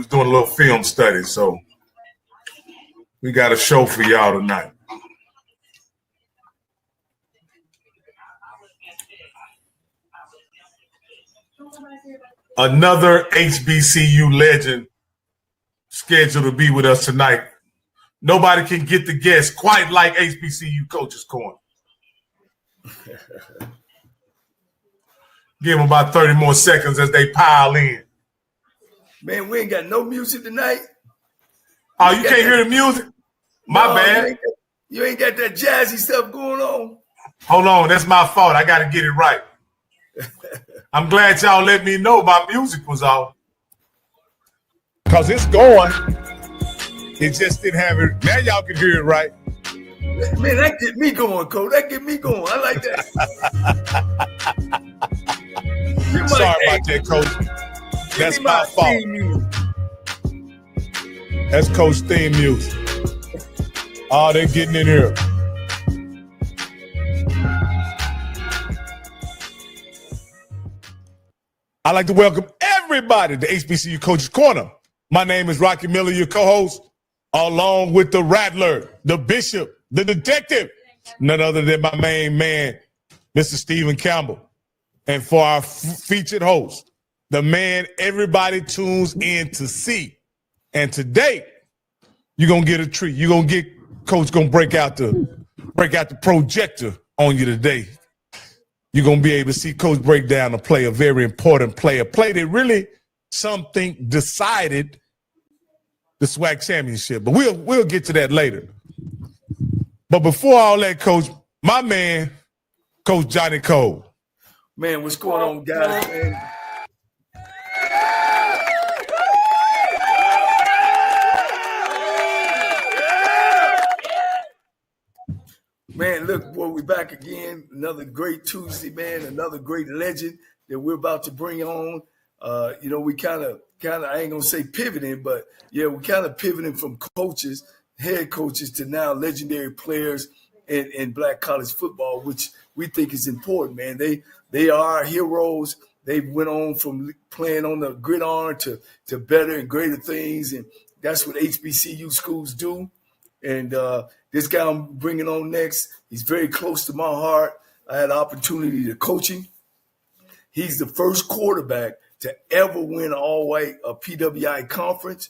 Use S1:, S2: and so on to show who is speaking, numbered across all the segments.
S1: was doing a little film study, so we got a show for y'all tonight. Another HBCU legend scheduled to be with us tonight. Nobody can get the guest quite like HBCU Coaches Corner. Give them about 30 more seconds as they pile in.
S2: Man, we ain't got no music tonight.
S1: Oh, you can't hear the music? My bad.
S2: You ain't got that jazzy stuff going on.
S1: Hold on, that's my fault. I got to get it right. I'm glad y'all let me know my music was off. Because it's going. It just didn't have it. Now y'all can hear it right.
S2: Man, that get me going, Cole. That get me going. I like that.
S1: Sorry about that, Coach. That's my fault. That's Coach theme music. Oh, they're getting in here. I'd like to welcome everybody to HBCU Coaches Corner. My name is Rocky Miller, your co-host, along with the Rattler, the Bishop, the Detective, none other than my main man, Mr. Stephen Campbell. And for our featured host, the man everybody tunes in to see. And today, you're going to get a treat. You're going to get, Coach going to break out the projector on you today. You're going to be able to see Coach break down a play, a very important play, a play that really something decided the SWAC championship. But we'll get to that later. But before all that, Coach, my man, Coach Johnnie Cole.
S2: Man, what's going on, guys? Man, look, boy, we're back again. Another great Tuesday, man. Another great legend that we're about to bring on. We kind of, I ain't going to say pivoting, but, yeah, we're kind of pivoting from coaches, head coaches, to now legendary players in black college football, which we think is important, man. They are our heroes. They went on from playing on the gridiron to better and greater things, and that's what HBCU schools do. And this guy I'm bringing on next, he's very close to my heart. I had the opportunity to coach him. He's the first quarterback to ever win an all-white PWI conference.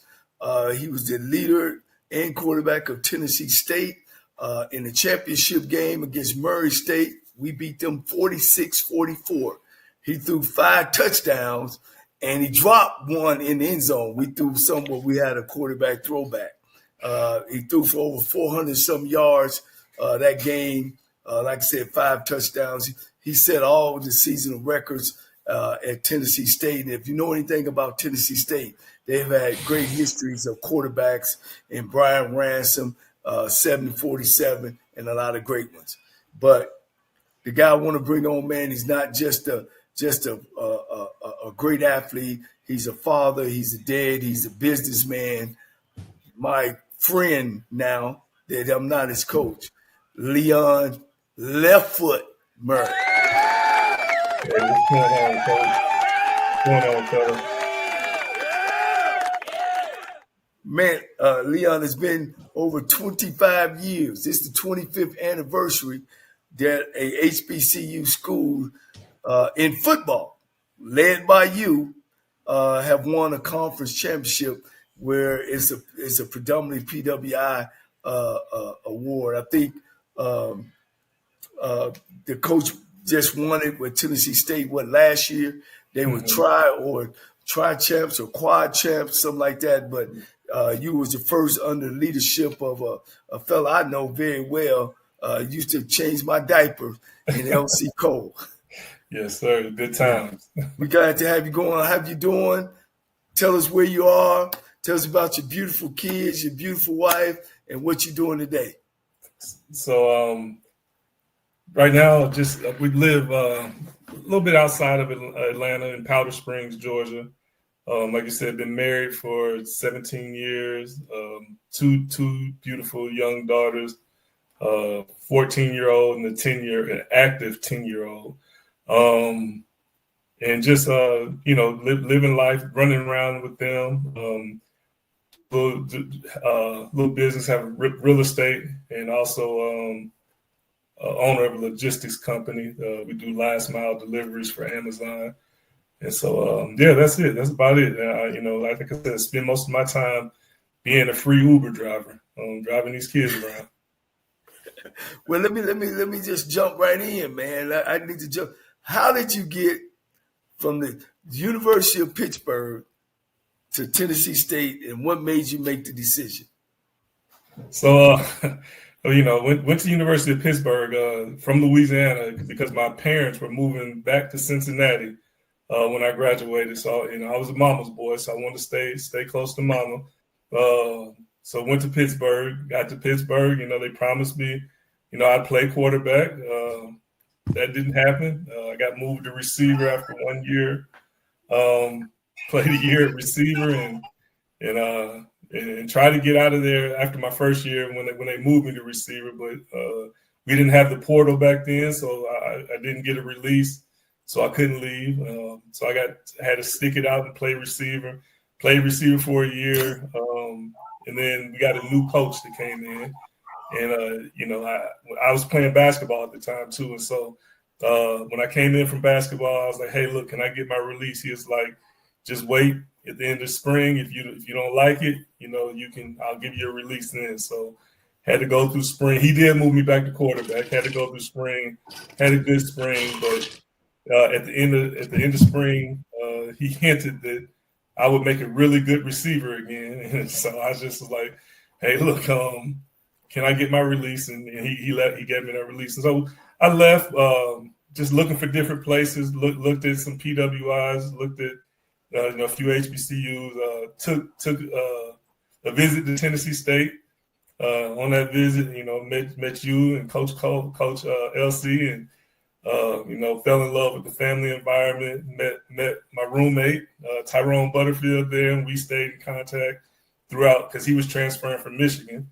S2: He was the leader and quarterback of Tennessee State. In the championship game against Murray State, we beat them 46-44. He threw 5 touchdowns, and he dropped one in the end zone. We threw somewhere we had a quarterback throwback. He threw for over 400-some yards that game. Like I said, 5 touchdowns. He set all the seasonal records at Tennessee State. And if you know anything about Tennessee State, they've had great histories of quarterbacks and Brian Ransom, 747, and a lot of great ones. But the guy I want to bring on, man, he's not just a great athlete. He's a father. He's a dad. He's a businessman. My friend now that I'm not his coach, Leon Left Foot Murray.
S3: Hey, what's going on, Coach? What's going on, fellas?
S2: Man, Leon, has been over 25 years. This is the 25th anniversary that a HBCU school in football, led by you, have won a conference championship where it's a predominantly PWI award. I think the coach just won it with Tennessee State, last year? They were tri champs or quad champs, something like that. But you was the first under the leadership of a fella I know very well, used to change my diaper in LC Cole.
S3: Yes, sir. Good times.
S2: We glad to have you going. How you doing? Tell us where you are. Tell us about your beautiful kids, your beautiful wife, and what you're doing today.
S3: So right now, we live a little bit outside of Atlanta in Powder Springs, Georgia. Like you said, been married for 17 years, two beautiful young daughters, 14-year-old and an active 10-year-old. and just living life, running around with them. Little business, have real estate, and also owner of a logistics company. We do last mile deliveries for Amazon. And so, that's it. That's about it. Like I said, spend most of my time being a free Uber driver, driving these kids around.
S2: Well, let me just jump right in, man. I need to jump. How did you get from the University of Pittsburgh to Tennessee State, and what made you make the decision?
S3: So, went to University of Pittsburgh from Louisiana because my parents were moving back to Cincinnati when I graduated. So, I was a mama's boy, so I wanted to stay close to mama. So went to Pittsburgh, got to Pittsburgh, they promised me, I'd play quarterback. That didn't happen. I got moved to receiver after 1 year. Played a year at receiver and tried to get out of there after my first year when they moved me to receiver, but we didn't have the portal back then, so I didn't get a release, so I couldn't leave. So I had to stick it out and play receiver. Played receiver for a year, and then we got a new coach that came in, and I was playing basketball at the time too, and so when I came in from basketball, I was like, "Hey, look, can I get my release?" He was like, "Just wait at the end of spring. If you don't like it, I'll give you a release then." So had to go through spring. He did move me back to quarterback. Had to go through spring. Had a good spring, but at the end of spring, he hinted that I would make a really good receiver again. And so I just was like, "Hey, look, can I get my release?" And he gave me that release. And so I left, just looking for different places. Looked at some PWIs. Looked at a few HBCUs. Took a visit to Tennessee State. On that visit, met you and Coach Cole, Coach LC, and fell in love with the family environment. Met my roommate Tyrone Butterfield there, and we stayed in contact throughout because he was transferring from Michigan.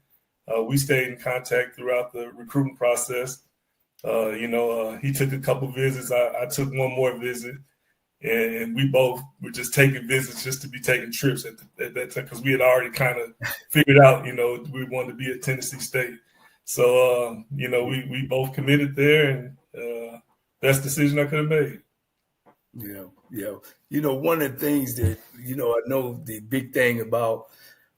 S3: We stayed in contact throughout the recruiting process. He took a couple visits. I took one more visit, and we both were just taking visits just to be taking trips at that time because we had already kind of figured out, we wanted to be at Tennessee State. So, we both committed there, and best decision I could have made.
S2: Yeah. One of the things that, I know the big thing about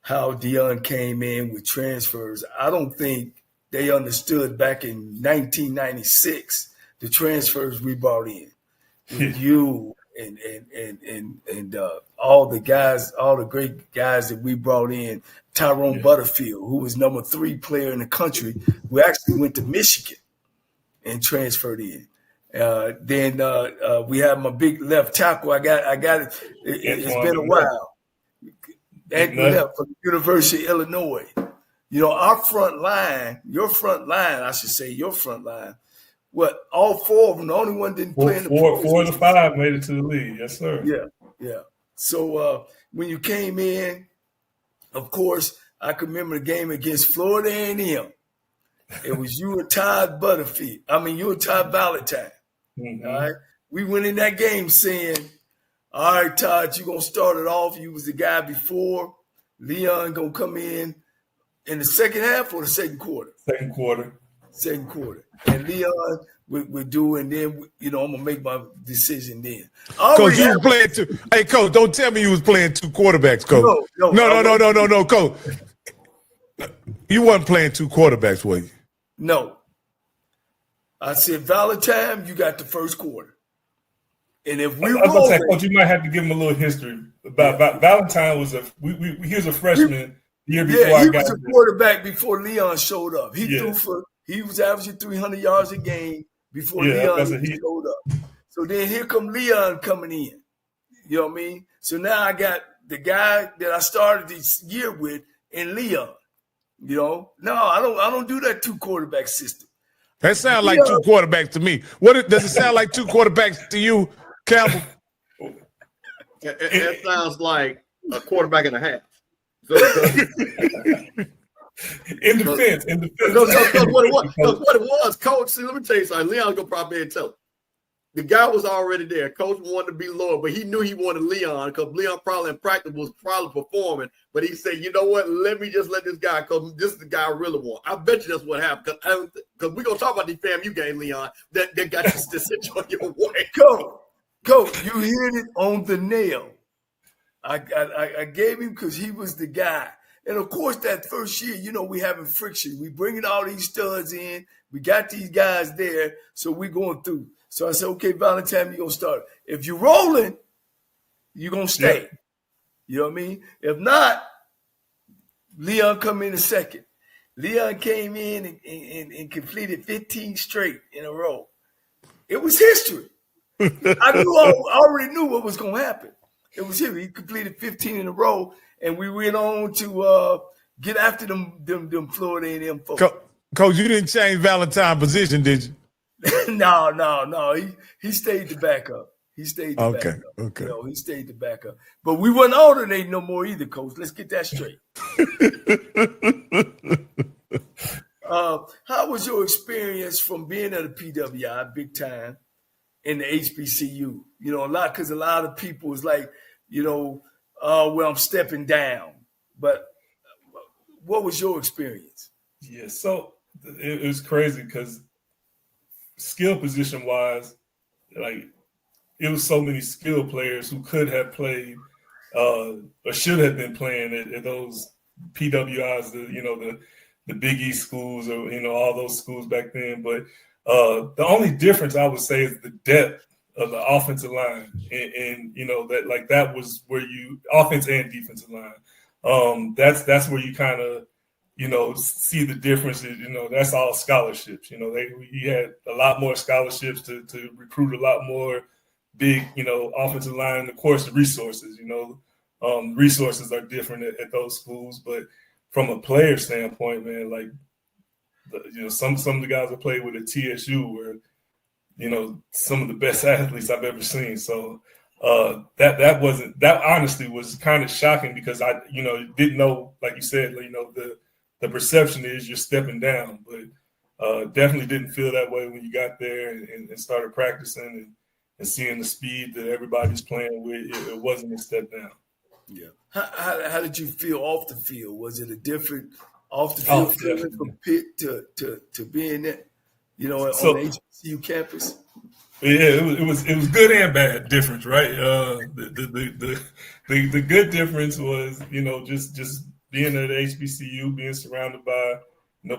S2: how Deion came in with transfers, I don't think they understood back in 1996 the transfers we brought in. With you and all the guys, all the great guys that we brought in, Tyrone Butterfield, who was number 3 player in the country, who actually went to Michigan and transferred in. Then we have my big left tackle. I got it. It's been a while. Anthony left from the University of Illinois. Our front line, your front line. What, all 4 of them, the only one didn't play in the pros.
S3: 4 of the 5 made it to the league. Yes, sir.
S2: Yeah. So when you came in, of course, I can remember the game against Florida A&M. It was you and Todd Valentine.
S3: Mm-hmm.
S2: All right. We went in that game saying, "All right, Todd, you're going to start it off. You was the guy before. Leon going to come in the second half or the second quarter?" Second quarter. And Leon would do, and then, I'm going to make my decision then.
S1: Coach, you were playing two. Hey, Coach, don't tell me you was playing 2 quarterbacks, Coach. No, Coach. You wasn't playing 2 quarterbacks, were you?
S2: No. I said, Valentine, you got the first quarter. And if we roll,
S3: Coach, you might have to give him a little history about Valentine was he was a freshman the year before I got.
S2: He was a quarterback before Leon showed up. He was averaging 300 yards a game before Leon showed up. So then here come Leon coming in. You know what I mean? So now I got the guy that I started this year with in Leon. No, I don't do that 2 quarterback system.
S1: That sounds like 2 quarterbacks to me. Does it sound like 2 quarterbacks to you, Campbell?
S4: It sounds like a quarterback and a half.
S3: In defense.
S4: Because what it was, Coach, see, let me tell you something. Leon's going to probably tell it. the guy was already there. Coach wanted to be lower, but he knew he wanted Leon because Leon probably in practice was probably performing. But he said, you know what? Let me just let this guy, because this is the guy I really want. I bet you that's what happened. Because we're going to talk about the FAMU game, Leon, that got you to sit on your way.
S2: Coach, you hit it on the nail. I gave him because he was the guy. And, of course, that first year, you know, we having friction. We bringing all these studs in. We got these guys there, so we going through. So I said, okay, Valentine, you're going to start. If you're rolling, you're going to stay. Yeah. You know what I mean? If not, Leon come in a second. Leon came in and completed 15 straight in a row. It was history. I already knew what was going to happen. It was him. He completed 15 in a row, and we went on to get after them Florida A&M folks.
S1: Coach, you didn't change Valentine's position, did you?
S2: No. He stayed the backup. He stayed the backup.
S1: Okay.
S2: You know, he stayed the backup. But we wasn't alternating no more either, Coach. Let's get that straight. How was your experience from being at a PWI, big time, in the HBCU? You know, because a lot of people is like, you know, well, I'm stepping down. But what was your experience?
S3: Yeah, so it was crazy because skill position wise, like it was so many skill players who could have played or should have been playing at those PWIs, the Big East schools, or all those schools back then. But the only difference I would say is the depth of the offensive line, and that was where you offense and defensive line. That's where you kind of see the differences. That's all scholarships. We had a lot more scholarships to recruit a lot more big, offensive line. Of course, the resources. Resources are different at those schools, but from a player standpoint, man, like some of the guys I played with at TSU were, some of the best athletes I've ever seen. So that honestly was kind of shocking because I didn't know, like you said, the perception is you're stepping down, but definitely didn't feel that way when you got there and started practicing and seeing the speed that everybody's playing with. It wasn't a step down.
S2: Yeah. How did you feel off the field? Was it a different off the field feeling from Pitt to being there, on the HBCU campus?
S3: Yeah, it was good and bad difference, right? The good difference was, just being at HBCU, being surrounded by,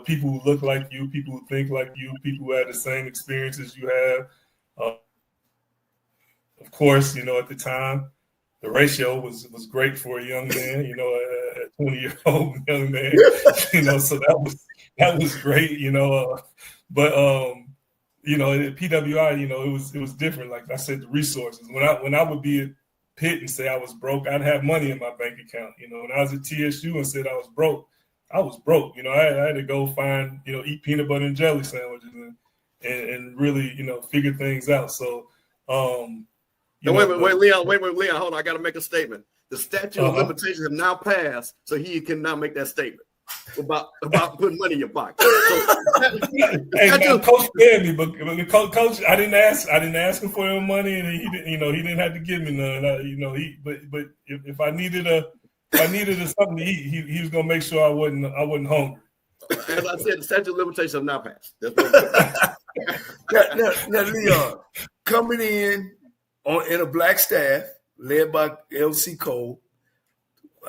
S3: people who look like you, people who think like you, people who had the same experiences you have. Of course, at the time, the ratio was great for a young man, a 20-year-old young man, so that was great, but at PWI, it was different. Like I said, the resources. When I would be at Pitt and say I was broke, I'd have money in my bank account. When I was at TSU and said I was broke, I was broke. I had to go find, eat peanut butter and jelly sandwiches and really, figure things out. So,
S4: wait, Leon, hold on. I got to make a statement. The statute of limitations have now passed, so he can now make that statement about putting money in your pocket. So,
S3: Coach paid me, but Coach, I didn't ask him for him money, and he didn't, he didn't have to give me none. But if I needed something to eat, he was gonna make sure I wasn't hungry.
S4: As I said, the statute of limitations have now passed.
S2: Now, Leon, coming in a black staff led by LC Cole,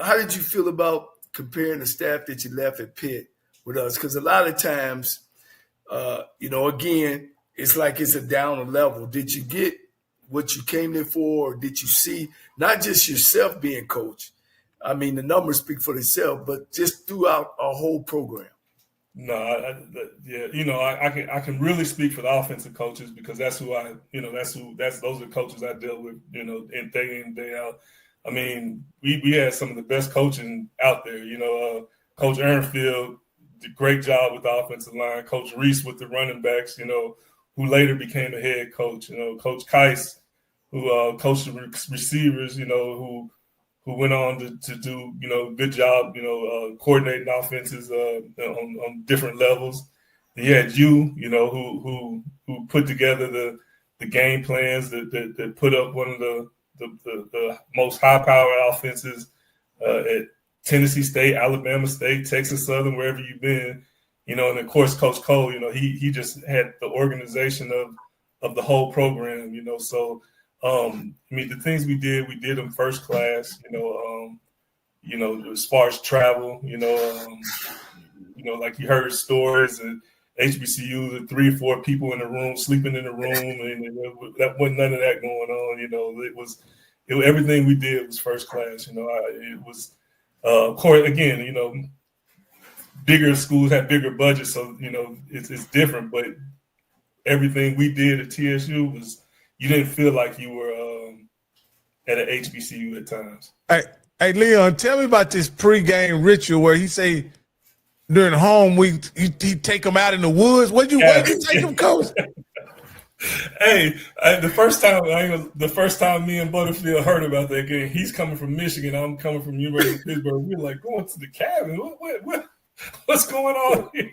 S2: how did you feel about comparing the staff that you left at Pitt with us? Because a lot of times, again, it's like it's a down level. Did you get what you came there for, or did you see not just yourself being coached? I mean, the numbers speak for themselves, but just throughout our whole program.
S3: No, I can really speak for the offensive coaches because that's who those are coaches I deal with, and day in, day out. I mean, we had some of the best coaching out there. Coach Ehrenfield did a great job with the offensive line. Coach Reese with the running backs, who later became a head coach. Coach Keiss, who coached the receivers, who went on to do, good job, coordinating offenses on different levels. He had you, who put together the game plans that put up one of the most high-powered offenses at Tennessee State, Alabama State, Texas Southern, wherever you've been, and of course, Coach Cole, he just had the organization of the whole program, So, the things we did them first class, as far as travel, like you heard stories and HBCU, the 3 or 4 people in the room, sleeping in the room, and that wasn't none of that going on. Everything we did was first class. It was, of course, again, bigger schools have bigger budgets, so it's different. But everything we did at TSU was, you didn't feel like you were at an HBCU at times.
S1: Hey, Leon, tell me about this pregame ritual where he say during home week he take them out in the woods. Where'd you take them, Coach?
S3: Hey, the first time me and Butterfield heard about that game, he's coming from Michigan, I'm coming from University of Pittsburgh. We're like, going to the cabin. What's going on here?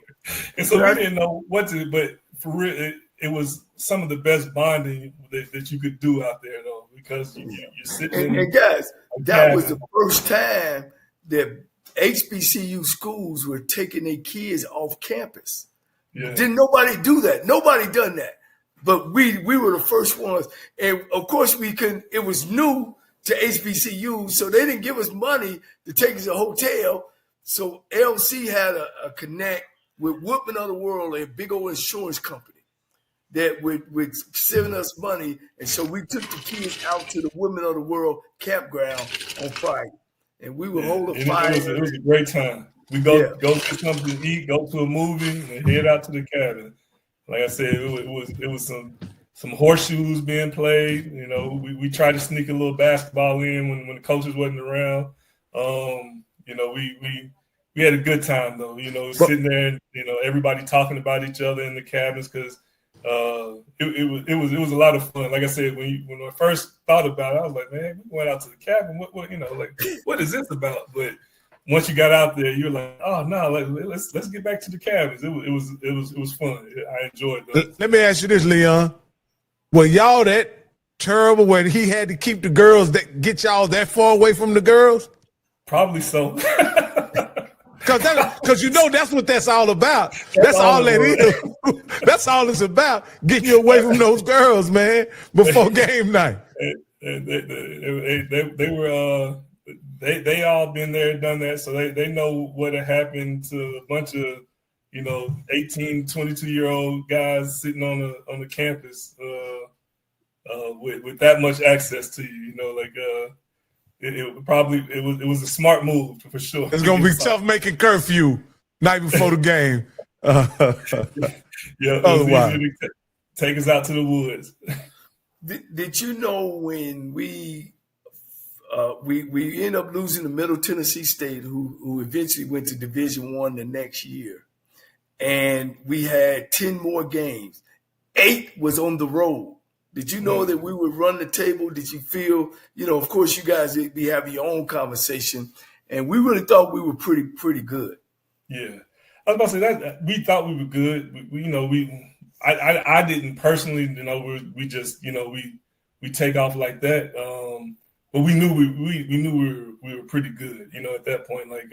S3: And so we didn't know what to. But for real, it was some of the best bonding that you could do out there, though, because you're sitting.
S2: And guys, that was the first time that HBCU schools were taking their kids off campus. Yeah. Didn't nobody do that? Nobody done that. But we were the first ones. And of course it was new to HBCU, so they didn't give us money to take us to a hotel. So LC had a connect with Woodman of the World, a big old insurance company that would send us money. And so we took the kids out to the Woodman of the World campground on Friday. And we would hold a fire.
S3: It was a great time. We go get something to eat, go to a movie, and head out to the cabin. Like I said, it was some horseshoes being played. We tried to sneak a little basketball in when the coaches wasn't around. We had a good time though. Sitting there and everybody talking about each other in the cabins because it was a lot of fun. Like I said, when I first thought about it, I was like, man, we went out to the cabin. What is this about? But once you got out there, you're like, oh no, let's get back to the cabins. It was fun. I enjoyed it.
S1: Let me ask you this, Leon. Were y'all that terrible when he had to keep the girls that get y'all that far away from the girls?
S3: Probably so.
S1: Because that's what that's all about. That's all that is. That's all it's about. Getting you away from those girls, man, before game night.
S3: They were they all been there, done that, so they know what had happened to a bunch of 18, 22-year-old guys sitting on the campus with that much access to you. It was a smart move for sure.
S1: It's gonna be tough making curfew night before the game.
S3: Yeah, otherwise take us out to the woods.
S2: Did you know when we ended up losing to Middle Tennessee State, who eventually went to Division I the next year, and we had 10 more games. 8 was on the road. Did you know that we would run the table? Did you feel, of course you guys would be having your own conversation, and we really thought we were pretty good.
S3: Yeah, I was about to say that we thought we were good. I didn't personally, we just, we take off like that. But we knew we were pretty good, at that point. Like,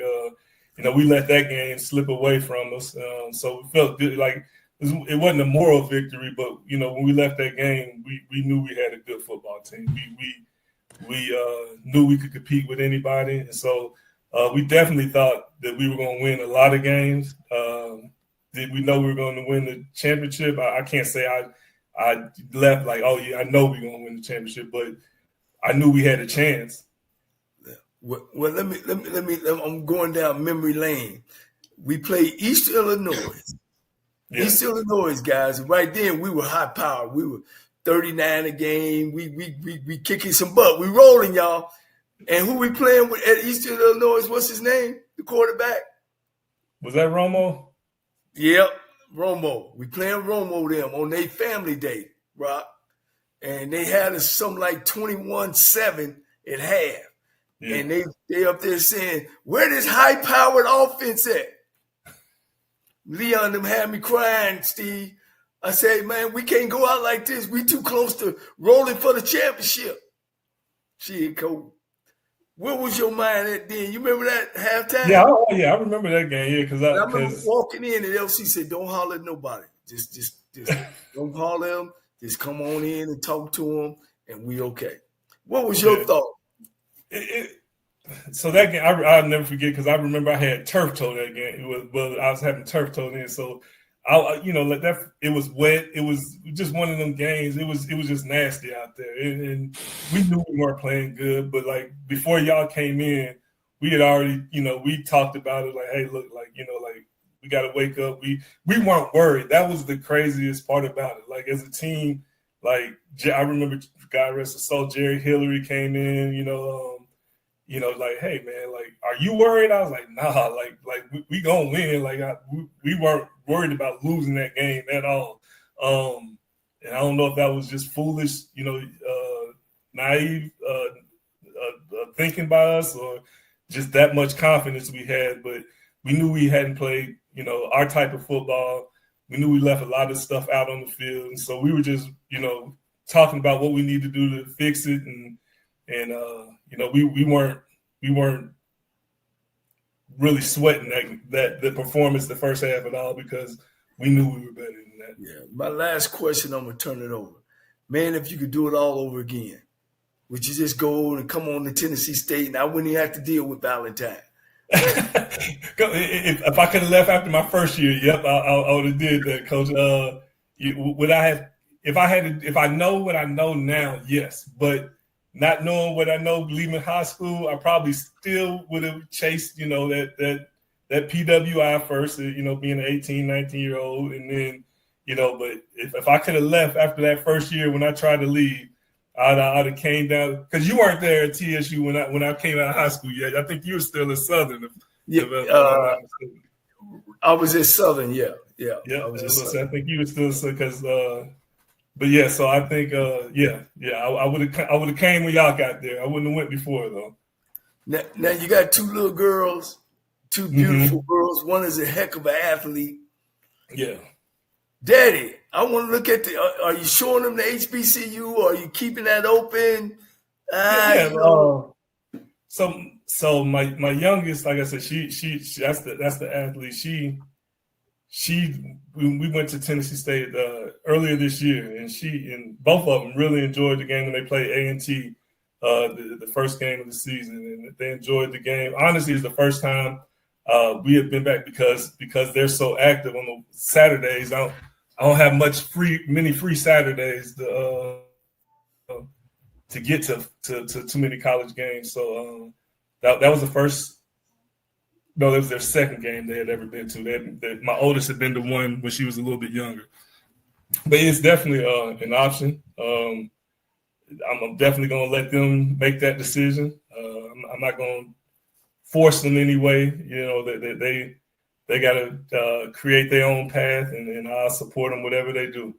S3: we let that game slip away from us. So we felt good. Like, it wasn't a moral victory, but, when we left that game, we knew we had a good football team. We knew we could compete with anybody. And so we definitely thought that we were going to win a lot of games. Did we know we were going to win the championship? I can't say I left like, oh, yeah, I know we're going to win the championship, but I knew we had a chance.
S2: Well, let me. I'm going down memory lane. We played East Illinois. Yeah. East Illinois, guys. And right then we were high powered. We were 39 a game. We kicking some butt. We rolling, y'all. And who we playing with at East Illinois? What's his name? The quarterback.
S3: Was that Romo?
S2: Yep, Romo. We playing Romo them on their family day, Rock. And they had us something like 21-7 at half. Yeah. And they up there saying, where this high-powered offense at? Leon them had me crying, Steve. I said, man, we can't go out like this. We too close to rolling for the championship. Shit, Coach. What was your mind at then? You remember that halftime?
S3: Yeah, I remember that game. Yeah, because
S2: I remember walking in and LC said, "Don't holler at nobody. Just don't holler at them. Just come on in and talk to them, and we okay." What was your thought?
S3: So that game, I'll never forget because I remember I had turf toe that game. I was having turf toe then, so like that. It was wet. It was just one of them games. It was just nasty out there, and we knew we weren't playing good. But like before y'all came in, we had already, we talked about it. Like, hey, look, like we got to wake up. We weren't worried. That was the craziest part about it. Like as a team, like I remember, God rest his soul, Jerry Hillary came in. Like, hey man, like, are you worried? I was like, nah, like we gonna win. Like we weren't worried about losing that game at all. And I don't know if that was just foolish, naive thinking by us, or just that much confidence we had. But we knew we hadn't played, our type of football. We knew we left a lot of stuff out on the field, and so we were just, talking about what we need to do to fix it, and we weren't really sweating that the performance the first half at all, because we knew we were better than that.
S2: Yeah. My last question, I'm gonna turn it over. Man, if you could do it all over again, would you just go and come on to Tennessee State and I wouldn't even have to deal with Valentine?
S3: If I could have left after my first year, yep, I would have did that, Coach. Would I have? If I know what I know now, yes. But not knowing what I know leaving high school, I probably still would have chased, that PWI first, being an 18, 19-year-old. And then, but if I could have left after that first year when I tried to leave, I'd have came down, because you weren't there at TSU when I came out of high school yet. I think you were still at Southern.
S2: I was at Southern, yeah.
S3: I think you were still, because but yeah, so I think I would have came when y'all got there. I wouldn't have went before though.
S2: Now you got two little girls, two beautiful girls. One is a heck of an athlete.
S3: Yeah.
S2: Daddy, I want to look at are you showing them the HBCU, or are you keeping that open?
S3: So my youngest, like I said, she that's the athlete. We went to Tennessee State earlier this year, and both of them really enjoyed the game when they played A&T the first game of the season, and they enjoyed the game. Honestly, it's the first time we have been back because they're so active on the Saturdays. I don't have many free Saturdays to get to too many college games. So that was the first. No, that was their second game they had ever been to. My oldest had been to one when she was a little bit younger. But it's definitely an option. I'm definitely going to let them make that decision. I'm not going to force them anyway. They got to create their own path, and I'll support them whatever they do.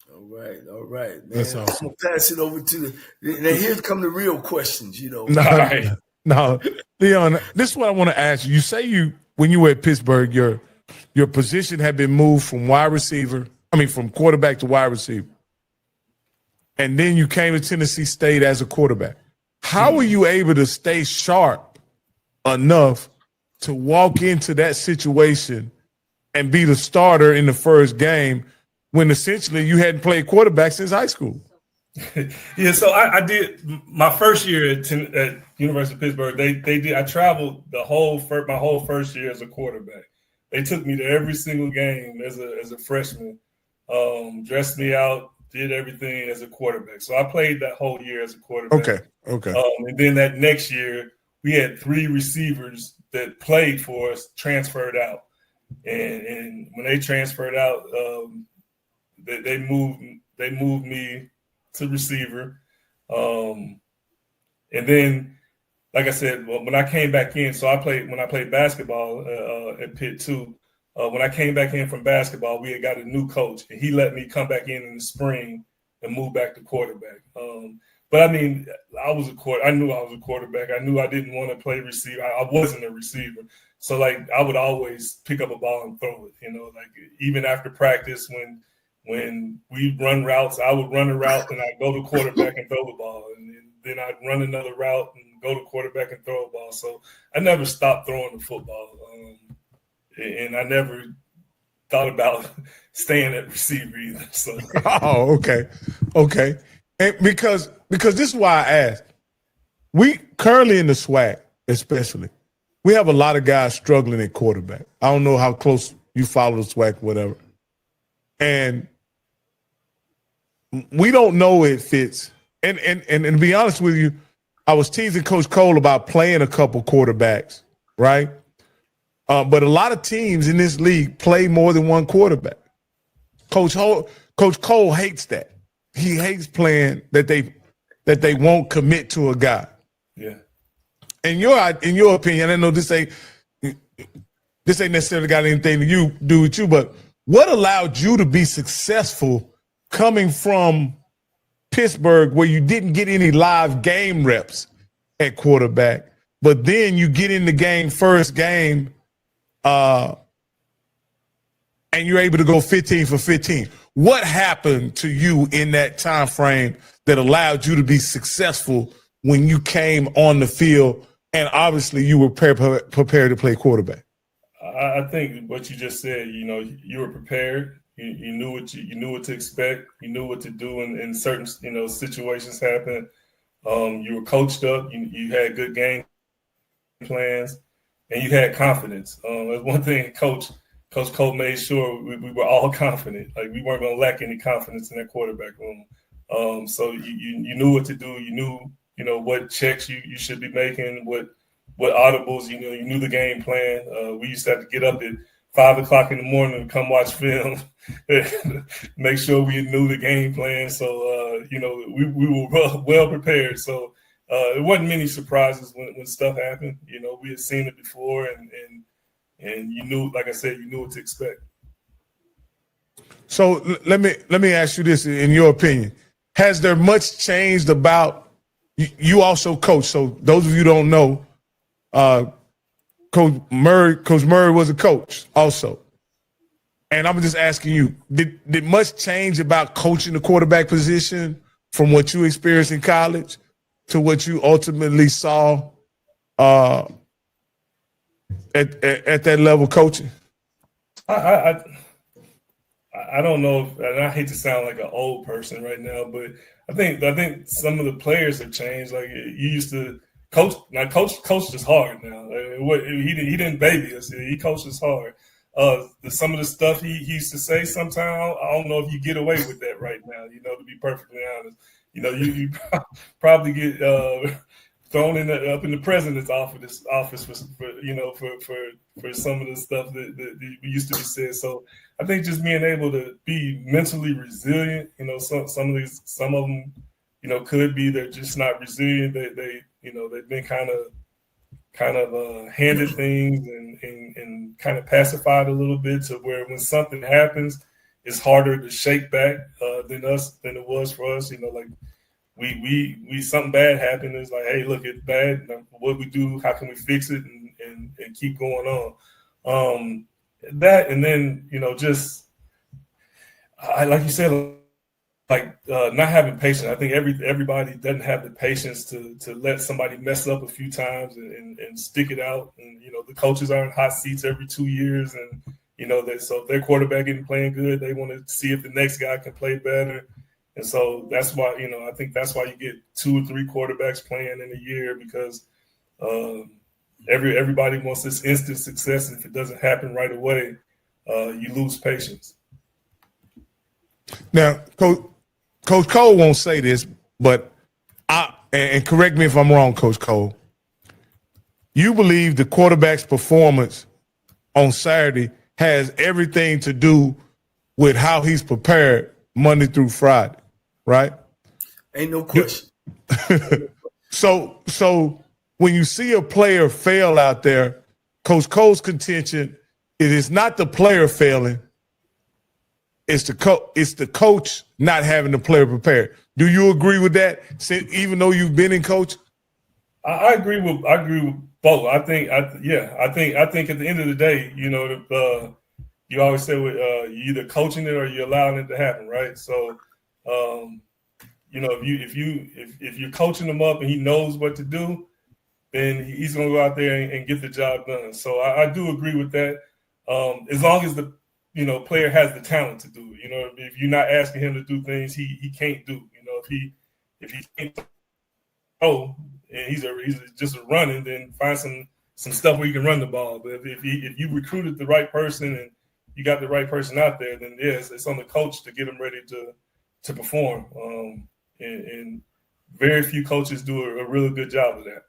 S2: All right, man.
S1: That's awesome.
S2: I'm gonna pass it over to now. Here come the real questions.
S1: No, Leon, this is what I want to ask you. You say when you were at Pittsburgh, your position had been moved from from quarterback to wide receiver. And then you came to Tennessee State as a quarterback. How were you able to stay sharp enough to walk into that situation and be the starter in the first game when essentially you hadn't played quarterback since high school?
S3: Yeah, so I did my first year at University of Pittsburgh. They did. I traveled my whole first year as a quarterback. They took me to every single game as a freshman, dressed me out, did everything as a quarterback. So I played that whole year as a quarterback.
S1: Okay.
S3: And then that next year, we had 3 receivers that played for us transferred out, and when they transferred out, they moved me to receiver. And then, like I said, when I came back in, so when I played basketball at Pitt too. When I came back in from basketball, we had got a new coach, and he let me come back in the spring and move back to quarterback. But I mean, I knew I was a quarterback. I knew I didn't want to play receiver. I wasn't a receiver. So like I would always pick up a ball and throw it, like even after practice when we run routes, I would run a route and I'd go to quarterback and throw the ball. And then I'd run another route and go to quarterback and throw a ball. So I never stopped throwing the football. And I never thought about staying at receiver either. So.
S1: Oh, okay. And because this is why I asked. We currently in the SWAC, especially, we have a lot of guys struggling at quarterback. I don't know how close you follow the SWAC, whatever. And we don't know if it's and to be honest with you, I was teasing Coach Cole about playing a couple quarterbacks, right? But a lot of teams in this league play more than one quarterback. Coach Cole hates that. He hates playing that they won't commit to a guy.
S3: Yeah.
S1: In your opinion, I know this ain't necessarily got anything to do with you, but what allowed you to be successful coming from Pittsburgh, where you didn't get any live game reps at quarterback, but then you get in the game first game, and you're able to go 15 for 15. What happened to you in that time frame that allowed you to be successful when you came on the field, and obviously you were prepared to play quarterback?
S3: I think what you just said, you were prepared. You knew what to expect. You knew what to do in certain situations happen. You were coached up. You had good game plans, and you had confidence. That's one thing Coach Cole made sure we were all confident. Like we weren't going to lack any confidence in that quarterback room. So you knew what to do. You knew what checks you should be making, what audibles. You knew the game plan. We used to have to get up at 5 o'clock in the morning and come watch film, make sure we knew the game plan. So, we were well prepared. So it wasn't many surprises when stuff happened. We had seen it before and you knew, like I said, you knew what to expect.
S1: So let me ask you this, in your opinion, has there much changed about you also coach? So those of you who don't know, Coach Murray was a coach also. And I'm just asking you, did much change about coaching the quarterback position from what you experienced in college to what you ultimately saw at that level coaching?
S3: I don't know, and I hate to sound like an old person right now, but I think some of the players have changed. Like you used to coach. Now coach is hard now. He didn't baby us. He coaches hard. Some of the stuff he used to say sometimes, I don't know if you get away with that right now. To be perfectly honest, you probably get thrown up in the president's office for some of the stuff that used to be said. So I think just being able to be mentally resilient. Some of them, could be they're just not resilient. They've been kind of handed things and kind of pacified a little bit to where when something happens, it's harder to shake back than it was for us. Like we something bad happened. It's like, hey, look, it's bad. What we do? How can we fix it and keep going on? That and then just like you said. Not having patience. I think everybody doesn't have the patience to let somebody mess up a few times and stick it out. And the coaches are in hot seats every 2 years, and so if their quarterback isn't playing good, they want to see if the next guy can play better. And so that's why I think that's why you get 2 or 3 quarterbacks playing in a year, because everybody wants this instant success. And if it doesn't happen right away, you lose patience.
S1: Now, Coach Cole won't say this, but and correct me if I'm wrong, Coach Cole, you believe the quarterback's performance on Saturday has everything to do with how he's prepared Monday through Friday, right?
S2: Ain't no question.
S1: So when you see a player fail out there, Coach Cole's contention, it is not the player failing. it's the coach not having the player prepared. Do you agree with that? Even though you've been in coach,
S3: I agree with both. I think at the end of the day, you always say you're either coaching it or you're allowing it to happen, right? So, if you're coaching him up and he knows what to do, then he's going to go out there and get the job done. So I do agree with that. As long as the player has the talent to do it. If you're not asking him to do things he can't do. If he can't throw and he's just running, then find some stuff where you can run the ball. But if you recruited the right person and you got the right person out there, then yes, it's on the coach to get them ready to perform. And very few coaches do a really good job of that.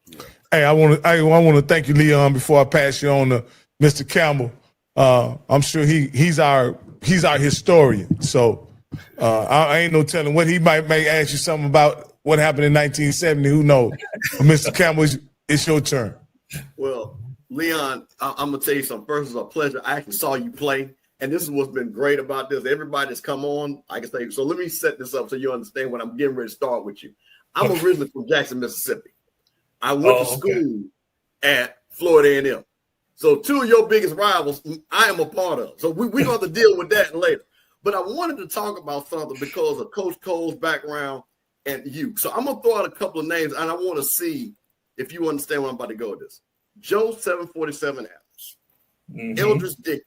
S1: Yeah. Hey, I want to thank you, Leon. Before I pass you on to Mr. Campbell, I'm sure he's our historian. So I ain't no telling what he may ask you something about what happened in 1970. Who knows? Mr. Campbell, it's your turn.
S4: Well, Leon, I'm gonna tell you something. First, it's a pleasure. I actually saw you play, and this is what's been great about this. Everybody that's come on, I can say. So let me set this up so you understand what I'm getting ready to start with you. I'm originally from Jackson, Mississippi. I went to school at Florida A&M. So two of your biggest rivals, I am a part of. So we're going to deal with that later. But I wanted to talk about something because of Coach Cole's background and you. So I'm going to throw out a couple of names, and I want to see if you understand where I'm about to go with this. Joe 747 Adams, Eldridge Dickey,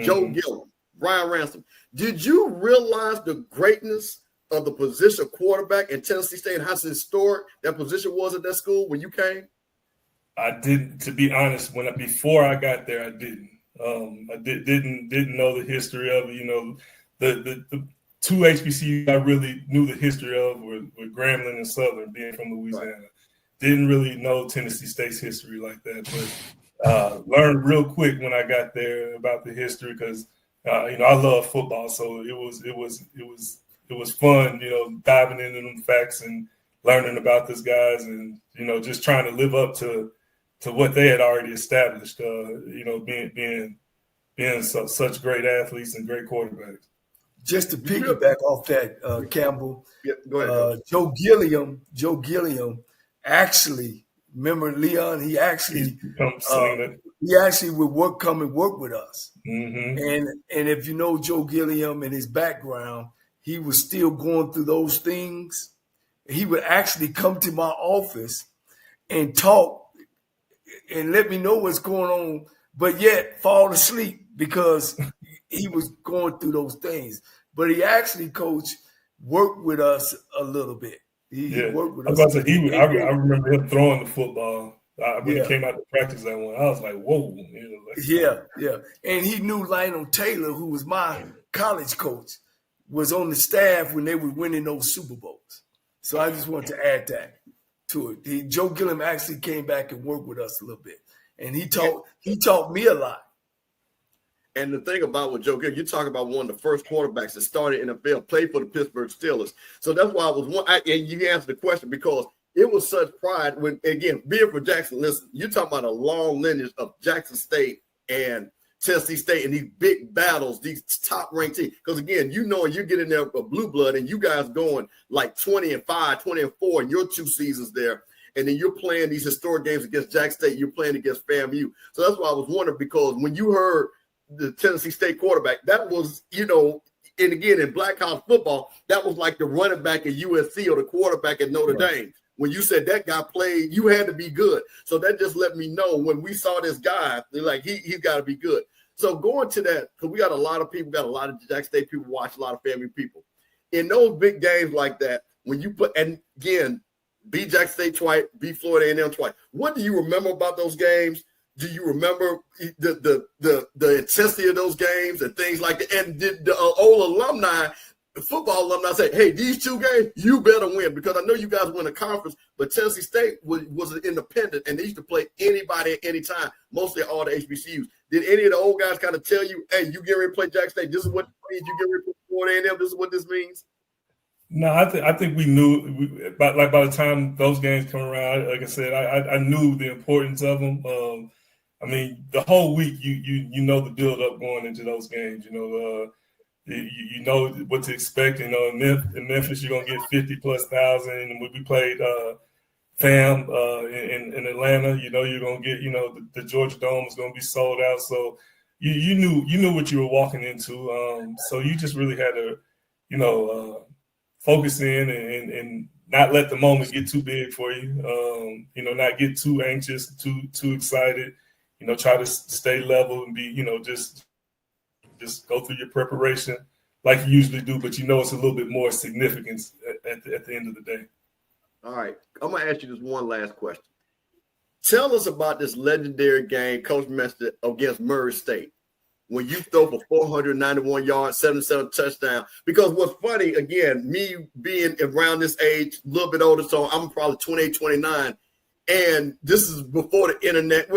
S4: Joe Gillum, Brian Ransom. Did you realize the greatness of the position of quarterback in Tennessee State and how historic that position was at that school when you came?
S3: I didn't, to be honest. Before I got there, I didn't. I didn't know the history of it. The two HBCUs I really knew the history of were Grambling and Southern, being from Louisiana. Right. Didn't really know Tennessee State's history like that, but learned real quick when I got there about the history because I love football, so it was fun, diving into them facts and learning about these guys and just trying to live up to what they had already established. Being such great athletes and great quarterbacks.
S2: Just to piggyback off that, Campbell,
S4: go ahead,
S2: Joe Gilliam actually, remember Leon? He actually would come and work with us. Mm-hmm. And if you know Joe Gilliam and his background, he was still going through those things. He would actually come to my office and talk and let me know what's going on, but yet fall asleep because he was going through those things. But he actually, Coach, worked with us a little bit. He worked with us.
S3: I remember him throwing the football when he came out to practice that one. I was like, whoa.
S2: Yeah. And he knew Lionel Taylor, who was my college coach, was on the staff when they were winning those Super Bowls. So I just want to add that to it. Joe Gilliam actually came back and worked with us a little bit. And he taught me a lot.
S4: And the thing about with Joe Gilliam, you talk about one of the first quarterbacks that started in the NFL, played for the Pittsburgh Steelers. So that's why and you answered the question because it was such pride when, again, being from Jackson, listen, you're talking about a long lineage of Jackson State and Tennessee State and these big battles, these top-ranked teams. Because, again, you're getting there a blue blood and you guys going like 20-5, 20-4 in your 2 seasons there. And then you're playing these historic games against Jackson State. You're playing against FAMU. So that's why I was wondering because when you heard the Tennessee State quarterback, that was, and again, in black college football, that was like the running back at USC or the quarterback at Notre Dame. When you said that guy played, you had to be good. So that just let me know when we saw this guy, they're like, he's got to be good. So going to that, because we got a lot of people, got a lot of Jackson State people watch, a lot of FAMU people. In those big games like that, when you put, and again, beat Jackson State twice, beat Florida A&M twice. What do you remember about those games? Do you remember the intensity of those games and things like that? And did the old alumni, football alumni say, hey, these 2 games, you better win? Because I know you guys win a conference, but Tennessee State was an independent, and they used to play anybody at any time, mostly all the HBCUs. Did any of the old guys kind of tell you, hey, you get ready to play Jackson State, this is what it means, you get ready to play Florida A&M, this is what this means?
S3: No, I think we knew, by the time those games come around, like I said, I knew the importance of them. The whole week, you know the build up going into those games. you know what to expect. You know, in Memphis, you're gonna get 50,000+. And when we played FAM in Atlanta, you know, you're gonna get, you know, the Georgia Dome is gonna be sold out. So you knew what you were walking into. So you just really had to, you know, focus in and not let the moment get too big for you. You know, not get too anxious, too excited. You know, try to stay level and be, you know, just go through your preparation like you usually do, but you know it's a little bit more significance at the end of the day.
S4: All right. I'm going to ask you this one last question. Tell us about this legendary game Coach mentioned against Murray State when you throw for 491 yards, 77 touchdowns. Because what's funny, again, me being around this age, a little bit older, so I'm probably 28, 29, and this is before the internet.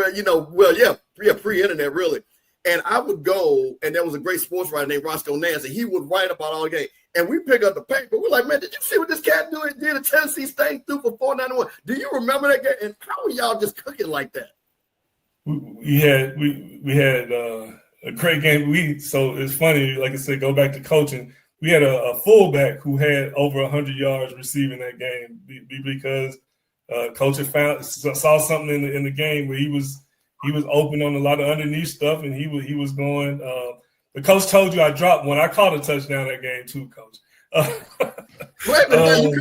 S4: Pre-internet, really. And I would go, and there was a great sports writer named Roscoe Nance, and he would write about all the game. And we pick up the paper. We're like, man, did you see what this cat did at Tennessee State threw for 491? Do you remember that game? And how are y'all just cooking like that?
S3: We had a great game. So it's funny, like I said, go back to coaching. We had a fullback who had over 100 yards receiving that game because coach saw something in the game where he was open on a lot of underneath stuff, and he was going. The coach told you I dropped one. I caught a touchdown that game too, Coach.
S4: Wait a minute,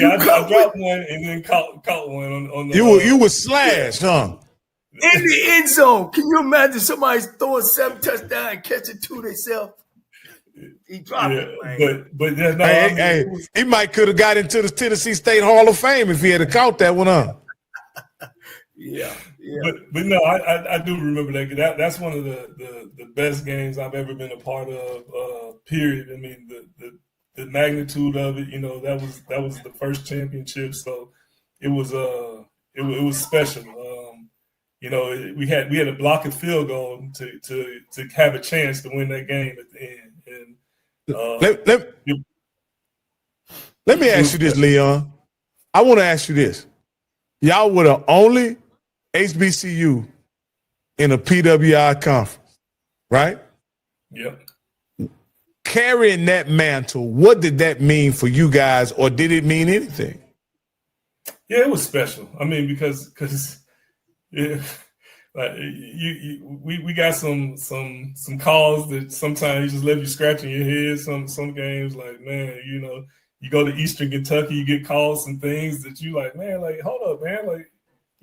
S3: I dropped one and then caught one on the.
S1: You were slashed, huh?
S2: In the end zone. Can you imagine somebody throwing 7 touchdowns and catching 2 themselves? He dropped it, man.
S3: But there's no.
S1: He might could have got into the Tennessee State Hall of Fame if he had caught that one, huh?
S2: Yeah.
S3: But no, I do remember that. That's one of the best games I've ever been a part of. Period. I mean, the magnitude of it. You know, that was the first championship, so it was special. You know, we had a block and field goal to have a chance to win that game at the end. And
S1: let me ask you this, Leon. I want to ask you this. Y'all were the only HBCU in a PWI conference, right?
S3: Yep.
S1: Carrying that mantle, what did that mean for you guys, or did it mean anything?
S3: Yeah, it was special. I mean, because yeah, like we got some calls that sometimes just leave you scratching your head. Some games, like, man, you know, you go to Eastern Kentucky, you get calls and things that you like, man, like, hold up, man, like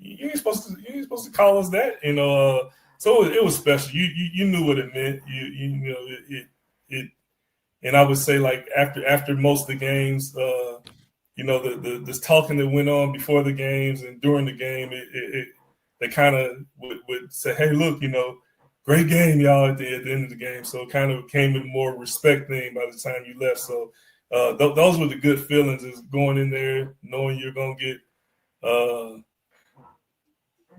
S3: you ain't supposed to call us that, you know. So it was special. You knew what it meant. You know it. And I would say, like, after most of the games, you know, the talking that went on before the games and during the game, they kind of would say, hey, look, you know, great game, y'all, at the end of the game. So it kind of came with more respect thing by the time you left. So those were the good feelings, is going in there knowing you're going to get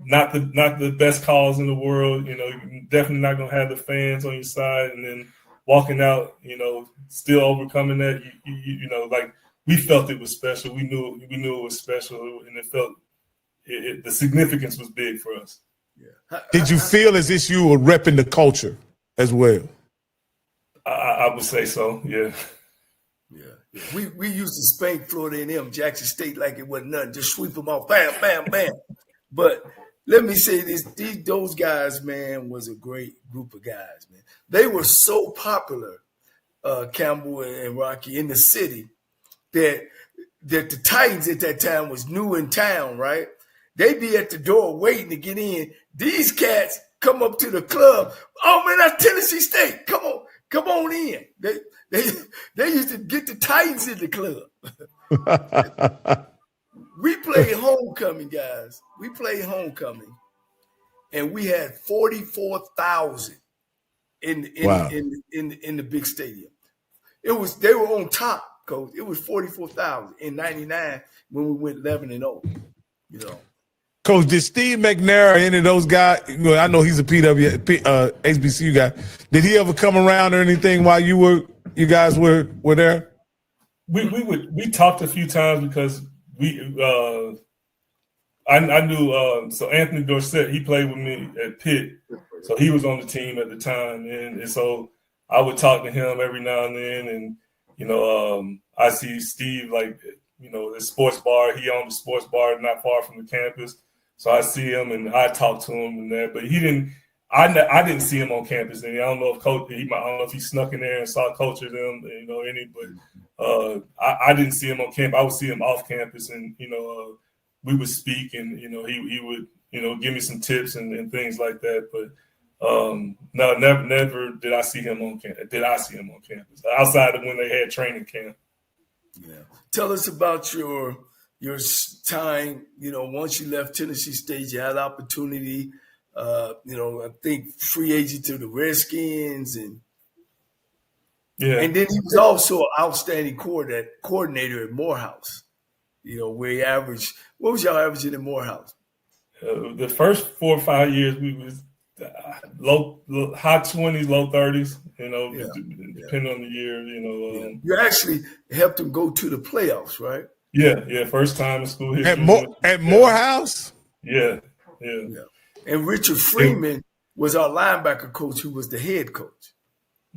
S3: not the best calls in the world. You know, you're definitely not going to have the fans on your side, and then walking out, you know, still overcoming that. You know, like, we felt it was special. We knew it was special, and it felt the significance was big for us.
S2: Yeah.
S1: Did you feel as if you were repping the culture as well?
S3: I would say so. Yeah.
S2: Yeah. We used to spank Florida A&M, Jackson State, like it wasn't nothing. Just sweep them off, bam, bam, bam. But let me say this: those guys, man, was a great group of guys, man. They were so popular, Campbell and Rocky, in the city that the Titans at that time was new in town, right? They'd be at the door waiting to get in. These cats come up to the club. Oh, man, that's Tennessee State. Come on in. They used to get the Titans in the club. We played homecoming, guys. We played homecoming, and we had 44,000 in the big stadium. They were on top, Coach. It was 44,000 in '99 when we went 11-0. You know.
S1: Coach, did Steve McNair or any of those guys? You know, I know he's a HBCU guy. Did he ever come around or anything while you guys were there?
S3: We talked a few times because I knew so Anthony Dorsett, he played with me at Pitt, So he was on the team at the time, and so I would talk to him every now and then, and I see Steve, like, the sports bar. He owned a sports bar not far from the campus, so I see him and I talk to him and that. But he didn't. I didn't see him on campus, and I don't know if I don't know if he snuck in there and saw Coach or them, but I didn't see him on campus. I would see him off campus, and we would speak, and he would give me some tips and things like that. But no, never did I see him on campus. Outside of when they had training camp.
S2: Yeah. Tell us about your time. Once you left Tennessee State, you had opportunity. I think free agent to the Redskins, and then he was also an outstanding coordinator at Morehouse. Where he averaged. What was y'all averaging at Morehouse?
S3: The first 4 or 5 years, we was high 20s, low 30s. Depending on the year.
S2: You actually helped him go to the playoffs, right?
S3: Yeah. First time in school history.
S1: At Morehouse.
S3: Yeah.
S2: And Richard Freeman was our linebacker coach, who was the head coach.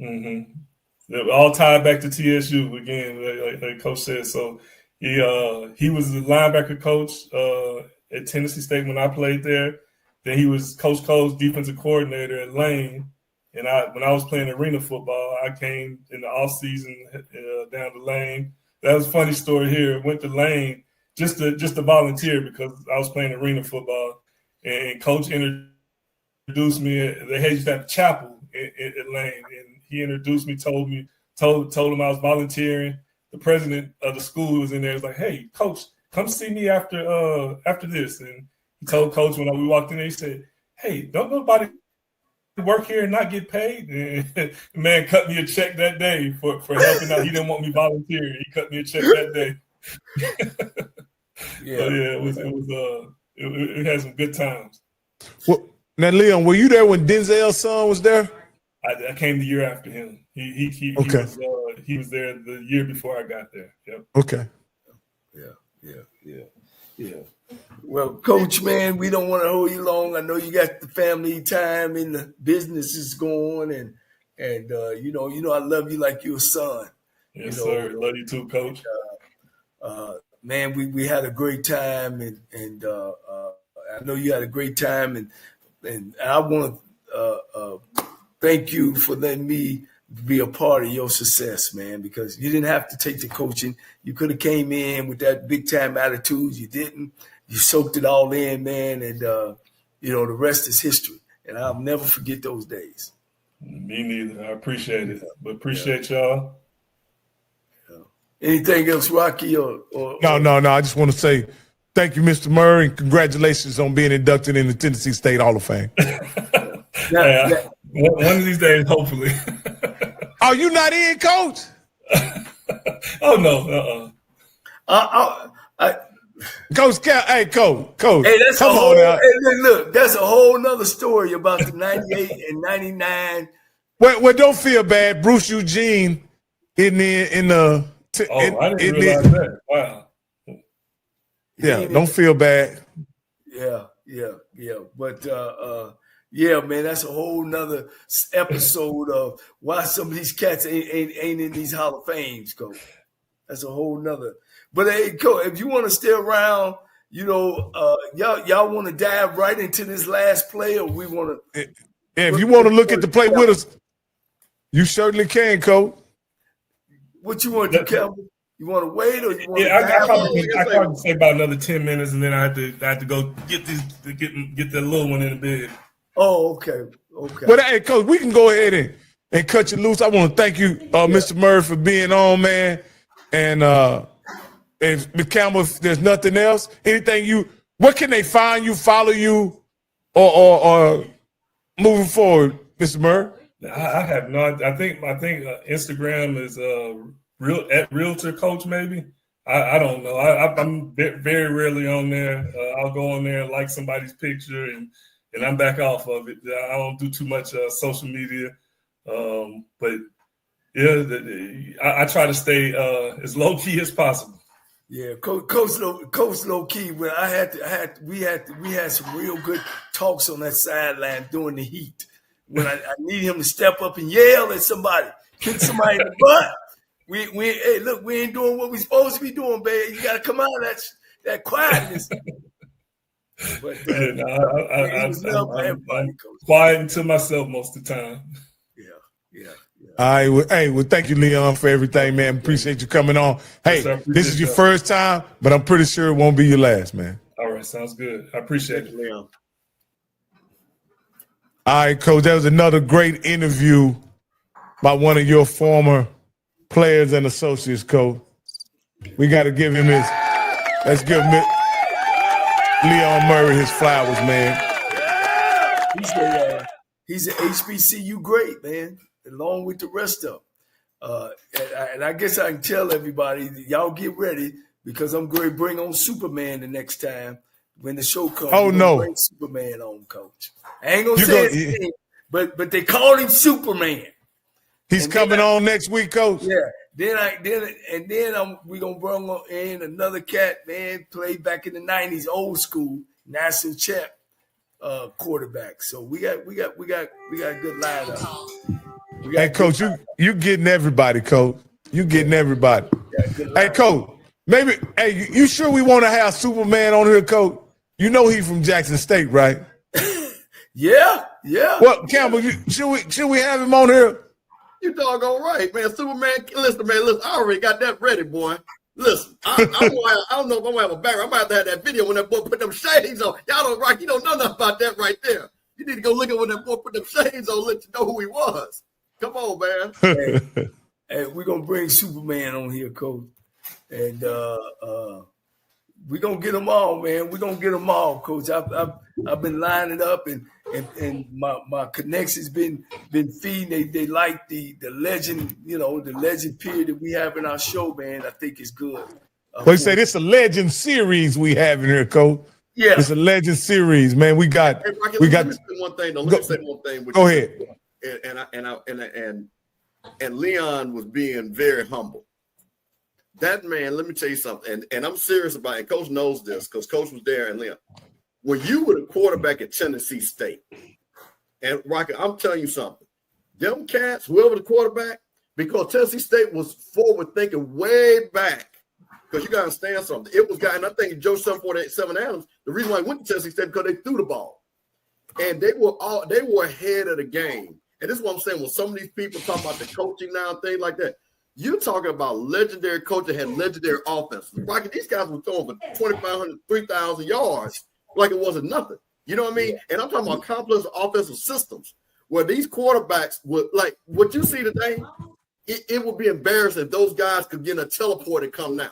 S3: Mm-hmm. All tied back to TSU again, like Coach said. So he was the linebacker coach at Tennessee State when I played there. Then he was Coach Cole's defensive coordinator at Lane. And when I was playing arena football, I came in the off season down to Lane. That was a funny story here. Went to Lane just to volunteer because I was playing arena football. And Coach introduced me. They used to have a chapel at Lane, and he introduced me. Told him I was volunteering. The president of the school was in there. He was like, "Hey, Coach, come see me after this." And he told Coach when we walked in there, he said, "Hey, don't nobody work here and not get paid." And the man cut me a check that day for helping out. He didn't want me volunteering. He cut me a check that day. It had some good times.
S1: Well, now, Leon, were you there when Denzel's son was there?
S3: I came the year after him. He was there the year before I got there. Yep.
S1: Okay.
S2: Yeah. Well, Coach, man, we don't want to hold you long. I know you got the family time and the business is going, and I love you like you're a son.
S3: Yes, sir. Love you too, Coach.
S2: Man, we had a great time, and I know you had a great time, and I want to thank you for letting me be a part of your success, man, because you didn't have to take the coaching. You could have came in with that big-time attitude. You didn't. You soaked it all in, man, and, the rest is history, and I'll never forget those days.
S3: Me neither. I appreciate it, but appreciate y'all.
S2: Anything else, Rocky? Or
S1: No. I just want to say thank you, Mr. Murray, and congratulations on being inducted in the Tennessee State Hall of Fame.
S3: One of these days, hopefully.
S1: Are you not in, Coach?
S3: Oh, no.
S1: Coach, hey, Coach.
S2: Hey, that's
S1: come on now.
S2: Hey, look, that's a whole nother story about the 98 and 99.
S1: Well, don't feel bad. Bruce Eugene in the.
S3: I didn't realize that. Wow.
S1: Yeah, don't feel bad.
S2: Yeah. But man, that's a whole nother episode of why some of these cats ain't in these Hall of Fames, Coach. That's a whole nother. But hey, Coach, if you want to stay around, y'all want to dive right into this last play, or we want to?
S1: Yeah, if you want to look at the play with us, you certainly can, Coach.
S2: What you want to do, Campbell? You want to wait, or you want to?
S3: I probably say about another 10 minutes, and then I have to go get the little one in the bed.
S2: Oh, okay.
S1: But hey, Coach, we can go ahead and cut you loose. I want to thank you, Mr. Murray, for being on, man. And Ms. Campbell, if there's nothing else, what can they find you, follow you, or moving forward, Mr. Murray?
S3: I have no. I think Instagram is Realtor Coach maybe. I don't know. I'm very rarely on there. I'll go on there and like somebody's picture and I'm back off of it. I don't do too much social media, but yeah, I try to stay as low key as possible.
S2: Yeah, Coach low key. When we had some real good talks on that sideline during the heat. when I need him to step up and yell at somebody, kick somebody in the butt. Hey, look, we ain't doing what we supposed to be doing, baby. You got to come out of that quietness. But
S3: I'm quiet to myself most of the time.
S2: Yeah.
S1: All right. Well, thank you, Leon, for everything, man. Appreciate you coming on. Hey, this is your first time, but I'm pretty sure it won't be your last, man.
S3: All right. Sounds good. I appreciate it, Leon.
S1: All right, Coach. That was another great interview by one of your former players and associates, Coach. We got to give him let's give him Leon Murray his flowers, man.
S2: He's an HBCU great, man, along with the rest of them. And I guess I can tell everybody, y'all get ready because I'm going to bring on Superman the next time when the show comes.
S1: Oh, no.
S2: Bring Superman on, Coach. I ain't going to say his name, but they called him Superman.
S1: He's coming on next week, Coach.
S2: Yeah. Then we're gonna bring in another cat, man, played back in the 90s, old school, national champ quarterback. So we got a good lineup.
S1: Hey, Coach, you getting everybody, Coach. You getting everybody. Hey, Coach, you sure we want to have Superman on here, Coach? You know he's from Jackson State, right?
S2: Yeah.
S1: Well, Campbell, should we have him on here?
S4: You doggone right, man. Superman, listen, I already got that ready, boy. Listen, I don't know if I'm going to have a background. I might have to have that video when that boy put them shades on. Y'all don't, Rock, you don't know nothing about that right there. You need to go look at when that boy put them shades on, let you know who he was. Come on, man.
S2: Hey, we're going to bring Superman on here, Coach. And we're going to get them all, man. We're going to get them all, Coach. I've been lining up and my connections been feeding. They like the legend, the legend period that we have in our show, man. I think it's good.
S1: You say this is a legend series we have in here, Coach.
S2: Yeah,
S1: it's a legend series, man. We got.
S4: Let me say one thing. Let me say one thing.
S1: Go ahead.
S4: And Leon was being very humble. That man, let me tell you something, and I'm serious about it. Coach knows this because Coach was there and Leon. When you were the quarterback at Tennessee State, and Rocky, I'm telling you something, them cats, whoever the quarterback, because Tennessee State was forward thinking way back, because you got to understand something. It was guy, and I think Joe 747 Adams, the reason why he went to Tennessee State because they threw the ball. And they were ahead of the game. And this is what I'm saying. When some of these people talk about the coaching now and things like that, you're talking about legendary coach that had legendary offenses. Rocky, these guys were throwing for 2,500, 3,000 yards like it wasn't nothing. You know what I mean? And I'm talking about complex offensive systems where these quarterbacks would, like what you see today, it would be embarrassing if those guys could get a teleport and come now.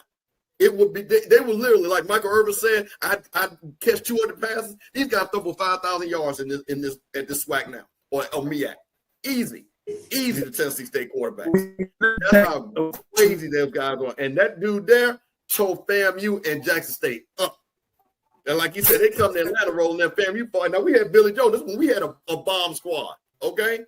S4: It would be, they were literally, like Michael Irvin said, I'd catch 200 passes. These guys throw for 5,000 yards at this SWAC now, or MEAC. Easy to Tennessee State quarterbacks. That's how crazy those guys are. And that dude there tore FAMU and Jackson State up. And like you said, they come to Atlanta rolling that FAMU ball. Now we had Billy Joe. This one we had a bomb squad. Okay,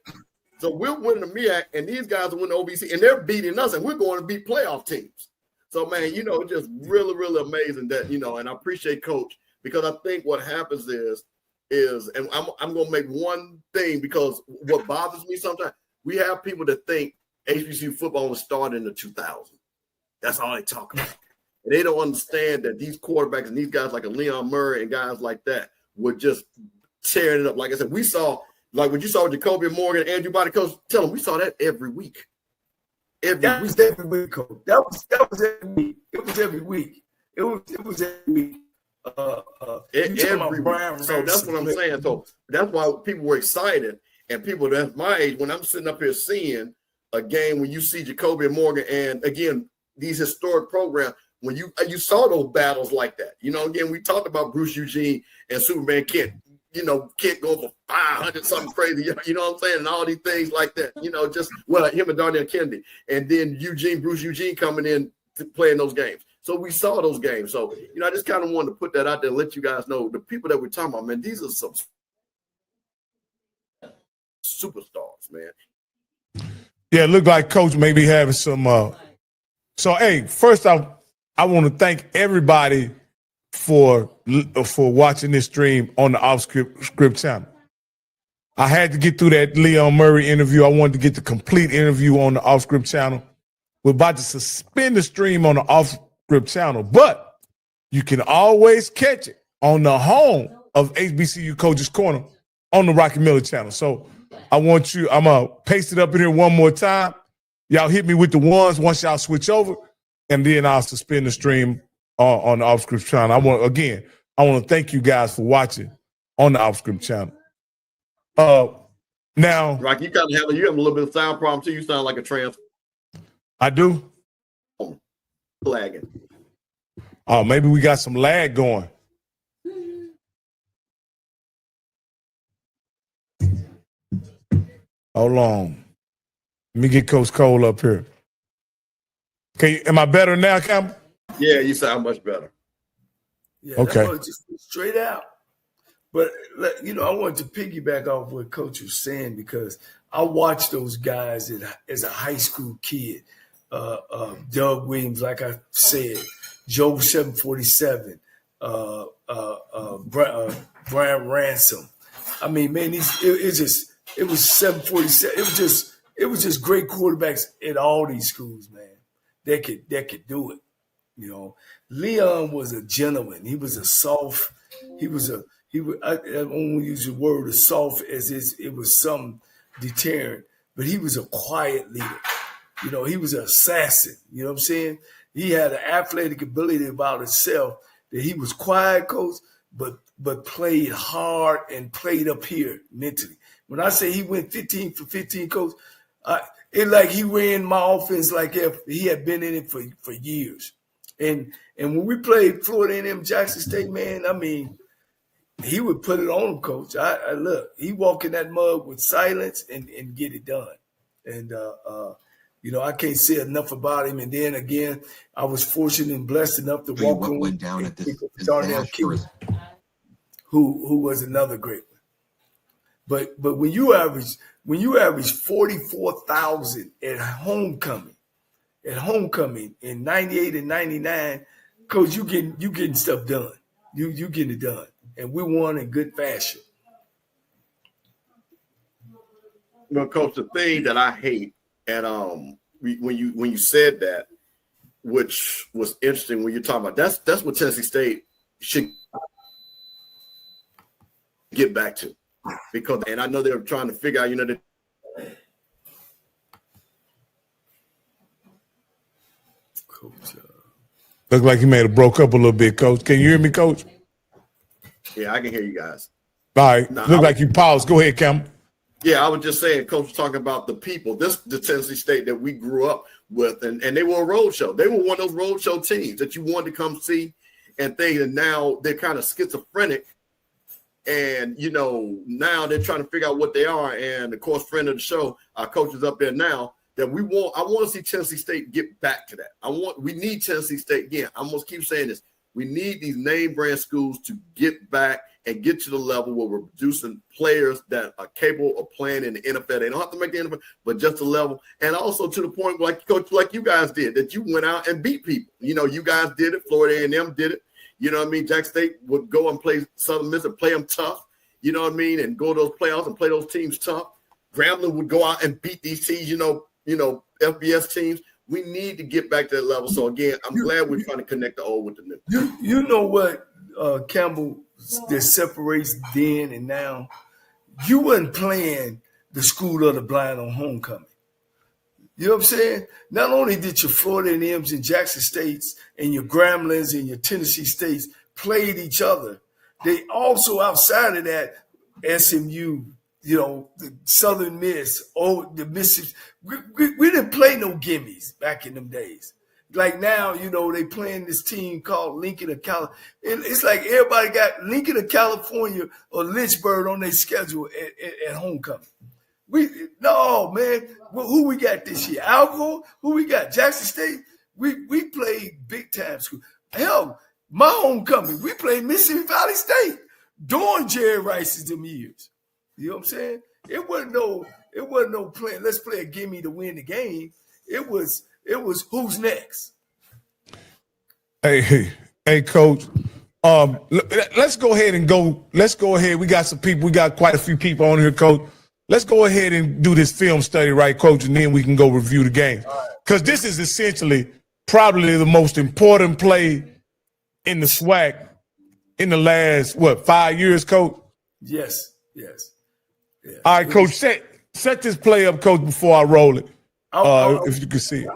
S4: so we're winning the MEAC, and these guys are winning the OVC, and they're beating us, and we're going to beat playoff teams. So man, just really, really amazing that and I appreciate Coach because I think what happens is, and I'm going to make one thing because what bothers me sometimes. We have people that think HBCU football was started in the 2000s. That's all they talk about. And they don't understand that these quarterbacks and these guys like a Leon Murray and guys like that were just tearing it up. Like I said, we saw, like what you saw with Jacoby Morgan, Andrew Body Coach, tell them we saw that every week.
S2: That was every week, Coach. That was every week. It was every week. It was every week.
S4: Every week. So that's what I'm saying. So that's why people were excited. And people that's my age, when I'm sitting up here seeing a game when you see Jacoby Morgan and again these historic programs, when you saw those battles like that, again we talked about Bruce Eugene and Superman Kent, Kent going for 500 something crazy, you know what I'm saying, and all these things like that, him and Darnell Kennedy, and then Bruce Eugene coming in to playing those games. So we saw those games. So I just kind of wanted to put that out there and let you guys know the people that we're talking about, man. These are some superstars, man.
S1: Yeah, it looked like Coach may be having some. So, hey, first off, I want to thank everybody for watching this stream on the Off Script channel. I had to get through that Leon Murray interview. I wanted to get the complete interview on the Off Script channel. We're about to suspend the stream on the Off Script channel, but you can always catch it on the home of HBCU Coaches Corner on the Rocky Miller channel. So I'm going to paste it up in here one more time. Y'all hit me with the ones once y'all switch over, and then I'll suspend the stream on the Off Script channel. I want to thank you guys for watching on the Off Script channel. Now,
S4: Rocky, you have a little bit of sound problem too. You sound like a trans.
S1: I do.
S4: Lagging.
S1: Oh, maybe we got some lag going. Hold on. Let me get Coach Cole up here. Okay, am I better now, Campbell?
S4: Yeah, you sound much better.
S2: Yeah,
S1: okay.
S2: Just straight out. But, you know, I wanted to piggyback off what Coach was saying because I watched those guys as a high school kid. Doug Williams, like I said, Joe 747, Brian Ransom. I mean, man, it was 747. It was just great quarterbacks at all these schools, man. That could do it. You know, Leon was a gentleman. He was a soft. I won't use the word as soft as it was some deterrent, but he was a quiet leader. You know, he was an assassin. You know what I'm saying? He had an athletic ability about himself that he was quiet, coach, but played hard and played up here mentally. When I say he went 15 for 15, coach, it like he ran my offense like if he had been in it for years. And when we played Florida A&M Jackson State, man, I mean, he would put it on him, coach. I look, he walk in that mug with silence and get it done. And you know, I can't say enough about him. And then again, I was fortunate and blessed enough to walk on with Darnell King, who was another great one. But when you average 44,000 at homecoming in 98 and 99, coach, you getting stuff done. You getting it done. And we won in good fashion.
S4: Well, coach, the thing that I hate, and when you said that, which was interesting when you're talking about that's what Tennessee State should get back to, because and I know they're trying to figure out, you know,
S2: Coach,
S1: look like he may have broke up a little bit, Coach. Can you hear me, Coach?
S4: Yeah, I can hear you guys.
S1: All right. Look like you paused. Go ahead, Campbell.
S4: Yeah, I was just saying, Coach was talking about the people. This the Tennessee State that we grew up with, and they were a road show. They were one of those road show teams that you wanted to come see and things, and now they're kind of schizophrenic. And, you know, now they're trying to figure out what they are. And, of course, friend of the show, our coach is up there now, that I want to see Tennessee State get back to that. We need Tennessee State, again, I'm going to keep saying this. We need these name brand schools to get back and get to the level where we're producing players that are capable of playing in the NFL. They don't have to make the NFL, but just the level. And also to the point, like Coach, like you guys did, that you went out and beat people. You know, you guys did it. Florida A&M did it. You know what I mean? Jack State would go and play Southern Miss and play them tough. You know what I mean? And go to those playoffs and play those teams tough. Grambling would go out and beat these teams, you know, FBS teams. We need to get back to that level. So, again, I'm glad we're trying to connect the old with the new.
S2: You know what, Campbell, that separates then and now? You wasn't playing the school of the blind on homecoming. You know what I'm saying? Not only did your Florida A&Ms and Jackson States and your Gramblings and your Tennessee States played each other, they also, outside of that, SMU, you know, the Southern Miss, the Mississippi. We didn't play no gimmies back in them days. Like now, you know, they playing this team called Lincoln of California. It's like everybody got Lincoln of California or Lynchburg on their schedule at homecoming. No, man. Well, who we got this year? Alco? Who we got? Jackson State? We played big time school. Hell, my homecoming, we played Mississippi Valley State during Jerry Rice's them years. You know what I'm saying? It wasn't no playing. Let's play a gimme to win the game. It was who's next.
S1: Hey, Coach. Let's go ahead and go. Let's go ahead. We got some people. We got quite a few people on here, Coach. Let's go ahead and do this film study, right, Coach, and then we can go review the game. Because this is essentially probably the most important play in the SWAC in the last, 5 years, Coach?
S2: Yes.
S1: All right, Coach, set this play up, Coach, before I roll it, if you can see it.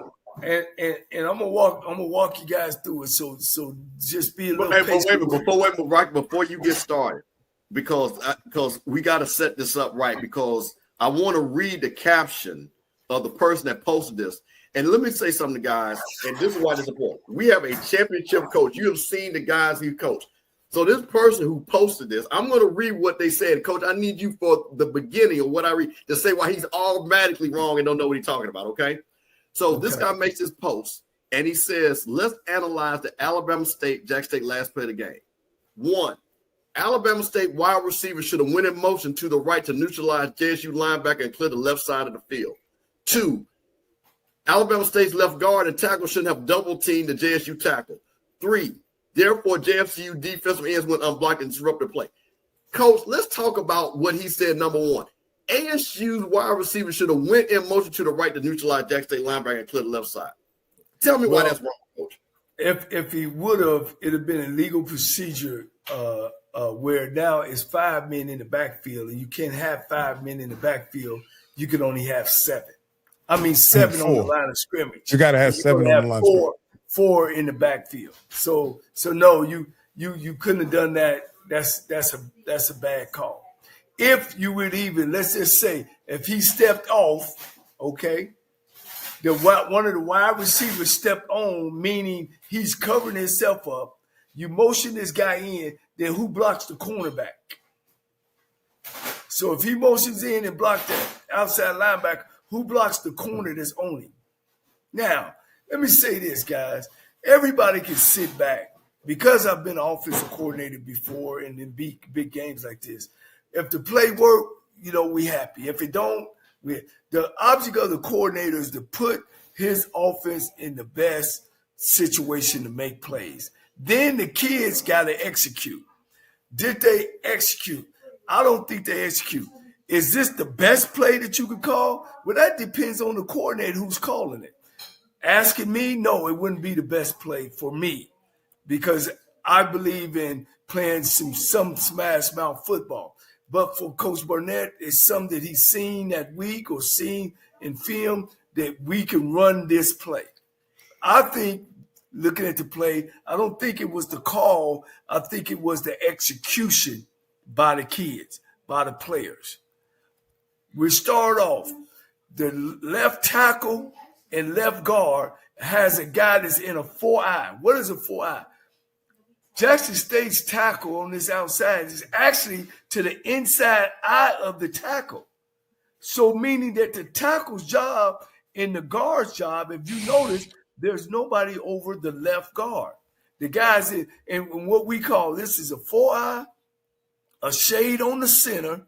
S2: And I'm gonna walk you guys through it. So just be a little
S4: patient. Before you get started, because we got to set this up right, because I want to read the caption of the person that posted this. And let me say something, guys, and this is why this is important. We have a championship coach. You have seen the guys he coached. So this person who posted this, I'm going to read what they said. Coach, I need you for the beginning of what I read to say why he's automatically wrong and don't know what he's talking about, okay? So this guy makes this post, and he says, let's analyze the Alabama State-Jack State last play of the game. 1, Alabama State wide receiver should have went in motion to the right to neutralize JSU linebacker and clear the left side of the field. 2, Alabama State's left guard and tackle shouldn't have double-teamed the JSU tackle. 3, therefore, JFCU defensive ends went unblocked and disrupted play. Coach, let's talk about what he said, number 1. ASU's wide receiver should have went in motion to the right to neutralize Jack State linebacker and clear the left side. Tell me why that's wrong, Coach.
S2: If he would have, it'd have been a legal procedure where now it's 5 men in the backfield, and you can't have 5 men in the backfield. You can only have 7. I mean, 7 on the line of scrimmage.
S1: You got to have 7 on the line of scrimmage.
S2: 4 in the backfield. So no, you couldn't have done that. That's a bad call. If you would even, let's just say, if he stepped off, okay, one of the wide receivers stepped on, meaning he's covering himself up. You motion this guy in, then who blocks the cornerback? So if he motions in and blocks that outside linebacker, who blocks the corner that's on him? Now, let me say this, guys. Everybody can sit back. Because I've been an offensive coordinator before and in big games like this, if the play work, we happy. If it don't, the object of the coordinator is to put his offense in the best situation to make plays. Then the kids got to execute. Did they execute? I don't think they execute. Is this the best play that you could call? Well, that depends on the coordinator who's calling it. Asking me, no, it wouldn't be the best play for me because I believe in playing some smash mouth football. But for Coach Burnett, it's something that he's seen that week or seen in film that we can run this play. I think, looking at the play, I don't think it was the call. I think it was the execution by the kids, by the players. We start off, the left tackle and left guard has a guy that's in a 4-eye. What is a 4-eye? Jackson State's tackle on this outside is actually to the inside eye of the tackle. So meaning that the tackle's job and the guard's job, if you notice, there's nobody over the left guard. The guys in what we call this is a 4-eye, a shade on the center,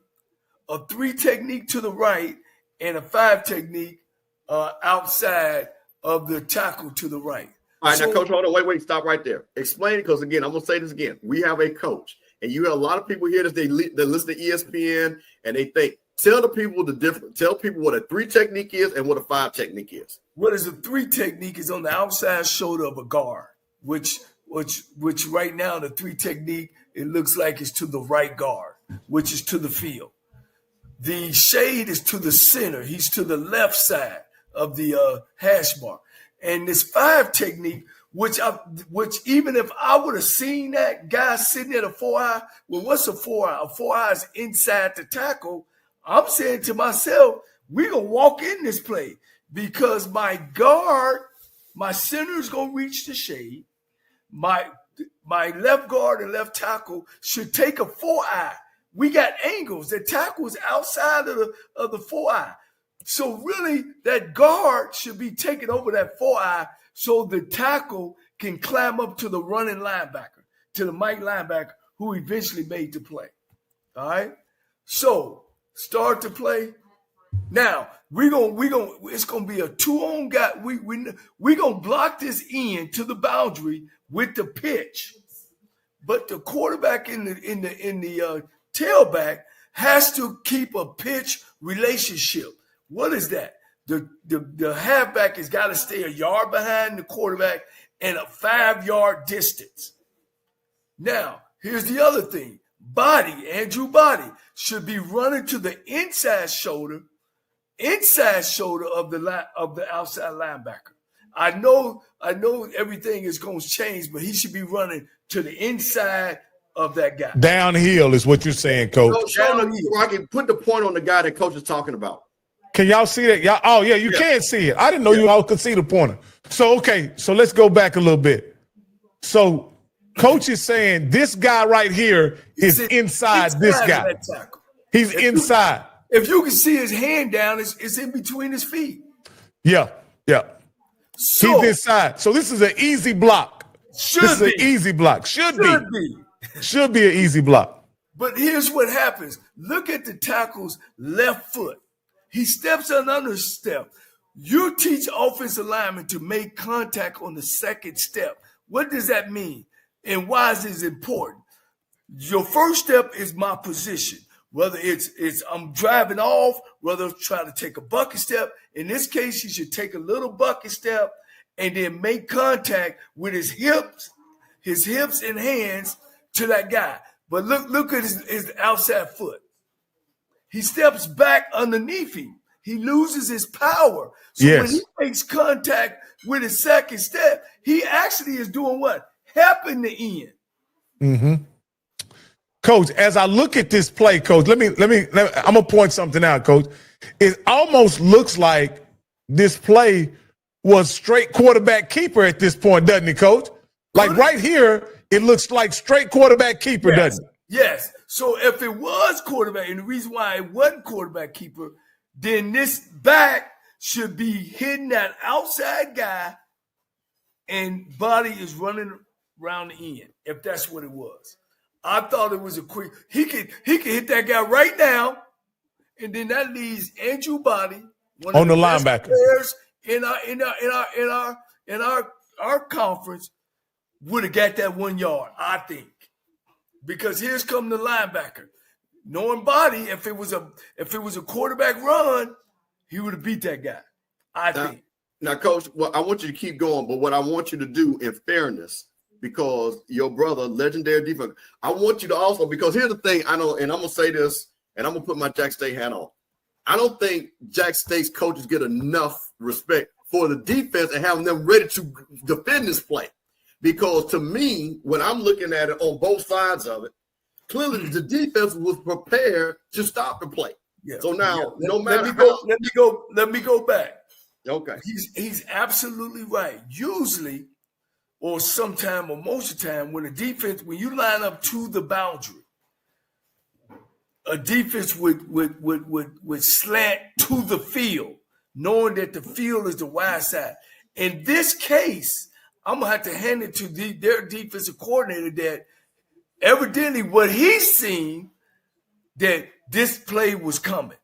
S2: a 3 technique to the right, and a 5 technique outside of the tackle to the right.
S4: All right, now, Coach, hold on. Wait, stop right there. Explain it, because, again, I'm going to say this again. We have a coach, and you have a lot of people here that they listen to ESPN, and they think, tell the people the difference. Tell people what a 3 technique is and what a 5 technique is.
S2: What is a 3 technique is on the outside shoulder of a guard, which right now the 3 technique, it looks like it's to the right guard, which is to the field. The shade is to the center. He's to the left side of the hash mark. And this 5 technique, which even if I would have seen that guy sitting at a 4-eye, well, what's a 4-eye? A 4-eye is inside the tackle. I'm saying to myself, we're going to walk in this play because my guard, my center is going to reach the shade. My left guard and left tackle should take a 4-eye. We got angles. The tackle is outside of the 4-eye. So really, that guard should be taking over that 4-eye so the tackle can climb up to the running linebacker, to the Mike linebacker who eventually made the play. All right? So start the play. Now, it's gonna be a 2-on guy. We're gonna block this in to the boundary with the pitch. but the quarterback in the tailback has to keep a pitch relationship. What is that? The halfback has got to stay a yard behind the quarterback and a 5-yard distance. Now, here's the other thing. Andrew Body should be running to the inside shoulder of the outside linebacker. I know everything is going to change, but he should be running to the inside of that guy.
S1: Downhill is what you're saying, Coach.
S4: I can put the point on the guy that Coach is talking about.
S1: Can y'all see that? Y'all, oh, yeah, you can see it. I didn't know you all could see the pointer. So, okay, so let's go back a little bit. So, Coach is saying this guy right here is inside this guy. He's inside.
S2: If you can see his hand down, it's in between his feet.
S1: Yeah.
S2: So,
S1: he's inside. So this is an easy block. This is an easy block. Should be an easy block.
S2: But here's what happens. Look at the tackle's left foot. He steps on under step. You teach offensive linemen to make contact on the second step. What does that mean? And why is this important? Your first step is my position. Whether it's I'm driving off, whether I'm trying to take a bucket step. In this case, you should take a little bucket step and then make contact with his hips and hands to that guy. But look at his outside foot. He steps back underneath him. He loses his power. So when he makes contact with his second step, he actually is doing what? Helping the end.
S1: Mm-hmm. Coach, as I look at this play, Coach, let me I'm gonna point something out, Coach. It almost looks like this play was straight quarterback keeper at this point, doesn't it, Coach? Like right here, it looks like straight quarterback keeper, doesn't it?
S2: Yes. So if it was quarterback, and the reason why it wasn't quarterback keeper, then this back should be hitting that outside guy, and Body is running around the end. If that's what it was. I thought it was a quick. He could hit that guy right now, and then that leaves Andrew Body, one
S1: on
S2: of
S1: the
S2: best
S1: linebacker
S2: players in our conference, would have got that 1 yard. I think, because here's come the linebacker, knowing Body. If it was a quarterback run, he would have beat that guy. I think.
S4: Now, Coach, well, I want you to keep going, but what I want you to do, in fairness, because your brother, legendary defense, I want you to also, because here's the thing, I know, and I'm going to say this, and I'm going to put my Jack State hat on. I don't think Jack State's coaches get enough respect for the defense and having them ready to defend this play. Because to me, when I'm looking at it on both sides of it, clearly the defense was prepared to stop the play. Yeah. So now, let me go back. Okay.
S2: He's absolutely right. Usually, or sometime, or most of the time, when you line up to the boundary, a defense would slant to the field, knowing that the field is the wide side. In this case, I'm gonna have to hand it to their defensive coordinator that evidently what he's seen, that this play was coming,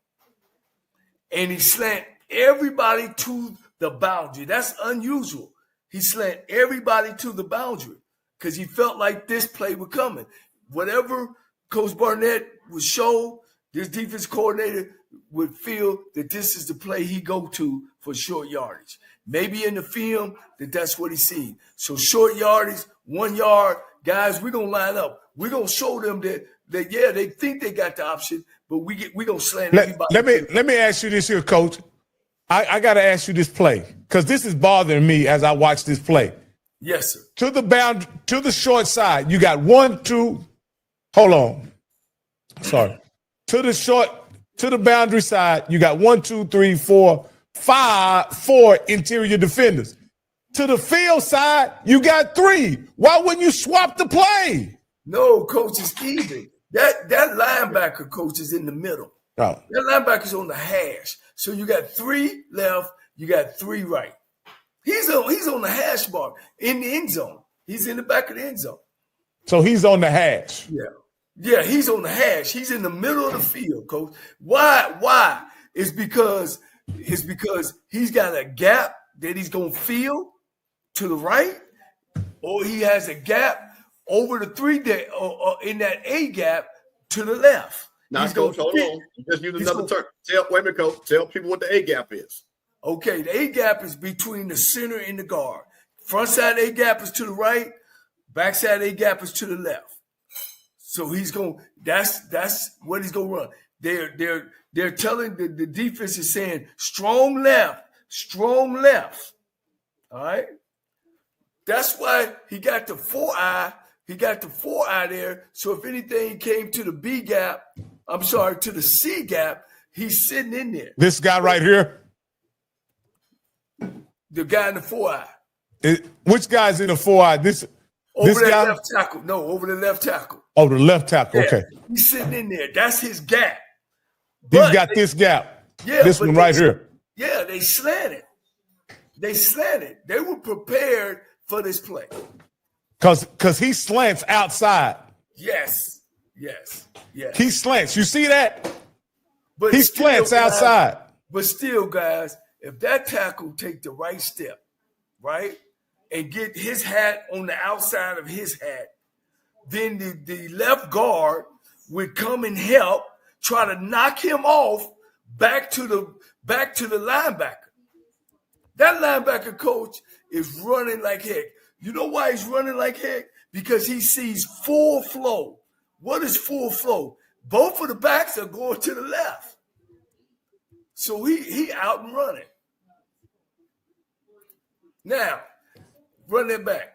S2: and he slant everybody to the boundary. That's unusual. He slant everybody to the boundary because he felt like this play was coming. Whatever Coach Barnett would show, this defense coordinator would feel that this is the play he go to for short yardage. Maybe in the film that's what he seen. So short yardage, 1 yard, guys, we're going to line up. We're going to show them that they think they got the option, but we going to slant everybody.
S1: Let me ask you this here, Coach. I got to ask you this play because this is bothering me as I watch this play.
S2: Yes, sir.
S1: To the short side, you got 1, 2. Hold on. Sorry. To the boundary side, you got 1, 2, 3, 4, 4 interior defenders. To the field side, you got 3. Why wouldn't you swap the play?
S2: No, Coach, it's even. That linebacker, Coach, is in the middle.
S1: Oh.
S2: That linebacker's on the hash. So you got 3 left, you got 3 right. He's on the hash mark in the end zone. He's in the back of the end zone.
S1: So he's on the hash.
S2: Yeah, he's on the hash. He's in the middle of the field, Coach. Why? It's because he's got a gap that he's gonna fill to the right, or he has a gap over the 3 day in that A gap to the left.
S4: Now, Coach, hold on. Just use another term. Wait a minute, Coach. Tell people what the A gap is.
S2: Okay, the A gap is between the center and the guard. Front side A gap is to the right. Back side A gap is to the left. So he's going. That's what he's going to run. They're telling the defense is saying strong left. All right. That's why he got the 4-eye. He got the 4-eye there. So if anything came to the B gap, to the C gap, he's sitting in there.
S1: This guy right here.
S2: The guy in the 4-eye.
S1: Which guy's in the 4-eye? This guy?
S2: Left tackle. No, over the left tackle.
S1: Oh, the left tackle.
S2: Yeah,
S1: okay.
S2: He's sitting in there. That's his gap.
S1: He's got this gap.
S2: Yeah,
S1: this one right here.
S2: Yeah, they slanted. They were prepared for this play.
S1: Because he slants outside.
S2: Yes.
S1: He slants. You see that?
S2: But
S1: he slants outside.
S2: But still, guys, if that tackle take the right step, right, and get his hat on the outside of his hat, then the left guard would come and help, try to knock him off back to the linebacker. That linebacker coach is running like heck. You know why he's running like heck? Because he sees full flow. What is full flow? Both of the backs are going to the left. So he out and running. Now, run that back.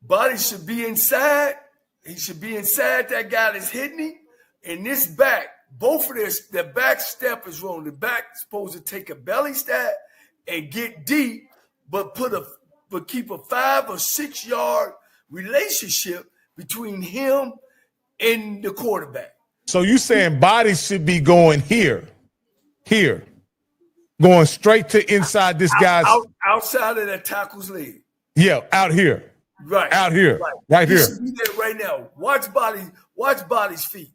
S2: Body should be inside. He should be inside that guy that's hitting him. And this back, both of this, the back step is wrong. The back is supposed to take a belly step and get deep, but keep a 5 or 6 yard relationship between him and the quarterback.
S1: So you saying body should be going here, going straight to inside this guy's
S2: outside of that tackle's leg.
S1: Yeah, out here.
S2: Right.
S1: Out here. Right
S2: he
S1: here.
S2: Should be there right now. Watch body's feet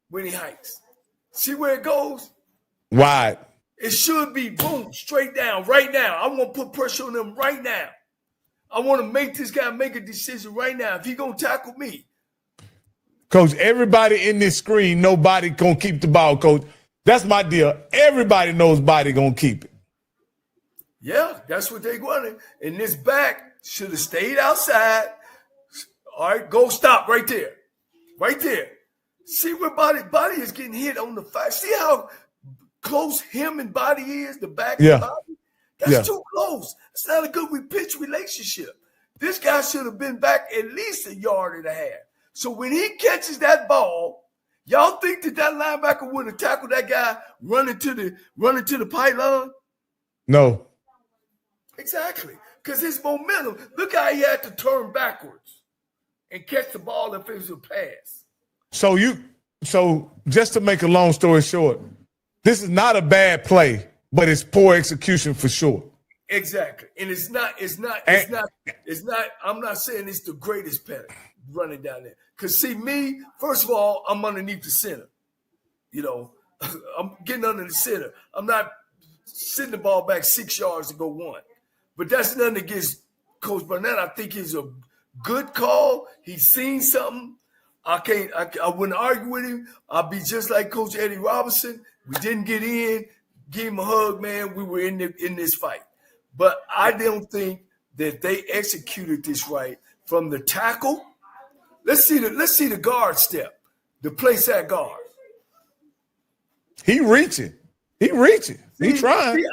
S2: when he hikes. See where it goes?
S1: Wide.
S2: It should be boom, straight down right now. I want to put pressure on him right now. I want to make this guy make a decision right now. If he going to tackle me.
S1: Coach, everybody in this screen, nobody going to keep the ball, Coach. That's my deal. Everybody knows body going to keep it.
S2: Yeah, that's what they wanted. And this back should have stayed outside. All right, go stop right there. Right there. See where body is getting hit on the fight. See how close him and body is, the back and body? That's too close. It's not a good pitch relationship. This guy should have been back at least 1.5 yards. So when he catches that ball, y'all think that linebacker would have tackled that guy running to the pylon?
S1: No.
S2: Exactly. Because his momentum, look how he had to turn backwards and catch the ball if it was a pass.
S1: So just to make a long story short, this is not a bad play, but it's poor execution for sure.
S2: Exactly. And it's not, I'm not saying it's the greatest penalty running down there. Because see me, first of all, I'm underneath the center. You know, I'm getting under the center. I'm not sending the ball back 6 yards to go 1. But that's nothing against Coach Burnett. I think he's a good call. He's seen something. I wouldn't argue with him. I'll be just like Coach Eddie Robinson. We didn't get in. Give him a hug, man. We were in this fight. But I don't think that they executed this right from the tackle. Let's see the guard step. The place at guard.
S1: He reaching. He trying.
S2: See,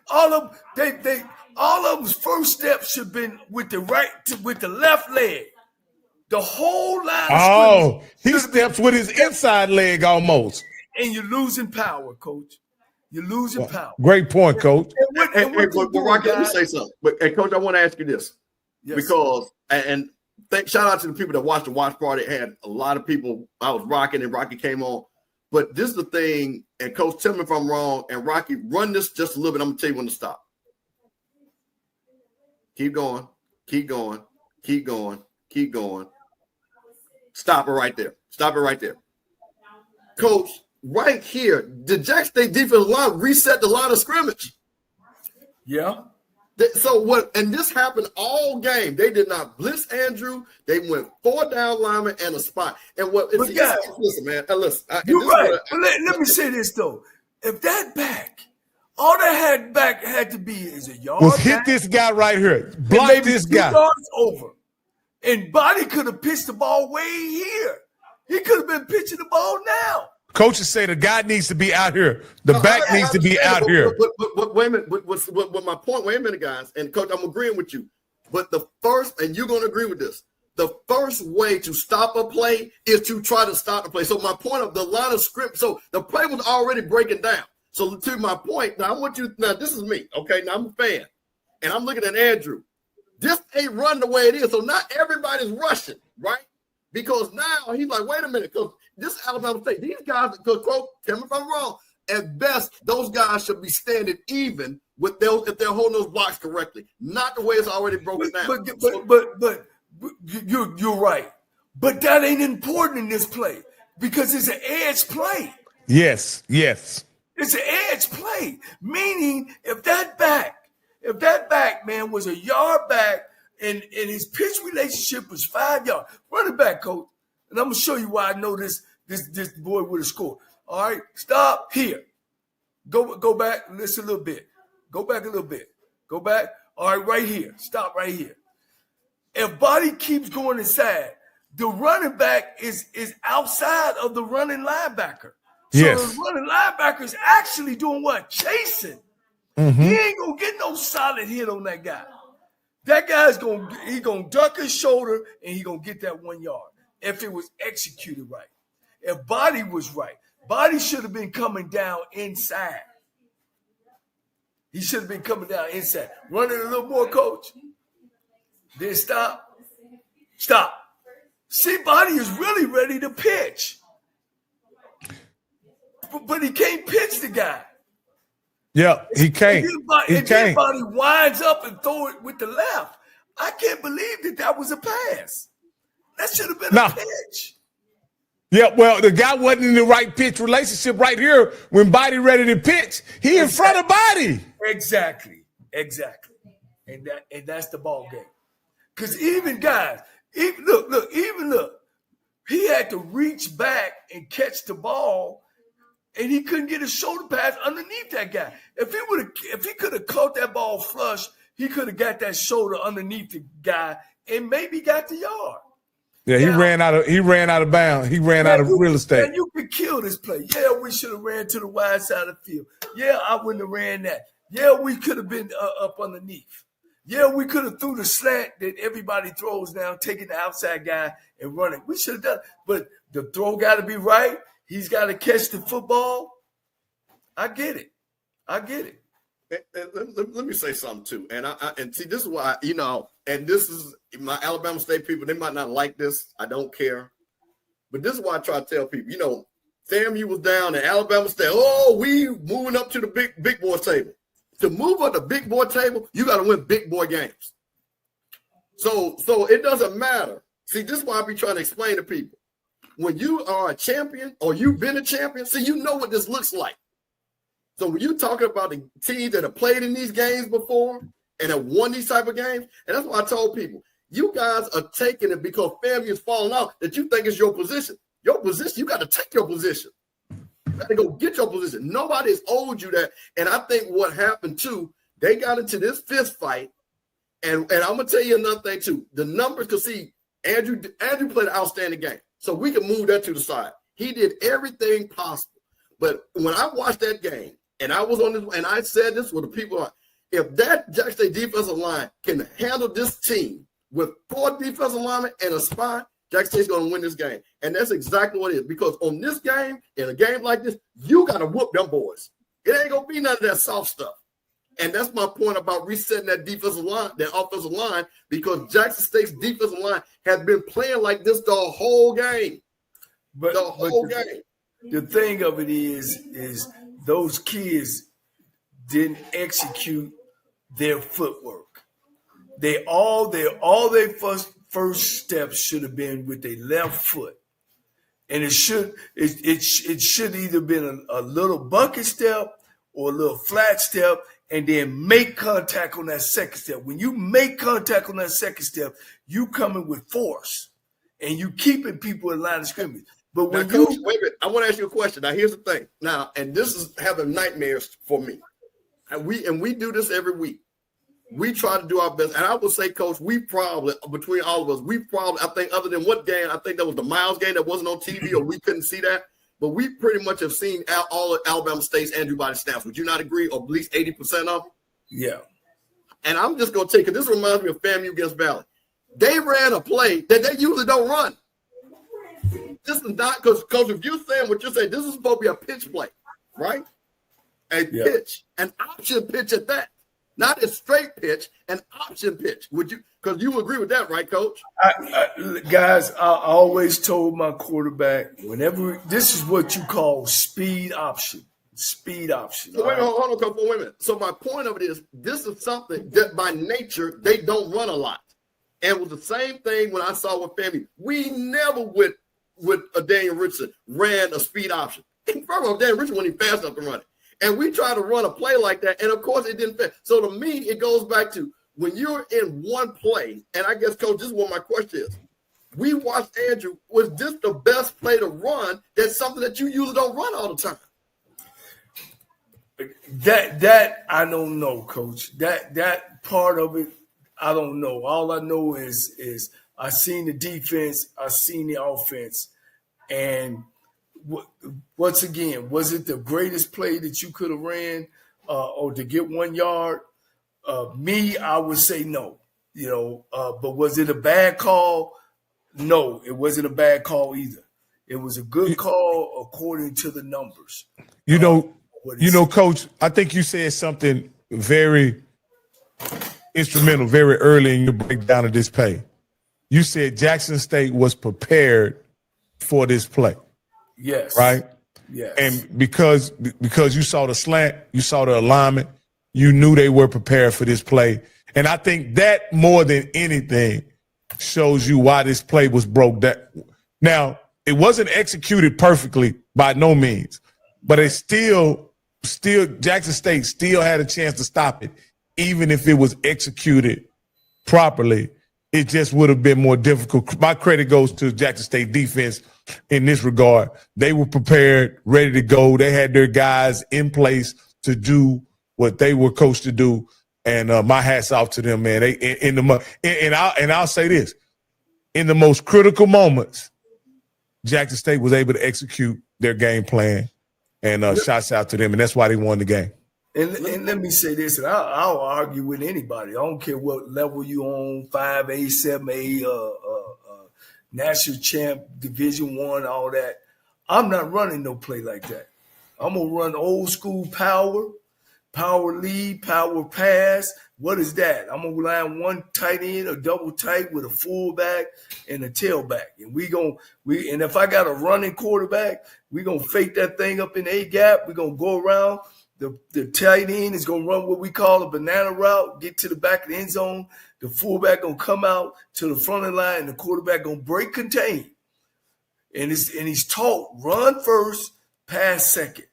S2: all of them's first step should have been with the left leg. The whole line.
S1: Oh, he steps with his inside leg almost.
S2: And you're losing power, Coach. You're losing power.
S1: Great point, Coach.
S4: Rocky, let me say something. But Coach, I want to ask you this. Yes, because shout out to the people that watched the watch party. It had a lot of people. I was rocking and Rocky came on. But this is the thing, and Coach, tell me if I'm wrong, and Rocky, run this just a little bit. I'm going to tell you when to stop. Keep going. Keep going. Keep going. Keep going. Stop it right there. Coach, right here, the Jack State defensive line reset the line of scrimmage.
S2: Yeah.
S4: So what? And this happened all game. They did not blitz Andrew. They went 4 down linemen and a spot. And what? Listen, man. Listen.
S2: You're right. Let me say this though. If that back, all that back had to be is a yard.
S1: Was hit this guy right here. Block this guy.
S2: 2 yards over. And Body could have pitched the ball way here. He could have been pitching the ball now.
S1: Coaches say the guy needs to be out here. The back needs to be out here.
S4: But wait a minute. What my point? Wait a minute, guys. And Coach, I'm agreeing with you. But the first, and you're going to agree with this, the first way to stop a play is to try to stop the play. So my point of the line of script, so the play was already breaking down. So to my point, now I want you, now this is me, okay? Now I'm a fan, and I'm looking at Andrew. This ain't run the way it is, so not everybody's rushing, right? Because now he's like, wait a minute, because this is Alabama State. These guys, because quote, tell me if I'm wrong, at best, those guys should be standing even with those if they're holding those blocks correctly, not the way it's already broken down.
S2: But you're right. But that ain't important in this play because it's an edge play.
S1: Yes.
S2: It's an edge play, meaning if that back, man, was a yard back and his pitch relationship was 5 yards, run it back, coach. And I'm going to show you why I know this boy would have scored. All right, stop here. Go back, listen a little bit. Go back a little bit. Go back. All right, right here. Stop right here. If Body keeps going inside, the running back is outside of the running linebacker. So
S1: yes.
S2: The running linebacker is actually doing what? Chasing.
S1: Mm-hmm.
S2: He ain't gonna get no solid hit on that guy. That guy's gonna duck his shoulder and he gonna get that 1 yard if it was executed right. If Body was right, Body should have been coming down inside. He should have been coming down inside. Run it a little more, coach. Then stop. See, Body is really ready to pitch. But he can't pitch the guy.
S1: Yeah, he can't.
S2: Then Body winds up and throw it with the left. I can't believe that was a pass. That should have been a pitch.
S1: Yeah, well, the guy wasn't in the right pitch relationship right here when Body ready to pitch. He in front of Body.
S2: Exactly. And that's the ball game. Because even guys, look, he had to reach back and catch the ball, and he couldn't get a shoulder pass underneath that guy. If he could have caught that ball flush, he could have got that shoulder underneath the guy and maybe got the yard.
S1: Yeah, he ran out of bounds. He ran out of real estate.
S2: And you could kill this play. Yeah, we should have ran to the wide side of the field. Yeah, I wouldn't have ran that. Yeah, we could have been up underneath. Yeah, we could have threw the slant that everybody throws now, taking the outside guy and running. We should have done it. But the throw got to be right. He's got to catch the football. I get it.
S4: Let me say something too, and see, this is why, and this is my Alabama State people. They might not like this. I don't care, but this is why I try to tell people. FAMU was down in Alabama State. Oh, we moving up to the big boy table. To move up the big boy table, you got to win big boy games. So it doesn't matter. See, this is why I be trying to explain to people. When you are a champion or you've been a champion, see, you know what this looks like. So when you're talking about the teams that have played in these games before and have won these type of games, and that's why I told people, you guys are taking it because FAMU is falling out that you think is your position. Your position, you got to take your position. You got to go get your position. Nobody's owed you that. And I think what happened too, they got into this fist fight. And I'm going to tell you another thing too. The numbers, because see, Andrew played an outstanding game. So we can move that to the side. He did everything possible. But when I watched that game, and I was on this, and I said this with the people, if that Jackson State defensive line can handle this team with 4 defensive linemen and a spot, Jackson State's going to win this game. And that's exactly what it is. Because on this game, in a game like this, you got to whoop them boys. It ain't going to be none of that soft stuff. And that's my point about resetting that defensive line, that offensive line, because Jackson State's defensive line has been playing like this the whole game.
S2: The thing of it is those kids didn't execute their footwork. All their first steps should have been with their left foot, and it should either been a little bucket step or a little flat step, and then make contact on that second step. When you make contact on that second step, you coming with force, and you keeping people in line of scrimmage. But when
S4: Coach, wait a minute, I want to ask you a question. Now, here's the thing. Now, and this is having nightmares for me. And we do this every week. We try to do our best. And I would say, Coach, we probably, between all of us, I think other than what game, I think that was the Miles game that wasn't on TV or we couldn't see that. But we pretty much have seen all of Alabama State's Andrew Body snaps. Would you not agree? Or at least 80% of them?
S2: Yeah.
S4: And I'm just going to take, because this reminds me of FAMU against Valley. They ran a play that they usually don't run. This is not, because if you're saying what you're saying, this is supposed to be a pitch play, right? Pitch, an option pitch at that. Not a straight pitch, an option pitch. Would you? Because you agree with that, right, Coach?
S2: Guys, I always told my quarterback, whenever this is what you call speed option. Speed option.
S4: So hold on, Coach, wait a minute. So my point of it is, this is something that by nature they don't run a lot. And it was the same thing when I saw with FAMU. We never with Daniel Richardson ran a speed option. First of all, Daniel Richardson wasn't fast enough to run it. And we try to run a play like that, and of course it didn't fit. So to me, it goes back to when you're in one play, and I guess, Coach, this is what my question is. We watched Andrew. Was this the best play to run? That's something that you usually don't run all the time.
S2: That I don't know, Coach. That part of it, I don't know. All I know is I seen the defense, I seen the offense, and once again, was it the greatest play that you could have ran or to get 1 yard? I would say no. But was it a bad call? No, it wasn't a bad call either. It was a good call according to the numbers.
S1: Coach, I think you said something very instrumental very early in your breakdown of this play. You said Jackson State was prepared for this play.
S2: Yes.
S1: Right?
S2: Yes.
S1: And because you saw the slant, you saw the alignment, you knew they were prepared for this play. And I think that more than anything shows you why this play was broke down. Now, it wasn't executed perfectly by no means, but it still Jackson State still had a chance to stop it, even if it was executed properly. It just would have been more difficult. My credit goes to Jackson State defense in this regard. They were prepared, ready to go. They had their guys in place to do what they were coached to do. And my hat's off to them, man. I'll say this: in the most critical moments, Jackson State was able to execute their game plan. And shouts out to them, and that's why they won the game.
S2: And let me say this, and I'll argue with anybody. I don't care what level you on, 5A, 7A, national champ, Division I, all that. I'm not running no play like that. I'm going to run old school power lead, power pass. What is that? I'm going to line one tight end, a double tight with a fullback and a tailback. And and if I got a running quarterback, we're going to fake that thing up in the A-gap. We're going to go around. The tight end is going to run what we call a banana route, get to the back of the end zone. The fullback going to come out to the front of the line, and the quarterback going to break contain. And he's taught run first, pass second.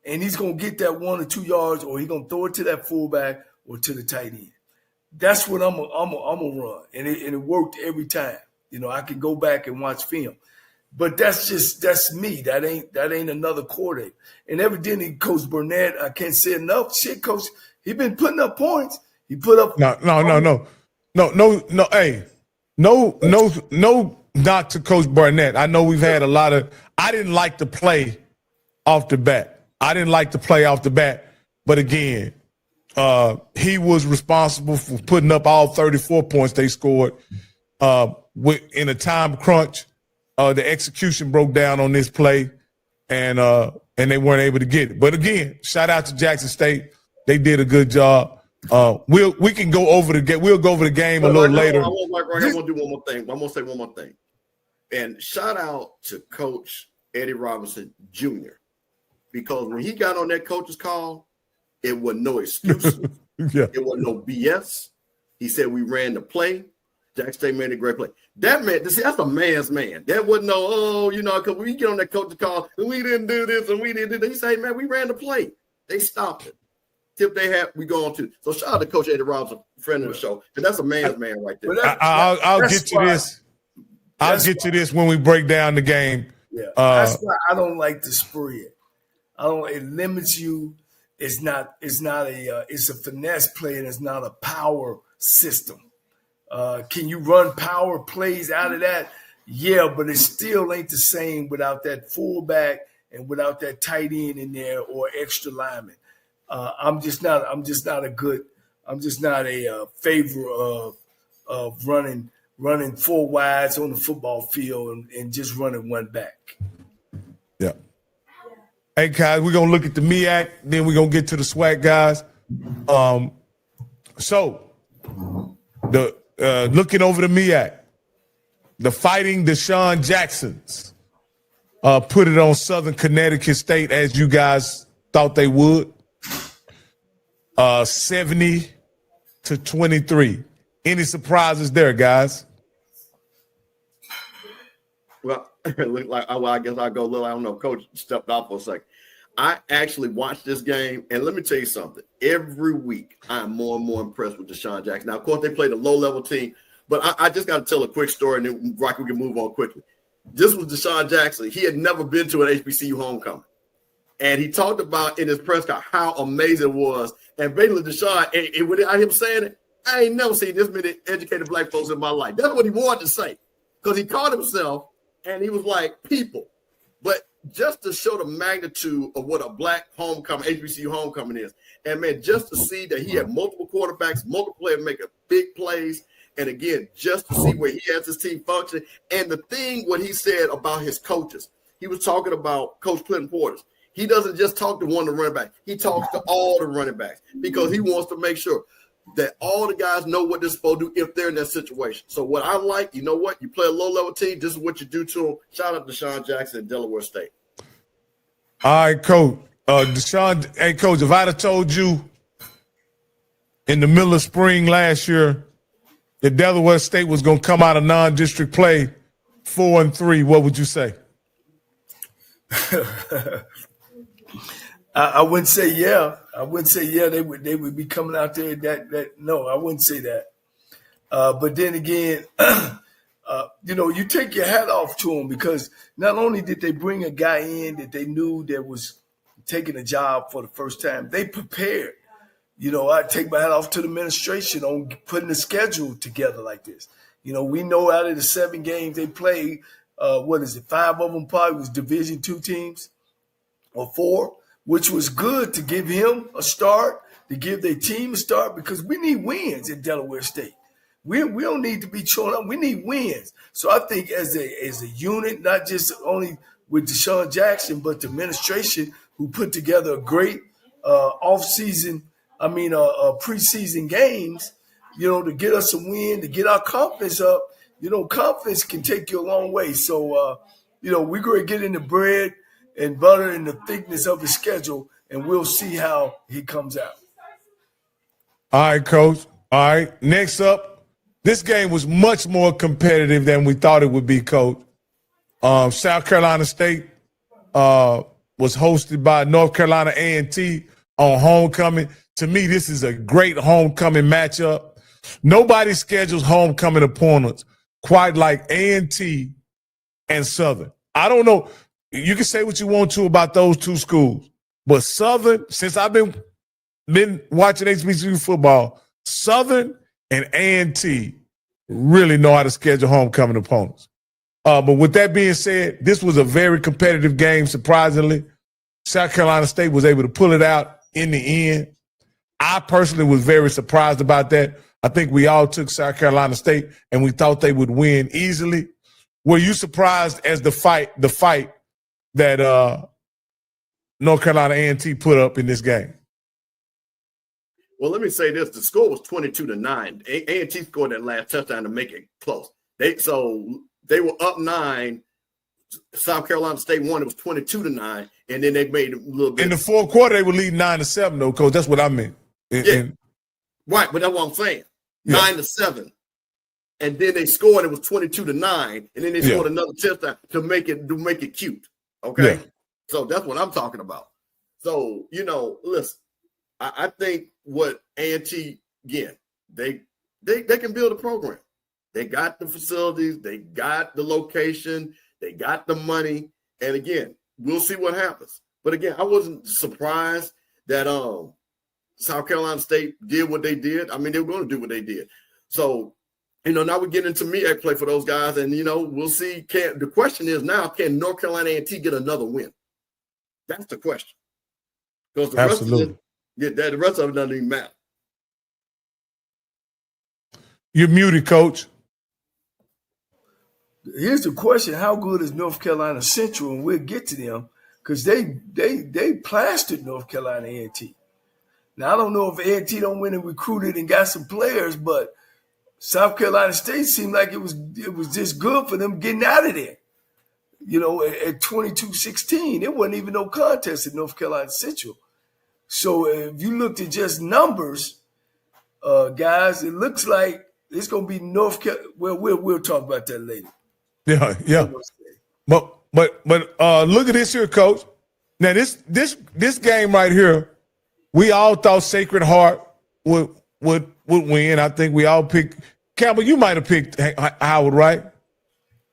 S2: And he's going to get that 1 or 2 yards, or he's going to throw it to that fullback or to the tight end. That's what I'm gonna run. And it worked every time. I can go back and watch film. But that's me. That ain't another quarterback. And evidently, Coach Burnett, I can't say enough. Shit, Coach, he been putting up points. He put up
S1: No. Hey, no knock to Coach Burnett. I know we've had a lot of. I didn't like the play off the bat. But again, he was responsible for putting up all 34 points they scored in a time crunch. The execution broke down on this play, and they weren't able to get it. But again, shout out to Jackson State. They did a good job. We can go over the game. We'll go over the game a little later.
S4: I want to do one more thing. I'm going to say one more thing. And shout out to Coach Eddie Robinson Jr. Because when he got on that coach's call, it wasn't no excuse.
S1: Yeah.
S4: It wasn't no BS. He said we ran the play. Jackson State made a great play. That man, that's a man's man. That wasn't because we get on that coach's call and we didn't do this and we didn't do that. He said, hey, man, we ran the play. They stopped it. tip they have, we go on to. So shout out to Coach Eddie Robinson, friend of the show, because that's a man's man right there.
S1: I'll get to this. I'll get to this when we break down the game.
S2: Yeah, that's why I don't like the spread. It limits you. It's a finesse play, and it's not a power system. Can you run power plays out of that? Yeah, but it still ain't the same without that fullback and without that tight end in there or extra lineman. I'm just not a favor of running four wides on the football field and just running one back.
S1: Yeah. Hey, guys, we're going to look at the MEAC, then we're going to get to the SWAC guys. So, looking over the MEAC, the Fighting Deshaun Jacksons put it on Southern Connecticut State as you guys thought they would. 70-23. Any surprises there, guys?
S4: Well, I guess I'll go a little. I don't know. Coach stepped off for a second. I actually watched this game, and let me tell you something. Every week, I'm more and more impressed with Deshaun Jackson. Now, of course, they played a low-level team, but I just got to tell a quick story, and then Rocky, we can move on quickly. This was Deshaun Jackson. He had never been to an HBCU homecoming, and he talked about in his press conference how amazing it was. And basically, Deshaun, and without him saying it, I ain't never seen this many educated black folks in my life. That's what he wanted to say, because he called himself. And he was like, people. But just to show the magnitude of what a black homecoming, HBCU homecoming is. And, man, just to see that he had multiple quarterbacks, multiple players making big plays. And, again, just to see where he has his team function. And the thing, what he said about his coaches, he was talking about Coach Clinton Portis. He doesn't just talk to one of the running backs. He talks to all the running backs because he wants to make sure that all the guys know what they're supposed to do if they're in that situation. So what I like, you know what? You play a low-level team, this is what you do to them. Shout out to Deshaun Jackson at Delaware State.
S1: All right, Coach. Deshaun, hey, Coach, if I'd have told you in the middle of spring last year that Delaware State was going to come out of non-district play 4-3, what would you say?
S2: I wouldn't say yeah. I wouldn't say yeah. They would be coming out there. No, I wouldn't say that. But then again, you take your hat off to them because not only did they bring a guy in that they knew that was taking a job for the first time, they prepared. I take my hat off to the administration on putting the schedule together like this. We know out of the 7 games they played, 5 of them probably was Division II teams or 4. Which was good to give him a start, to give their team a start, because we need wins in Delaware State. We don't need to be showing up. We need wins. So I think as a unit, not just only with Deshaun Jackson, but the administration who put together a great preseason games, to get us a win, to get our confidence up. Confidence can take you a long way. So, we're going to get in the bread and butter and the thickness of his schedule, and we'll see how he comes out.
S1: All right, Coach. All right. Next up, this game was much more competitive than we thought it would be, Coach. South Carolina State was hosted by North Carolina A&T on homecoming. To me, this is a great homecoming matchup. Nobody schedules homecoming opponents quite like A&T and Southern. I don't know. You can say what you want to about those two schools, but Southern, since I've been watching HBCU football, Southern and A&T really know how to schedule homecoming opponents. But with that being said, this was a very competitive game, surprisingly. South Carolina State was able to pull it out in the end. I personally was very surprised about that. I think we all took South Carolina State, and we thought they would win easily. Were you surprised as the fight that North Carolina A&T put up in this game?
S4: Well, let me say this. The score was 22-9. A&T scored that last touchdown to make it close. They were up 9. South Carolina State won. It was 22-9, and then they made it a little bit.
S1: In the fourth quarter, they were leading 9-7, though, Coach. That's what I meant.
S4: Right, but that's what I'm saying. 9-7. And then they scored. It was 22-9, and then they scored another touchdown to make it cute. Okay, so that's what I'm talking about. So listen, I think what A&T, again, they can build a program. They got the facilities, they got the location, they got the money, and again, we'll see what happens. But again, I wasn't surprised that South Carolina State did what they did. I mean, they were going to do what they did. So, now we get into MEAC play for those guys, and we'll see. The question is now, can North Carolina A&T get another win? That's the question. Because the rest of it doesn't even matter.
S1: You're muted, Coach.
S2: Here's the question: how good is North Carolina Central? And we'll get to them because they plastered North Carolina A&T. Now I don't know if A&T don't win and recruited and got some players, but South Carolina State seemed like it was just good for them getting out of there. At 22-16, it wasn't even no contest at North Carolina Central. So if you looked at just numbers, guys, it looks like it's going to be North Carolina. Well, we'll talk about that later.
S1: Yeah. But look at this here, Coach. Now this game right here, we all thought Sacred Heart would win. I think we all picked Campbell. You might have picked Howard, right?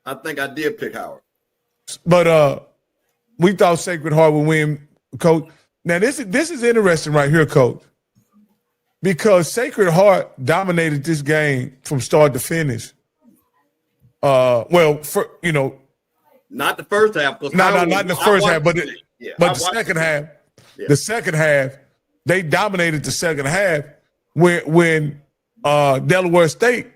S4: I think I did pick Howard.
S1: But we thought Sacred Heart would win, Coach. Now this is interesting right here, Coach, because Sacred Heart dominated this game from start to finish. Not the
S4: first half.
S1: Not in the first half, but the second half.
S4: Yeah.
S1: The second half, they dominated the second half when Delaware State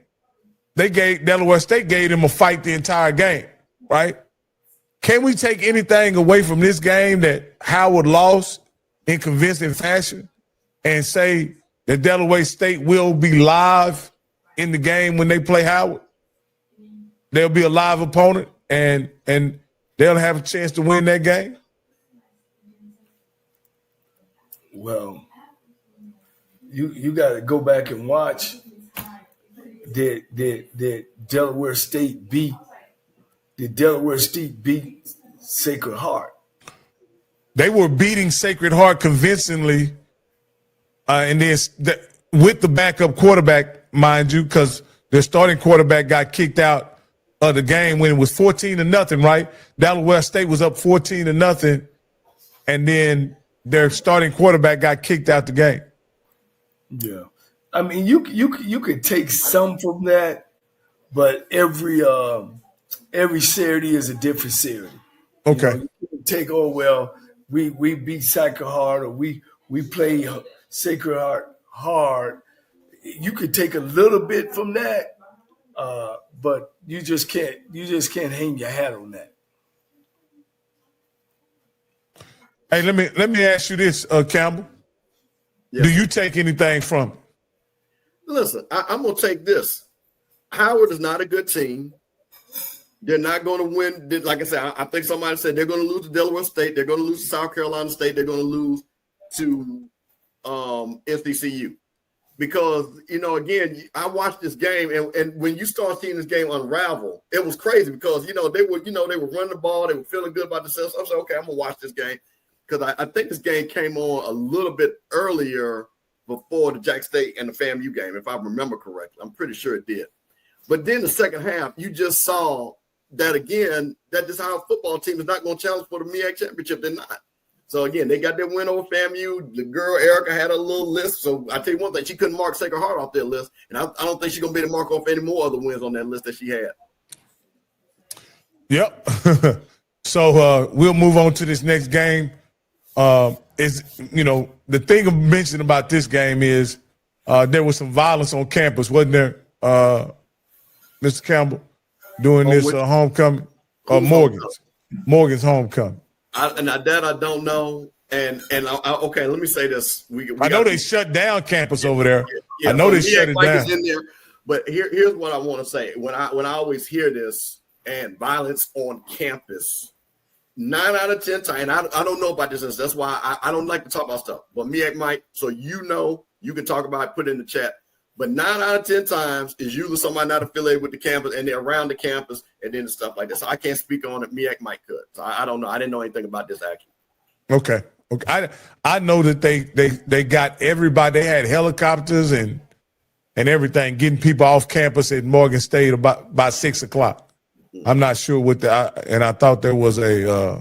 S1: gave them a fight the entire game, right? Can we take anything away from this game that Howard lost in convincing fashion and say that Delaware State will be live in the game when they play Howard? They'll be a live opponent and they'll have a chance to win that game?
S2: Well, you got to go back and watch that Delaware State beat Sacred Heart.
S1: They were beating Sacred Heart convincingly, and then with the backup quarterback, mind you, because their starting quarterback got kicked out of the game when it was 14-0, right? Delaware State was up 14-0, and then their starting quarterback got kicked out the game.
S2: Yeah, I mean, you could take some from that, but every Saturday is a different Saturday.
S1: Okay.
S2: You can take, we beat Sacred Heart, or we play Sacred Heart hard. You could take a little bit from that, but you just can't hang your hat on that.
S1: Hey, let me ask you this, Campbell. Yeah. Do you take anything from it?
S4: Listen, I'm going to take this. Howard is not a good team. They're not going to win. Like I said, I think somebody said they're going to lose to Delaware State. They're going to lose to South Carolina State. They're going to lose to SDCU. Because, again, I watched this game, and when you start seeing this game unravel, it was crazy because, they were running the ball. They were feeling good about themselves. I said, okay, I'm going to watch this game. Because I think this game came on a little bit earlier before the Jack State and the FAMU game, if I remember correctly. I'm pretty sure it did. But then the second half, you just saw that, again, that this how a football team is not going to challenge for the MEAC championship. They're not. So, again, they got their win over FAMU. The girl, Erica, had a little list. So, I tell you one thing, she couldn't mark Sacred Heart off their list. And I don't think she's going to be able to mark off any more other wins on that list that she had.
S1: Yep. So, we'll move on to this next game. The thing of mention about this game is there was some violence on campus, wasn't there, Mr. Campbell, during this homecoming? Morgan's homecoming.
S4: That I don't know. And okay, let me say this.
S1: I know they shut down campus over there.
S4: Yeah,
S1: I know they shut it down.
S4: In there, but here's what I want to say. When I always hear this and violence on campus, 9 out of 10 times, and I don't know about this. That's why I don't like to talk about stuff. But MEAC might, so you can talk about it, put it in the chat. But 9 out of 10 times is usually somebody not affiliated with the campus and they're around the campus and then stuff like that. So I can't speak on it. MEAC might could. So I don't know. I didn't know anything about this action.
S1: Okay. Okay. I know that they got everybody. They had helicopters and everything getting people off campus at Morgan State by 6 o'clock. I'm not sure what and I thought there was there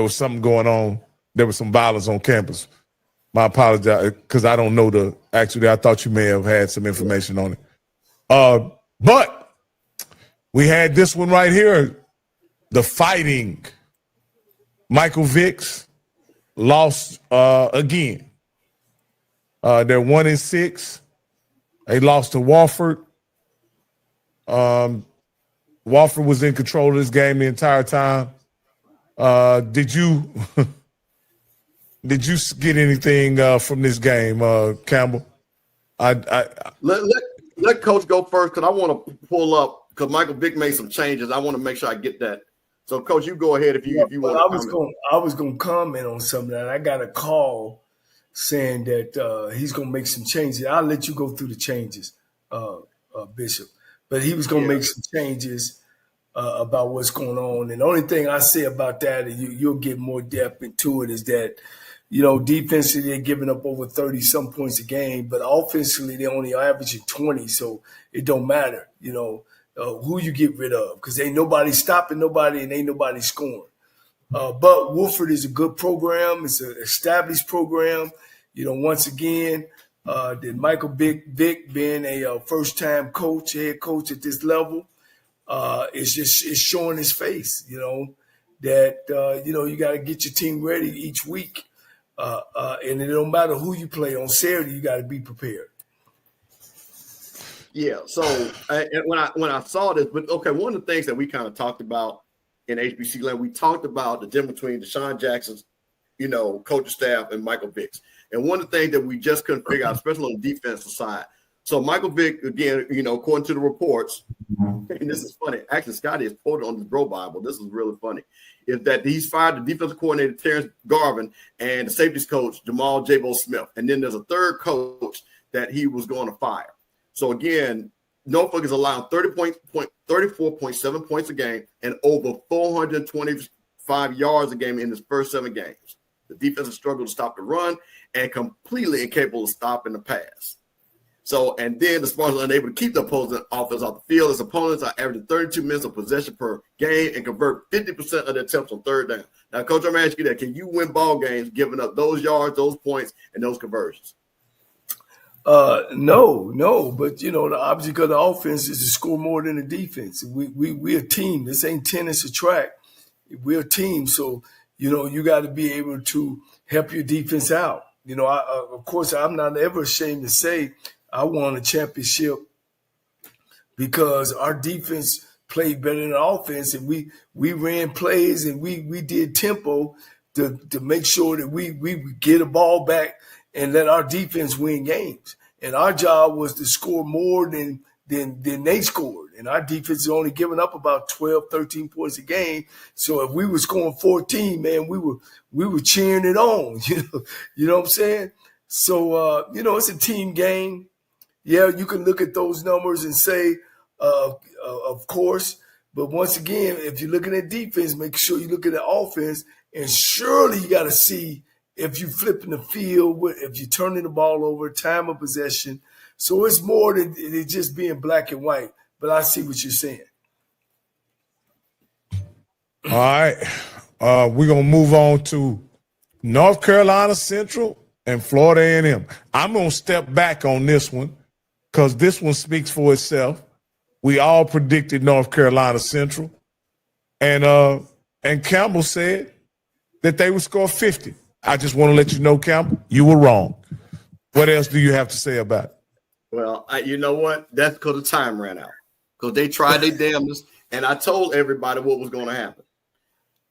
S1: was something going on. There was some violence on campus. My apologies, because I don't know actually, I thought you may have had some information on it. But we had this one right here, the Fighting. Michael Vick's lost again. They're 1-6. They lost to Wofford. Wofford was in control of this game the entire time. Did you get anything from this game, Campbell?
S4: Let Coach go first, because I want to pull up, because Michael Vick made some changes. I want to make sure I get that. So, Coach, you go ahead if you want.
S2: I was going to comment on some of that. I got a call saying that he's going to make some changes. I'll let you go through the changes, Bishop. But he was going to make some changes about what's going on. And the only thing I say about that, and you'll get more depth into it, is that, defensively they're giving up over 30-some points a game, but offensively they're only averaging 20, so it don't matter, who you get rid of, because ain't nobody stopping nobody and ain't nobody scoring. But Wofford is a good program. It's an established program. Once again, that Michael Vick being a first-time head coach at this level, it's showing his face, that, you got to get your team ready each week. And it don't matter who you play on Saturday, you got to be prepared.
S4: Yeah. So when I saw this, but okay, one of the things that we kind of talked about in HBC land, we talked about the difference between Deshaun Jackson's, coaching staff and Michael Vick's. And one of the things that we just couldn't figure out, especially on the defensive side. So Michael Vick, again, according to the reports, and this is funny. Actually, Scotty has quoted on the Bro Bible. This is really funny. Is that he's fired the defensive coordinator, Terrence Garvin, and the safeties coach, Jamal Jabo Smith. And then there's a third coach that he was going to fire. So, again, Norfolk is allowing 34.7 points a game and over 425 yards a game in his first 7 games. The defense has struggled to stop the run and completely incapable of stopping the pass. So, and then the Spartans are unable to keep the opposing offense off the field. His opponents are averaging 32 minutes of possession per game and convert 50% of their attempts on third down. Now, Coach, I'm asking you that. Can you win ball games giving up those yards, those points, and those conversions?
S2: No. But, the object of the offense is to score more than the defense. We're a team. This ain't tennis or track. We're a team. So, you got to be able to help your defense out. Of course, I'm not ever ashamed to say I won a championship because our defense played better than the offense, and we ran plays and we did tempo to make sure that we get a ball back and let our defense win games. And our job was to score more than they scored. And our defense is only giving up about 12, 13 points a game. So if we were scoring 14, man, we were cheering it on. You know what I'm saying? So it's a team game. Yeah, you can look at those numbers and say, of course. But once again, if you're looking at defense, make sure you look at the offense. And surely you got to see if you're flipping the field, if you're turning the ball over, time of possession. So it's more than it just being black and white. But I see what you're saying.
S1: All right. We're going to move on to North Carolina Central and Florida A&M. I'm going to step back on this one because this one speaks for itself. We all predicted North Carolina Central. And Campbell said that they would score 50. I just want to let you know, Campbell, you were wrong. What else do you have to say about it?
S4: Well, you know what? That's because the time ran out. Because they tried their damnedest, and I told everybody what was going to happen.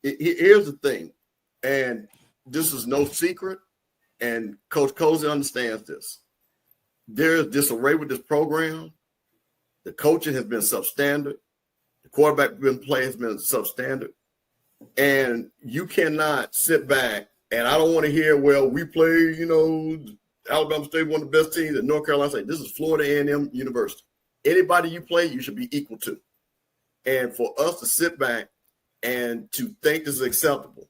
S4: Here's the thing, and this is no secret, and Coach Cozy understands this. There's disarray with this program. The coaching has been substandard. The quarterback play has been substandard. And you cannot sit back, and I don't want to hear, well, we play, Alabama State, one of the best teams, and North Carolina State. This is Florida A&M University. Anybody you play, you should be equal to. And for us to sit back and to think this is acceptable.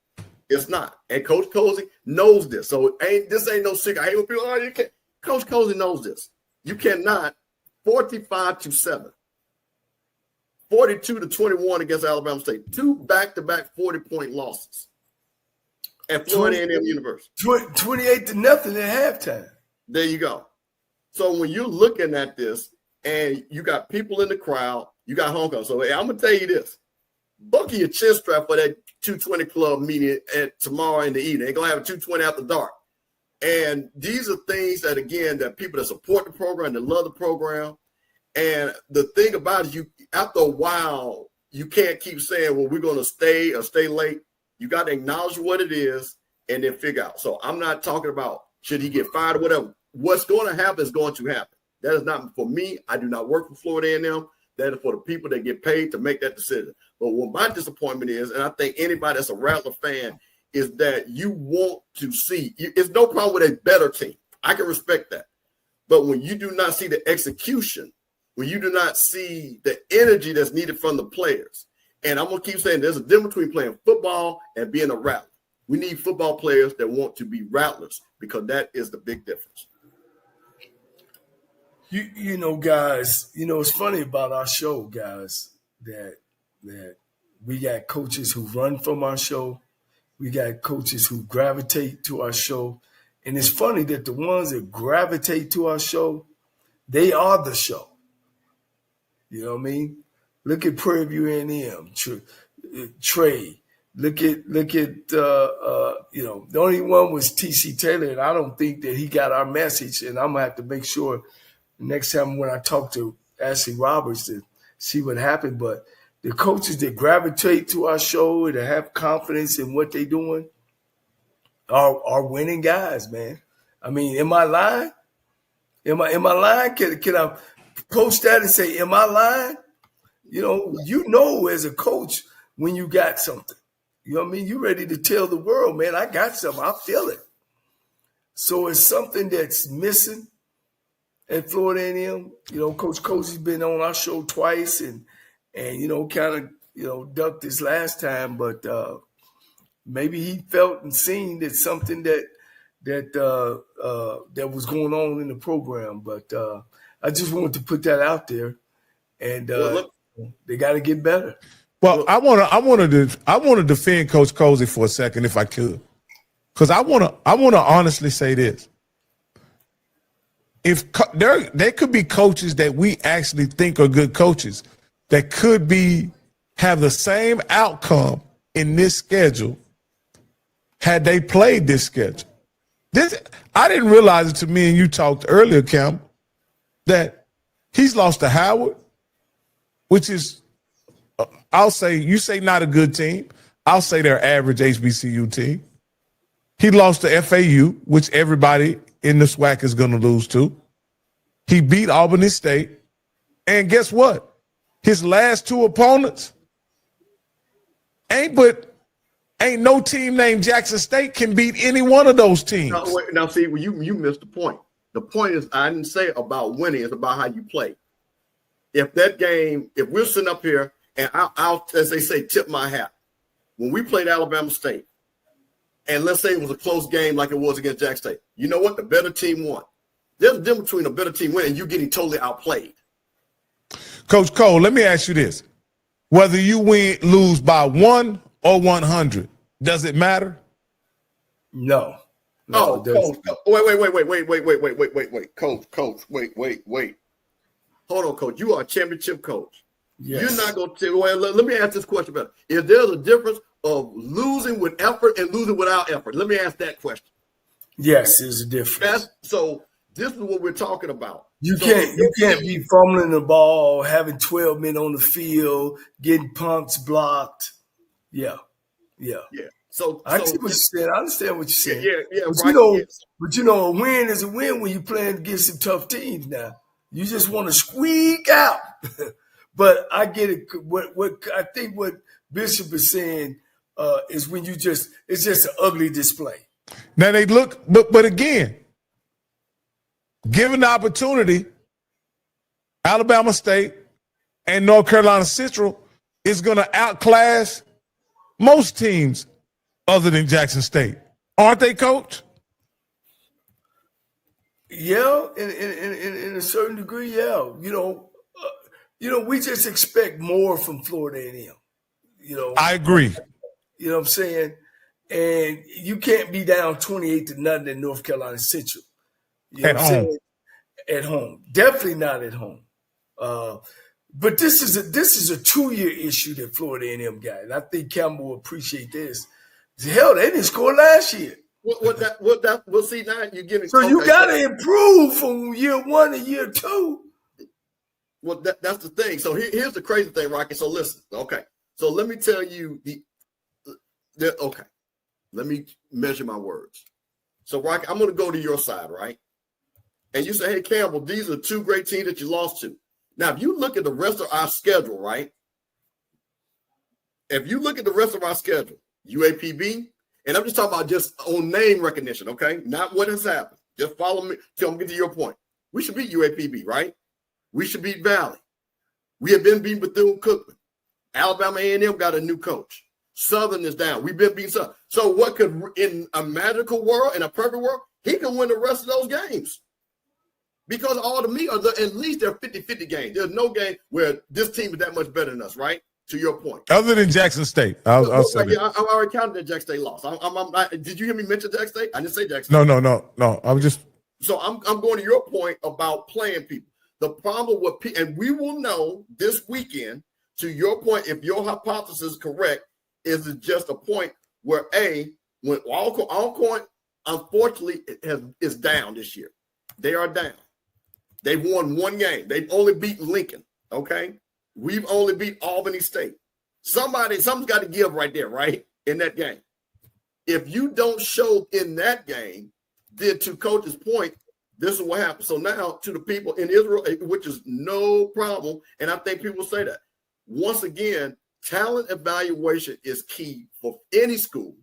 S4: It's not. And Coach Cozy knows this. So this ain't no secret. I hate when people, you can't. Coach Cozy knows this. You cannot 45-7. 42-21 against Alabama State. 2 back-to-back 40-point losses at Florida A&M University.
S2: 28-0 at halftime.
S4: There you go. So when you're looking at this and you got people in the crowd, you got homecoming. So I'm going to tell you this. Buckle your chin strap for that 220 club meeting tomorrow in the evening. They're going to have a 220 after dark. And these are things that, again, that people that support the program, that love the program. And the thing about it, after a while, you can't keep saying, well, we're going to stay or stay late. You got to acknowledge what it is and then figure out. So I'm not talking about should he get fired or whatever. What's going to happen is going to happen. That is not for me. I do not work for Florida A&M. That is for the people that get paid to make that decision. But what my disappointment is, and I think anybody that's a Rattler fan, is that you want to see. It's no problem with a better team. I can respect that. But when you do not see the execution, when you do not see the energy that's needed from the players, and I'm going to keep saying there's a difference between playing football and being a Rattler. We need football players that want to be Rattlers because that is the big difference.
S2: You know, guys, it's funny about our show, guys, that we got coaches who run from our show. We got coaches who gravitate to our show. And it's funny that the ones that gravitate to our show, they are the show. You know what I mean? Look at Prairie View A&M, Trey. Look at the only one was T.C. Taylor, and I don't think that he got our message. And I'm going to have to make sure next time when I talk to Ashley Roberts to see what happened. But the coaches that gravitate to our show and that have confidence in what they're doing are winning guys, man. I mean, am I lying? Am I lying? Can I post that and say, am I lying? You know as a coach when you got something. You know what I mean? You ready to tell the world, man, I got something. I feel it. So it's something that's missing at Florida A&M. Coach Cozy's been on our show twice and kind of, ducked this last time, but maybe he felt and seen that something that was going on in the program. But I just wanted to put that out there, and they got to get better.
S1: Well, I want to defend Coach Cozy for a second, if I could, because I want to honestly say this. If there could be coaches that we actually think are good coaches that could have the same outcome in this schedule had they played this schedule. I didn't realize it to me, and you talked earlier, Campbell, that he's lost to Howard, which is, I'll say, you say not a good team. I'll say they're average HBCU team. He lost to FAU, which everybody in the SWAC is going to lose to. He beat Albany State. And guess what? His last 2 opponents ain't no team named Jackson State can beat any one of those teams.
S4: Now see, you missed the point. The point is, I didn't say about winning. It's about how you play. If that game, if we're sitting up here, and I'll, as they say, tip my hat. When we played Alabama State, and let's say it was a close game like it was against Jackson State, you know what? The better team won. There's a difference between a better team winning and you getting totally outplayed.
S1: Coach Cole, let me ask you this. Whether you lose by 1 or 100, does it matter?
S2: No.
S4: Coach. Wait. Coach, wait. Hold on, Coach. You are a championship coach.
S2: Yes.
S4: You're not going to – let me ask this question better. If there's a difference of losing with effort and losing without effort, let me ask that question.
S2: Yes, there's a difference.
S4: So this is what we're talking about.
S2: You can't be fumbling the ball, having 12 men on the field, getting punts blocked. Yeah. So I see what you're saying. I understand what you're saying.
S4: Yeah.
S2: But a win is a win when you're playing against some tough teams. Now you just want to squeak out. But I get it. What I think what Bishop is saying is when it's just an ugly display.
S1: Now they look, but again, given the opportunity, Alabama State and North Carolina Central is going to outclass most teams other than Jackson State. Aren't they, Coach?
S2: Yeah, in a certain degree, yeah. We just expect more from Florida A&M.
S1: I agree.
S2: You know what I'm saying? And you can't be down 28-0 in North Carolina Central. You know
S1: At
S2: what I'm
S1: home.
S2: saying? At home. Definitely not at home. But this is a 2-year issue that Florida A&M got. And I think Campbell will appreciate this. Hell, they didn't score last year.
S4: We'll see now. You're getting
S2: So you got to improve from year 1 to year 2.
S4: Well, that's the thing. So here's the crazy thing, Rocky. So listen, okay. So let me tell you okay. Let me measure my words. So, Rocky, I'm going to go to your side, right? And you say, hey, Campbell, these are 2 great teams that you lost to. Now, if you look at the rest of our schedule, right? If you look at the rest of our schedule, UAPB, and I'm just talking about just on name recognition, okay? Not what has happened. Just follow me till I'm getting to your point. We should beat UAPB, right? We should beat Valley. We have been beaten Bethune-Cookman. Alabama A&M got a new coach. Southern is down. We've been beating Southern. So what could, in a magical world, in a perfect world, he can win the rest of those games. Because all to me are at least they're 50-50 games. There's no game where this team is that much better than us, right? To your point.
S1: Other than Jackson State. I'll say that.
S4: I already counted that Jackson State loss. Did you hear me mention Jackson State? I didn't say Jackson State.
S1: No. I'm just.
S4: So I'm going to your point about playing people. The problem with and we will know this weekend, to your point, if your hypothesis is correct, is it just a point where when Alcorn, unfortunately, is down this year. They are down. They've won 1 game. They've only beaten Lincoln, okay? We've only beat Albany State. Something's got to give right there, right, in that game. If you don't show in that game, then to Coach's point, this is what happens. So now to the people in Israel, which is no problem, and I think people say that. Once again, talent evaluation is key for any school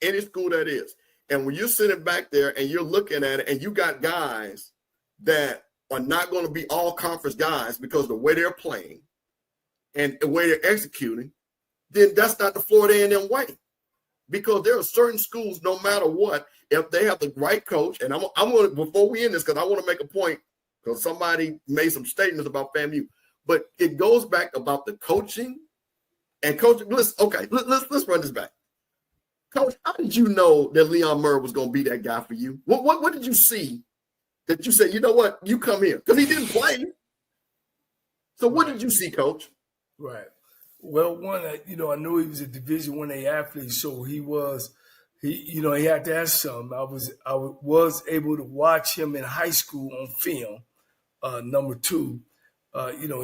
S4: that is. And when you're sitting back there and you're looking at it and you got guys that are not going to be all conference guys because of the way they're playing and the way they're executing, then that's not the Florida A&M way. Because there are certain schools, no matter what, if they have the right coach, and I'm going to, before we end this, because I want to make a point, because somebody made some statements about FAMU, but it goes back about the coaching and coaching. Let's run this back. Coach, how did you know that Leon Murray was going to be that guy for you? What did you see that you said, you know what, you come here? Because he didn't play. So what did you see, Coach?
S2: Right. Well, one, I knew he was a Division I athlete, so he had to have some. I was able to watch him in high school on film. Number 2,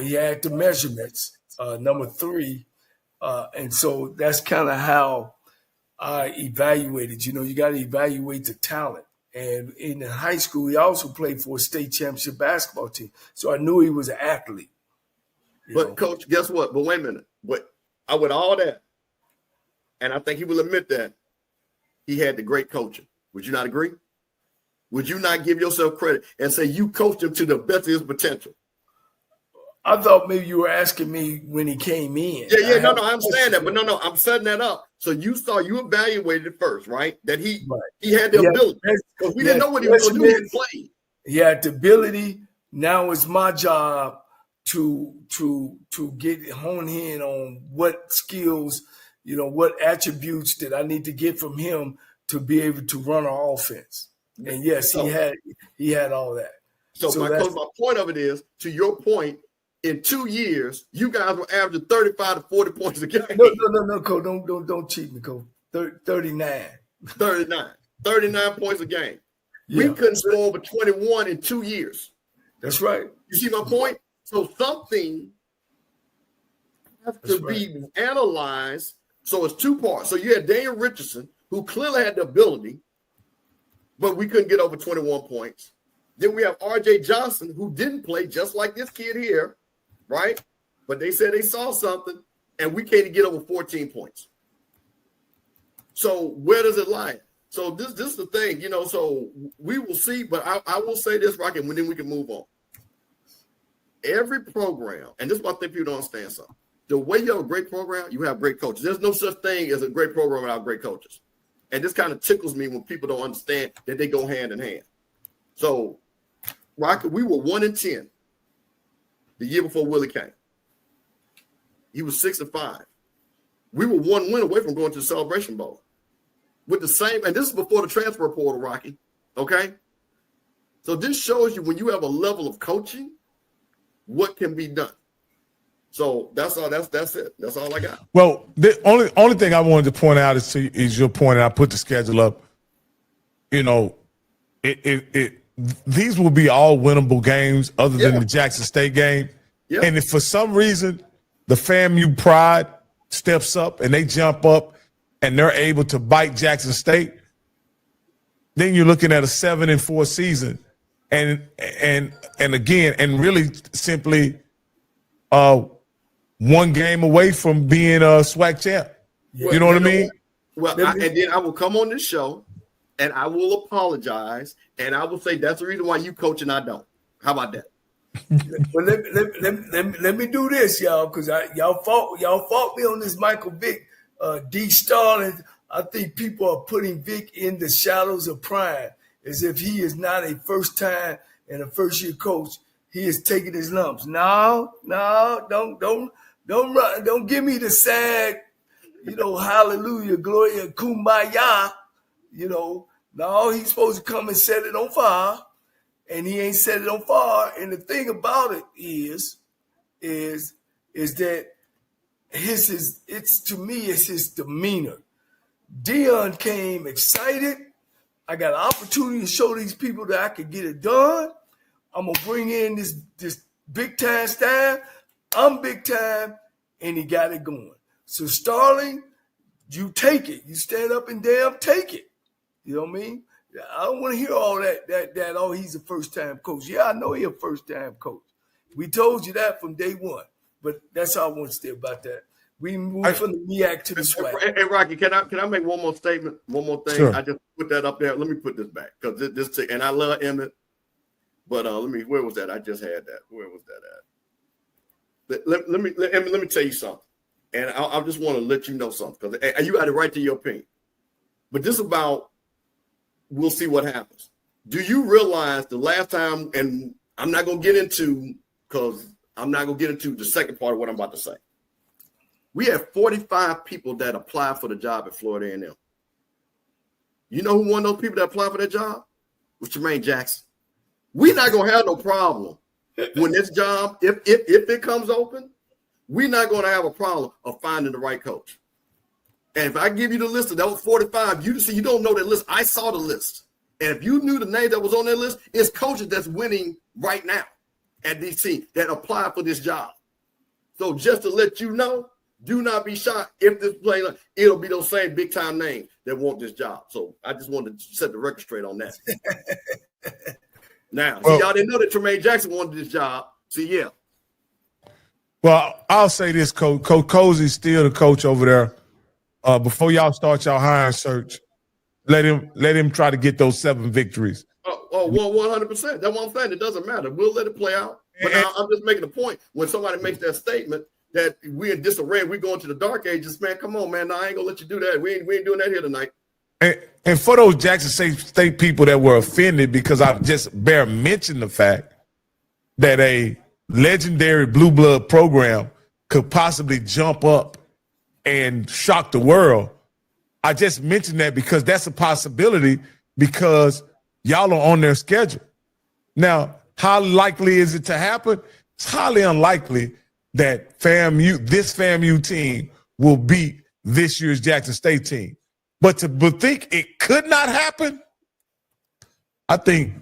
S2: he had the measurements. Number 3, and so that's kind of how I evaluated. You got to evaluate the talent. And in high school, he also played for a state championship basketball team, so I knew he was an athlete.
S4: But Coach, guess what? But wait a minute. But with all that, and I think he will admit that, he had the great coaching. Would you not agree? Would you not give yourself credit and say you coached him to the best of his potential?
S2: I thought maybe you were asking me when he came in.
S4: Yeah, no, I'm saying that, but no, I'm setting that up. So you evaluated it first, right? That he had the ability. Because we didn't know what he was going to do. He didn't play.
S2: He had the ability. Now it's my job to hone in on what skills, what attributes that I need to get from him to be able to run our offense. And yes, he had all that.
S4: So my point of it is, to your point, in 2 years, you guys were averaging 35 to 40 points a game.
S2: No, Cole, don't cheat me, Cole. 39
S4: points a game.
S2: Yeah.
S4: We couldn't score over 21 in 2 years.
S2: That's right.
S4: You see my point? So something has to be analyzed. So it's 2 parts. So you had Daniel Richardson, who clearly had the ability, but we couldn't get over 21 points. Then we have R.J. Johnson, who didn't play, just like this kid here, right? But they said they saw something, and we can't get over 14 points. So where does it lie? So this is the thing, so we will see. But I will say this, Rocky, and then we can move on. Every program, and this is what I think people don't understand something. the way you have a great program, you have great coaches. There's no such thing as a great program without great coaches. And this kind of tickles me when people don't understand that they go hand in hand. So, Rocky, we were 1-10 the year before Willie came. He was 6-5. We were 1 win away from going to the Celebration Bowl with the same. And this is before the transfer portal, Rocky. Okay. So this shows you when you have a level of coaching, what can be done. So that's all. That's it. That's all I got.
S1: Well, the only thing I wanted to point out is your point. And I put the schedule up. You know, these will be all winnable games other than the Jackson State game. Yeah. And if for some reason the FAMU pride steps up and they jump up and they're able to bite Jackson State, then you're looking at a 7-4 season. And again, and really simply one game away from being a SWAC champ.
S4: Well,
S1: you know what I mean?
S4: Well, and then I will come on this show and I will apologize and I will say that's the reason why you coach and I don't. How about that?
S2: Well, let me do this, y'all, because y'all fought me on this Michael Vick, D. Starling. I think people are putting Vick in the shadows of prime, as if he is not a first time and a first year coach. He is taking his lumps. No, don't give me the sad, hallelujah, gloria, kumbaya. No, he's supposed to come and set it on fire. And he ain't set it on fire. And the thing about it is that it's his demeanor. Dion came excited. I got an opportunity to show these people that I could get it done. I'm gonna bring in this big time staff. I'm big time, and he got it going. So Starling, you take it. You stand up and damn take it. You know what I mean? I don't want to hear all that, he's a first-time coach. Yeah, I know he's a first-time coach. We told you that from day one. But that's all I want to say about that. We moved from the MEAC to the SWAC.
S4: Hey, Rocky, can I make one more statement? One more thing? Sure. I just put that up there. Let me put this back. Because and I love Emmett. But where was that? I just had that. Where was that at? Let me tell you something. And I just want to let you know something. Because you got it right to your opinion. But this about we'll see what happens. Do you realize the last time, and I'm not going to get into the second part of what I'm about to say. We have 45 people that applied for the job at Florida A&M. You know who one of those people that applied for that job? Was Jermaine Jackson. We're not going to have no problem when this job, if it comes open, we're not going to have a problem of finding the right coach. And if I give you the list of those 45, you don't know that list. I saw the list. And if you knew the name that was on that list, it's coaches that's winning right now at DC that apply for this job. So just to let you know, do not be shocked if this play, it'll be those same big time names that want this job. So I just wanted to set the record straight on that. Now, y'all didn't know that Tremaine Jackson wanted this job. Yeah.
S1: Well, I'll say this, Coach Cozy's still the coach over there. Before y'all start your hiring search, let him try to get those 7 victories.
S4: Oh, 100%. That's what I'm saying. It doesn't matter. We'll let it play out. But I'm just making a point. When somebody makes that statement that we're in disarray, we're going to the dark ages, man, come on, man. No, I ain't going to let you do that. We ain't doing that here tonight.
S1: And for those Jackson State people that were offended because I just mentioned the fact that a legendary blue blood program could possibly jump up and shock the world. I just mentioned that because that's a possibility because y'all are on their schedule. Now, how likely is it to happen? It's highly unlikely that this FAMU team will beat this year's Jackson State team. But to think it could not happen, I think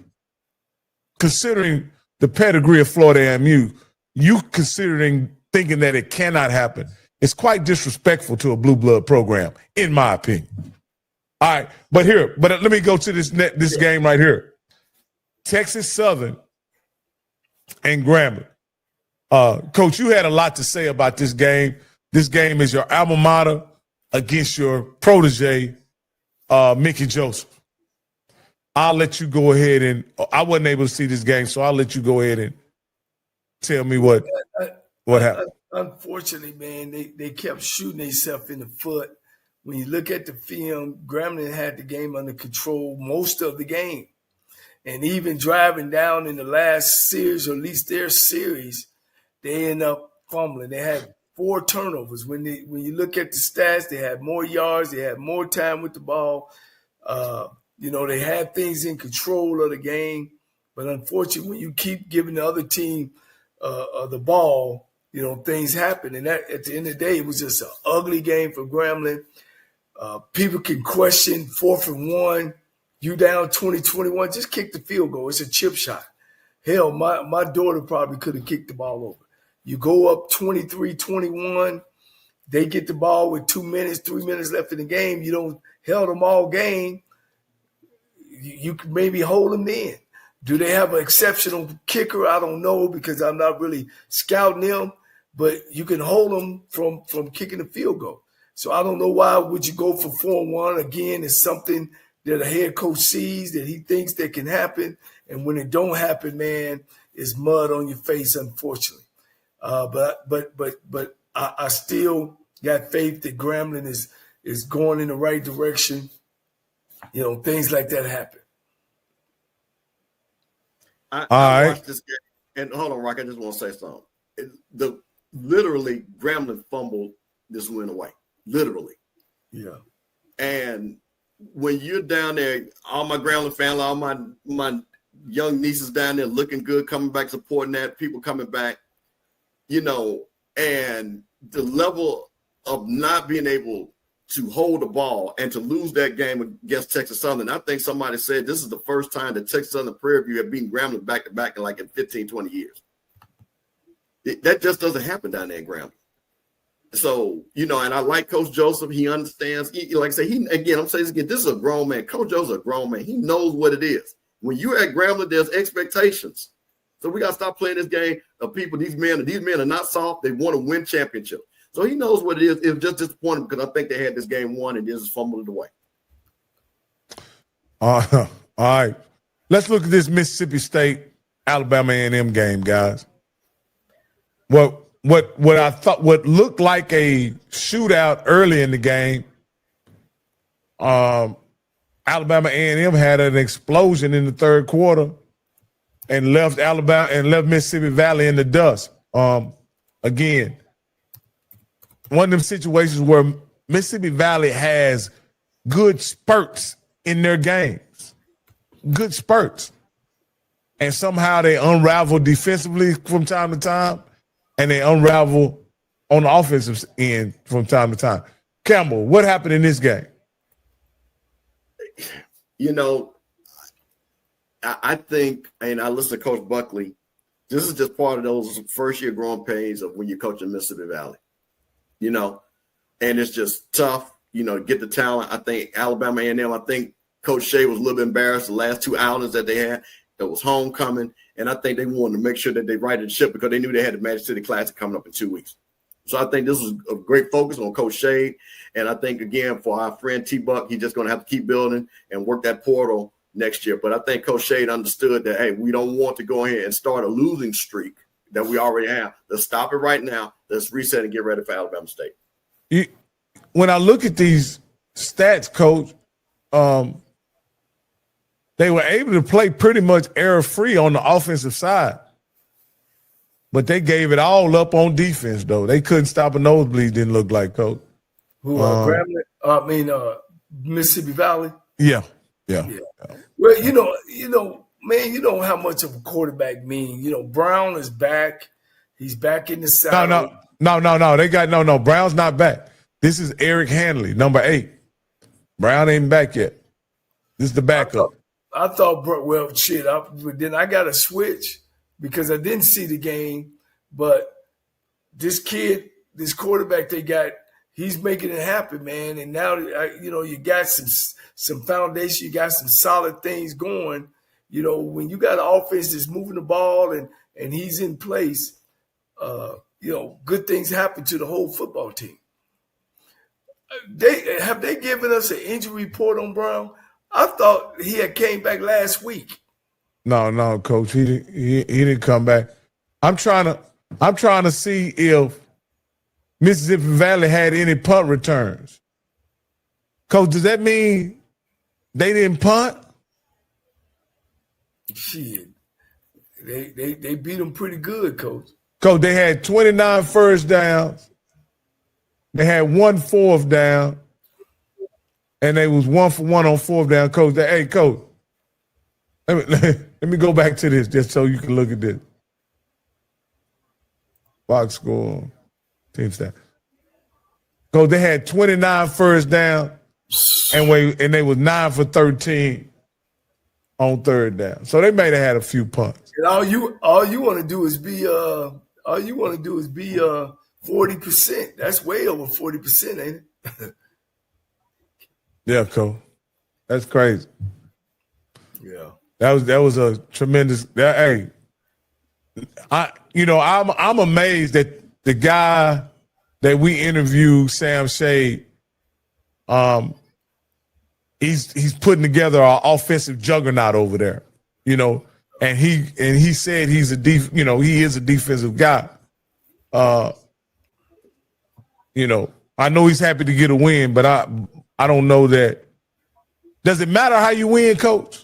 S1: considering the pedigree of Florida A&M, you thinking that it cannot happen, it's quite disrespectful to a blue blood program, in my opinion. All right, but let me go to this game right here. Texas Southern and Grambling. Coach, you had a lot to say about this game. This game is your alma mater against your protege, Mickey Joseph. I'll let you go ahead and I wasn't able to see this game, so I'll let you go ahead and tell me what happened.
S2: unfortunately, man, they kept shooting themselves in the foot. When you look at the film, Grambling had the game under control most of the game. And even driving down in the last series, or at least their series, they end up fumbling. They had 4 turnovers. When you look at the stats, they had more yards, they had more time with the ball. They had things in control of the game. But unfortunately, when you keep giving the other team the ball, things happen. And that, at the end of the day, it was just an ugly game for Grambling. People can question 4th and 1. You down 20-21, just kick the field goal. It's a chip shot. Hell, my daughter probably could have kicked the ball over. You go up 23-21, they get the ball with 2 minutes, 3 minutes left in the game. You don't held them all game. You can maybe hold them in. Do they have an exceptional kicker? I don't know, because I'm not really scouting them, but you can hold them from kicking the field goal. So I don't know why would you go for 4-1. Again, it's something that a head coach sees that he thinks that can happen. And when it don't happen, man, it's mud on your face, unfortunately. But I still got faith that Grambling is going in the right direction. Things like that happen.
S4: I watched this game, and hold on, Rock, I just want to say something. Literally, Grambling fumbled this win away. Literally.
S2: Yeah.
S4: And when you're down there, all my Grambling family, all my young nieces down there looking good, coming back, supporting that, people coming back, and the level of not being able to hold the ball and to lose that game against Texas Southern. I think somebody said this is the first time that Texas Southern Prairie View have beaten Grambling back-to-back in 15, 20 years. That just doesn't happen down there in Grambling. So, and I like Coach Joseph. He understands. Like I say, I'm saying this again, this is a grown man. Coach Joseph's a grown man. He knows what it is. When you're at Grambling, there's expectations. So we got to stop playing this game of people. These men are not soft. They want to win championship. So he knows what it is. It was just disappointing because I think they had this game won and just fumbled it away.
S1: All right. Let's look at this Mississippi State Alabama A&M game, guys. What I thought, what looked like a shootout early in the game, Alabama A&M had an explosion in the third quarter and left Mississippi Valley in the dust. Again, one of them situations where Mississippi Valley has good spurts in their games, good spurts, and somehow they unravel defensively from time to time, and they unravel on the offensive end from time to time. Campbell, what happened in this game?
S4: I think, and I listen to Coach Buckley, this is just part of those first-year growing pains of when you're coaching Mississippi Valley, and it's just tough, to get the talent. I think Alabama A&M, I think Coach Shea was a little bit embarrassed the last 2 outings that they had. It was homecoming, and I think they wanted to make sure that they righted the ship because they knew they had the Magic City Classic coming up in 2 weeks. So I think this was a great focus on Coach Shea, and I think, again, for our friend T-Buck, he's just going to have to keep building and work that portal next year. But I think Coach Shea understood that, hey, we don't want to go ahead and start a losing streak that we already have. Let's stop it right now. Let's reset and get ready for Alabama State.
S1: When I look at these stats, Coach, they were able to play pretty much error-free on the offensive side. But they gave it all up on defense, though. They couldn't stop a nosebleed, didn't look like, Coach.
S2: Mississippi Valley?
S1: Yeah.
S2: Well, man, you know how much of a quarterback means. Brown is back. He's back in the saddle.
S1: No. Brown's not back. This is Eric Hanley, number 8. Brown ain't back yet. This is the backup.
S2: I thought, then I got to switch because I didn't see the game. But this kid, this quarterback they got, he's making it happen, man. And now, you got some foundation, you got some solid things going. When you got an offense that's moving the ball and he's in place, good things happen to the whole football team. Have they given us an injury report on Brown? I thought he had came back last week.
S1: No, Coach, he didn't come back. I'm trying to see if Mississippi Valley had any punt returns. Coach, does that mean they didn't punt?
S2: Shit. They beat them pretty good, Coach.
S1: Coach, they had 29 first downs. They had 1 fourth down. And they was 1 for 1 on fourth down. Coach, hey, Coach, let me go back to this just so you can look at this. Box score, team stat. Coach, they had 29 first down, and they was 9 for 13 on third down. So they may have had a few punts.
S2: And all you want to do is be 40%. That's way over 40%, ain't it?
S1: Yeah, Coach. That's crazy.
S2: Yeah.
S1: That was a tremendous. Hey, I'm amazed that the guy that we interviewed, Sam Shade, he's putting together our offensive juggernaut over there, and he said he is a defensive guy. I know he's happy to get a win, but I don't know that. Does it matter how you win, Coach?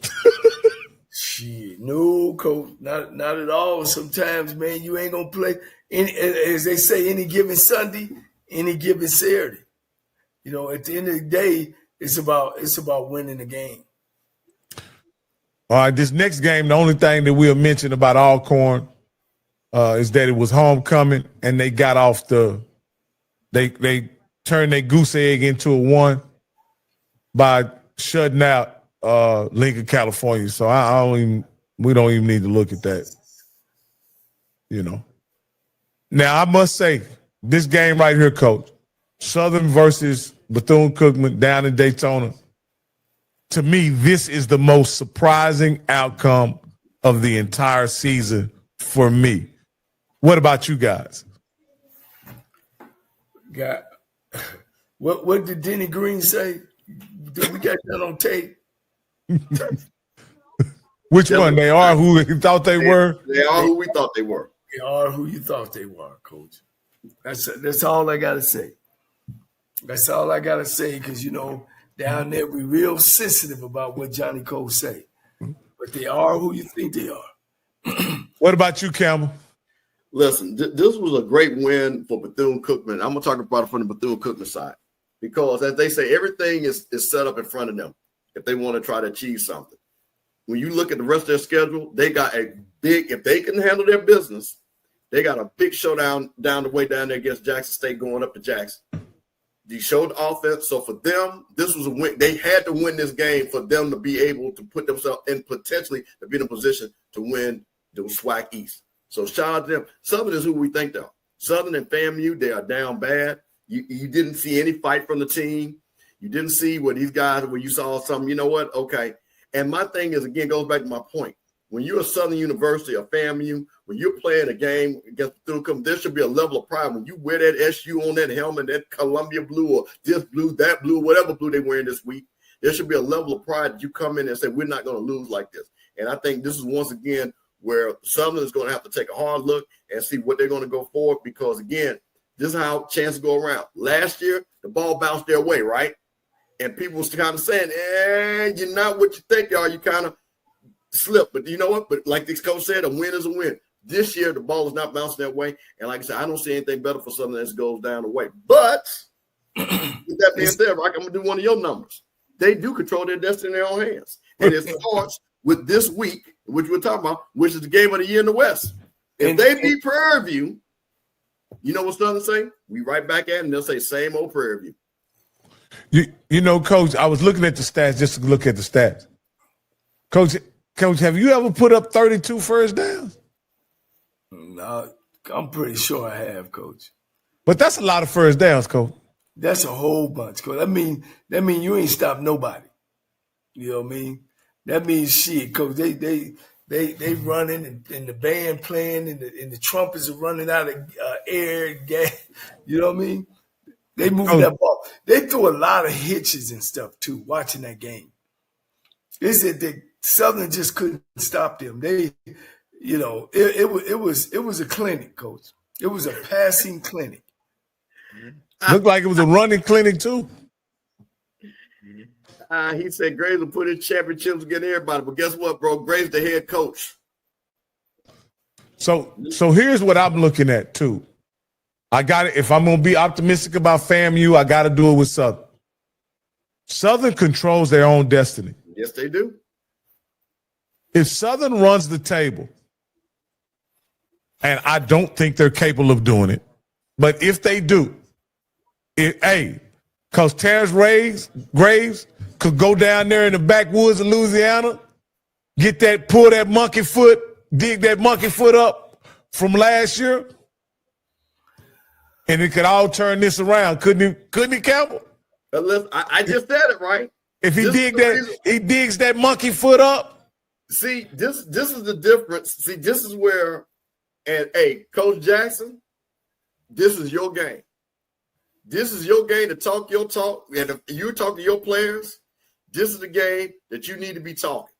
S2: Shit, no, Coach, not at all. Sometimes, man, you ain't gonna play as they say, any given Sunday, any given Saturday. At the end of the day, it's about winning the game.
S1: All right, this next game, the only thing that we'll mention about Alcorn is that it was homecoming and they got off they turned their goose egg into a 1 by shutting out Lincoln, California. So we don't even need to look at that. Now I must say, this game right here, Coach, Southern versus Bethune-Cookman down in Daytona. To me, this is the most surprising outcome of the entire season for me. What about you guys?
S2: What did Denny Green say? We got that on tape.
S1: Which one? They are who we thought they were?
S4: They are who we thought they were.
S2: They are who you thought they were, Coach. That's all I got to say. That's all I got to say because, down there we're real sensitive about what Johnnie Cole say. But they are who you think they are.
S1: What about you, Campbell?
S4: Listen, this was a great win for Bethune-Cookman. I'm going to talk about it from the Bethune-Cookman side because, as they say, everything is set up in front of them if they want to try to achieve something. When you look at the rest of their schedule, they got a big – if they can handle their business, they got a big showdown down the way down there against Jackson State going up to Jackson. They showed offense. So for them, this was a win. They had to win this game for them to be able to put themselves in potentially to be in a position to win the SWAC East. So shout out to them. Southern is who we think they are. Southern and FAMU, they are down bad. You didn't see any fight from the team. You didn't see what these guys, where you saw something, you know what? Okay. And my thing is, again, goes back to my point. When you're a Southern University or FAMU, when you're playing a game against Bethune-Cookman, there should be a level of pride. When you wear that SU on that helmet, that Columbia blue or this blue, that blue, whatever blue they're wearing this week, there should be a level of pride that you come in and say, we're not going to lose like this. And I think this is once again where Southern is going to have to take a hard look and see what they're going to go forward because, again, this is how chances go around. Last year, the ball bounced their way, right? And people was kind of saying, you're not what you think you are. You kind of slip. But you know what? But like this coach said, a win is a win. This year, the ball is not bouncing that way. And like I said, I don't see anything better for Southern as it goes down the way. But with that being said, Rock, I'm going to do one of your numbers. They do control their destiny in their own hands. And it starts with this week, which we're talking about, which is the game of the year in the West. If they beat Prairie View, you know what Southern say? We right back at it, and they'll say same old Prairie View.
S1: Coach, I was looking at the stats just to look at the stats. Coach, have you ever put up 32 first downs?
S2: No, I'm pretty sure I have, Coach.
S1: But that's a lot of first downs, Coach. That's
S2: a whole bunch, Coach. That mean you ain't stopped nobody. You know what I mean? That means shit, Coach. They running and the band playing and the trumpets are running out of air, gas. You know what I mean? They moving that ball. They threw a lot of hitches and stuff too. Watching that game, is it that Southern just couldn't stop them? They, it was a clinic, Coach. It was a passing clinic.
S1: Looked like it was a running clinic too.
S4: He said Graves will put in championships against everybody. But guess what, bro? Graves the head coach.
S1: So here's what I'm looking at too. I got it. If I'm going to be optimistic about FAMU, I got to do it with Southern. Southern controls their own destiny.
S4: Yes, they do.
S1: If Southern runs the table, and I don't think they're capable of doing it, but if they do, because Terrence Graves could go down there in the backwoods of Louisiana, pull that monkey foot, dig that monkey foot up from last year, and it could all turn this around. Couldn't he, Campbell?
S4: I just said it, right?
S1: If he digs that monkey foot up.
S4: See, this is the difference. See, this is where, and hey, Coach Jackson, this is your game. This is your game to talk your talk. And if you talk to your players, this is the game that you need to be talking.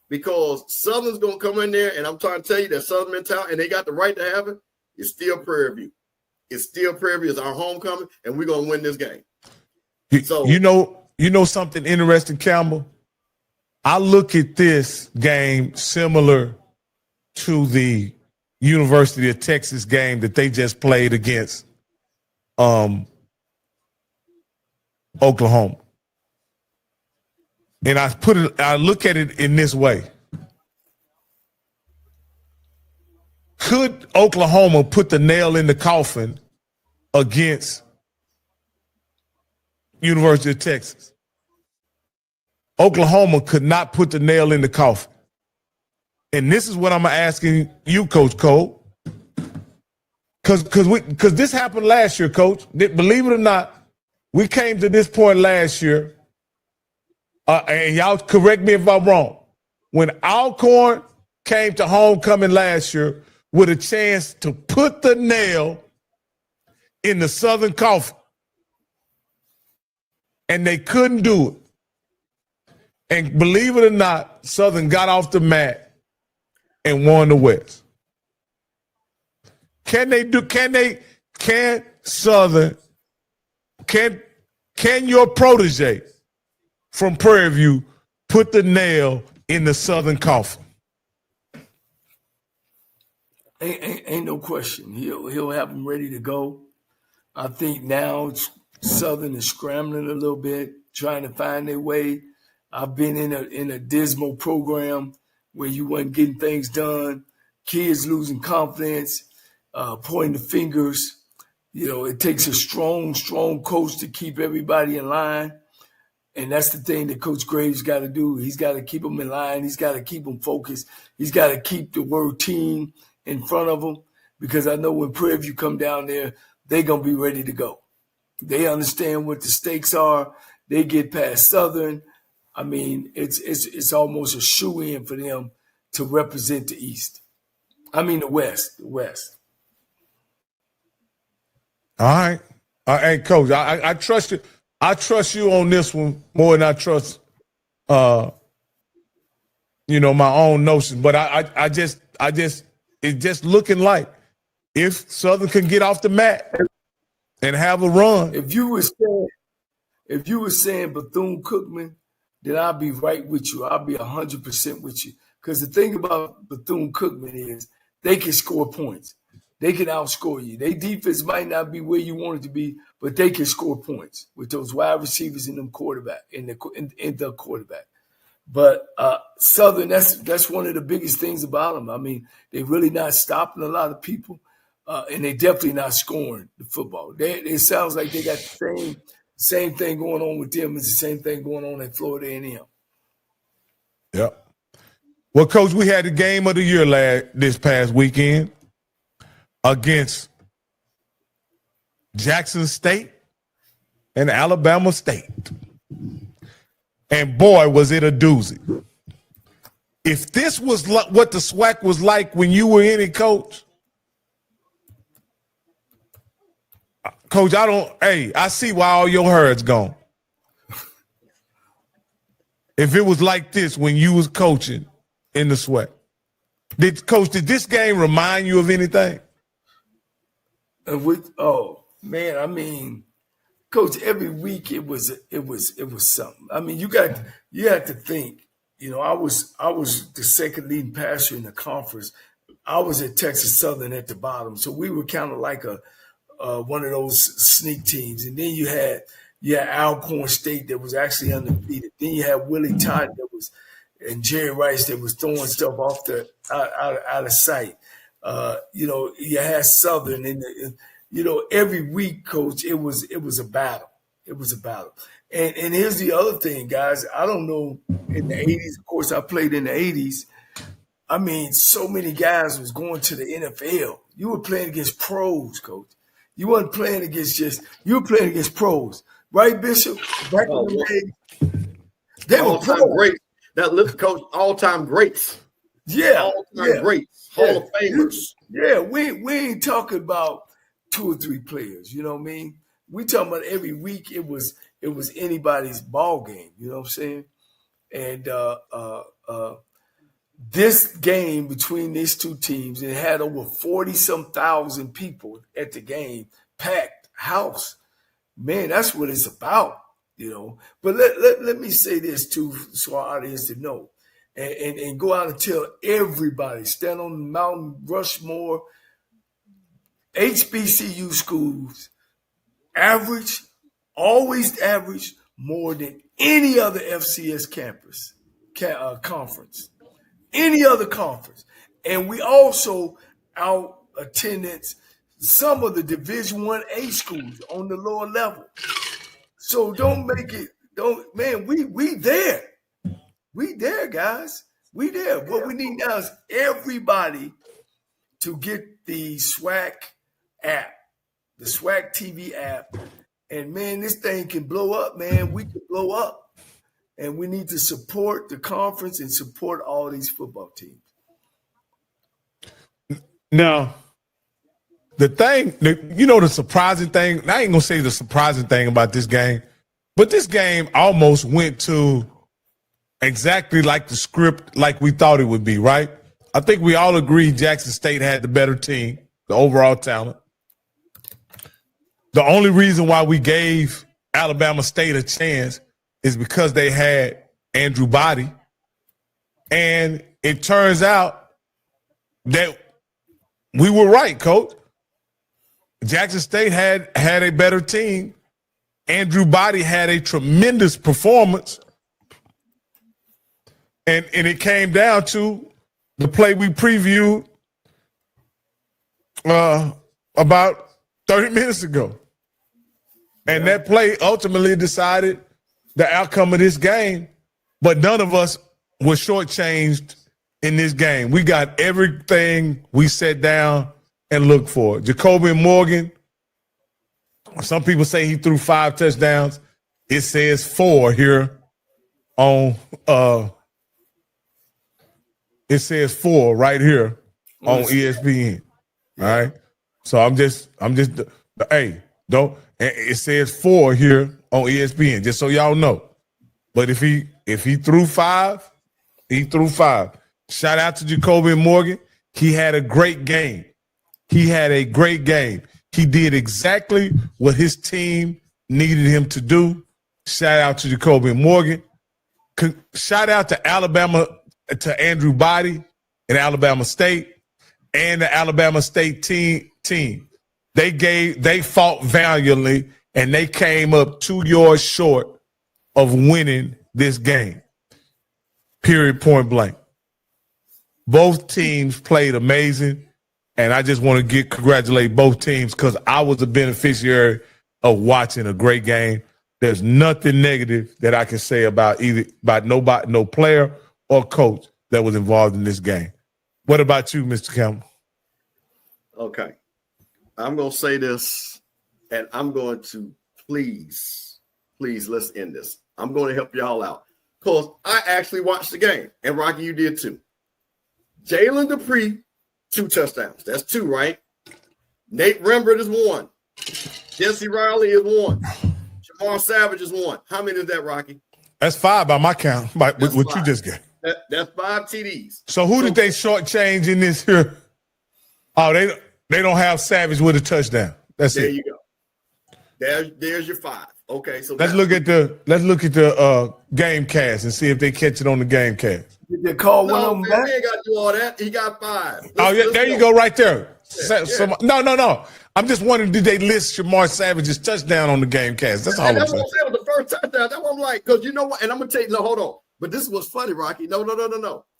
S4: Because Southern's going to come in there, and I'm trying to tell you that Southern mentality, and they got the right to have it, it's still Prairie View. It's still Prairie View. It's our homecoming, and we're going to win this game. So
S1: you know something interesting, Campbell? I look at this game similar to the University of Texas game that they just played against Oklahoma. And I look at it in this way. Could Oklahoma put the nail in the coffin against University of Texas? Oklahoma could not put the nail in the coffin. And this is what I'm asking you, Coach Cole. Because this happened last year, Coach. Believe it or not, we came to this point last year, and y'all correct me if I'm wrong. When Alcorn came to homecoming last year with a chance to put the nail in the Southern coffin, and they couldn't do it. And believe it or not, Southern got off the mat and won the West. Can your protege from Prairie View put the nail in the Southern coffin?
S2: Ain't no question. He'll have them ready to go. I think now Southern is scrambling a little bit, trying to find their way. I've been in a dismal program where you wasn't getting things done, kids losing confidence, pointing the fingers. You know, it takes a strong coach to keep everybody in line. And that's the thing that Coach Graves got to do. He's got to keep them in line. He's got to keep them focused. He's got to keep the word team in front of them, because I know when Prairie View come down there, they're going to be ready to go. They understand what the stakes are. They get past Southern. I mean, it's almost a shoe-in for them to represent the East. I mean, the West.
S1: All right. Hey, Coach, I trust you. I trust you on this one more than I trust, my own notions. But it's just looking like if Southern can get off the mat and have a run.
S2: If you were saying Bethune-Cookman, then I'll be right with you. I'll be 100% with you. Because the thing about Bethune-Cookman is they can score points. They can outscore you. Their defense might not be where you want it to be, but they can score points with those wide receivers in them quarterback, in the quarterback. But Southern, that's one of the biggest things about them. I mean, they're really not stopping a lot of people, and they definitely not scoring the football. It sounds like they got the same thing going on with them as the same thing going on at Florida A&M.
S1: Yep. Well, Coach, we had the game of the year this past weekend against Jackson State and Alabama State. And boy, was it a doozy. If this was what the SWAC was like when you were in it, Coach, I see why all your herd's gone. If it was like this when you was coaching in the SWAC. Did this game remind you of anything?
S2: Man, I mean, Coach, every week it was something. I mean, you had to think. You know, I was the second leading passer in the conference. I was at Texas Southern at the bottom, so we were kind of like a one of those sneak teams. And then you had Alcorn State that was actually undefeated. Then you had Willie Todd and Jerry Rice that was throwing stuff off out of sight. You know, you had Southern, and you know, every week, Coach, it was a battle. It was a battle. And here's the other thing, guys. I don't know, in the 80s, of course, I played in the 80s. I mean, so many guys was going to the NFL. You were playing against pros, Coach. You weren't playing against you were playing against pros. Right, Bishop? Back in the day, they were pros.
S4: Great. That list, Coach, all-time greats.
S2: Yeah.
S4: All-time greats. Hall of Famers.
S2: Yeah, we ain't talking about 2 or 3 players, you know what I mean? We talking about every week it was anybody's ball game, you know what I'm saying? And this game between these 2 teams, it had over 40-some thousand people at the game, packed house. Man, that's what it's about, you know. But let me say this too, so our audience to know, and go out and tell everybody, stand on Mount Rushmore, HBCU schools always average more than any other FCS conference, any other conference. And we also out attendance some of the Division I-A schools on the lower level. So we there. We there, guys. We there. What we need now is everybody to get the SWAC app, the SWAC TV app. And, man, this thing can blow up, man. We can blow up. And we need to support the conference and support all these football teams.
S1: Now, the surprising thing, I ain't going to say the surprising thing about this game, but this game almost went to exactly like the script, like we thought it would be, right? I think we all agree Jackson State had the better team, the overall talent. The only reason why we gave Alabama State a chance is because they had Andrew Body. And it turns out that we were right, Coach. Jackson State had a better team. Andrew Body had a tremendous performance. And it came down to the play we previewed about 30 minutes ago. And that play ultimately decided the outcome of this game, but none of us were shortchanged in this game. We got everything we sat down and looked for. Jacoby Morgan, some people say he threw 5 touchdowns. It says 4 here on it says 4 right here on ESPN. All right. So I'm just hey, don't. It says 4 here on ESPN, just so y'all know. But if he threw 5, he threw 5. Shout out to Jacoby Morgan. He had a great game. He did exactly what his team needed him to do. Shout out to Jacoby Morgan. Shout out to Alabama, to Andrew Body and Alabama State and the Alabama State team. They fought valiantly, and they came up 2 yards short of winning this game. Period, point blank. Both teams played amazing, and I just want to congratulate both teams because I was a beneficiary of watching a great game. There's nothing negative that I can say about no player or coach that was involved in this game. What about you, Mr. Campbell?
S4: Okay. I'm going to say this, and I'm going to please, let's end this. I'm going to help y'all out because I actually watched the game, and Rocky, you did too. Jalen Dupree, 2 touchdowns. That's 2, right? Nate Rembert is 1. Jesse Riley is 1. Jamar Savage is 1. How many is that, Rocky?
S1: That's 5 by my count, what you just got.
S4: That's 5 TDs.
S1: So who did they shortchange in this here? Oh, they don't have Savage with a touchdown. That's
S4: there
S1: it.
S4: You go. There's your 5. Okay, so
S1: let's look at the game cast and see if they catch it on the game cast.
S2: Did they call one
S4: no,
S2: of them
S4: man,
S2: back?
S4: he ain't got to do all that. He got 5.
S1: There you go, right there.
S4: Yeah.
S1: No. I'm just wondering, did they list Shamar Savage's touchdown on the game cast? That's all I'm
S4: That's
S1: saying.
S4: what I'm saying with the first touchdown. That's what I'm like, because you know what? And I'm gonna tell you, no, hold on. But this is what's funny, Rocky. No.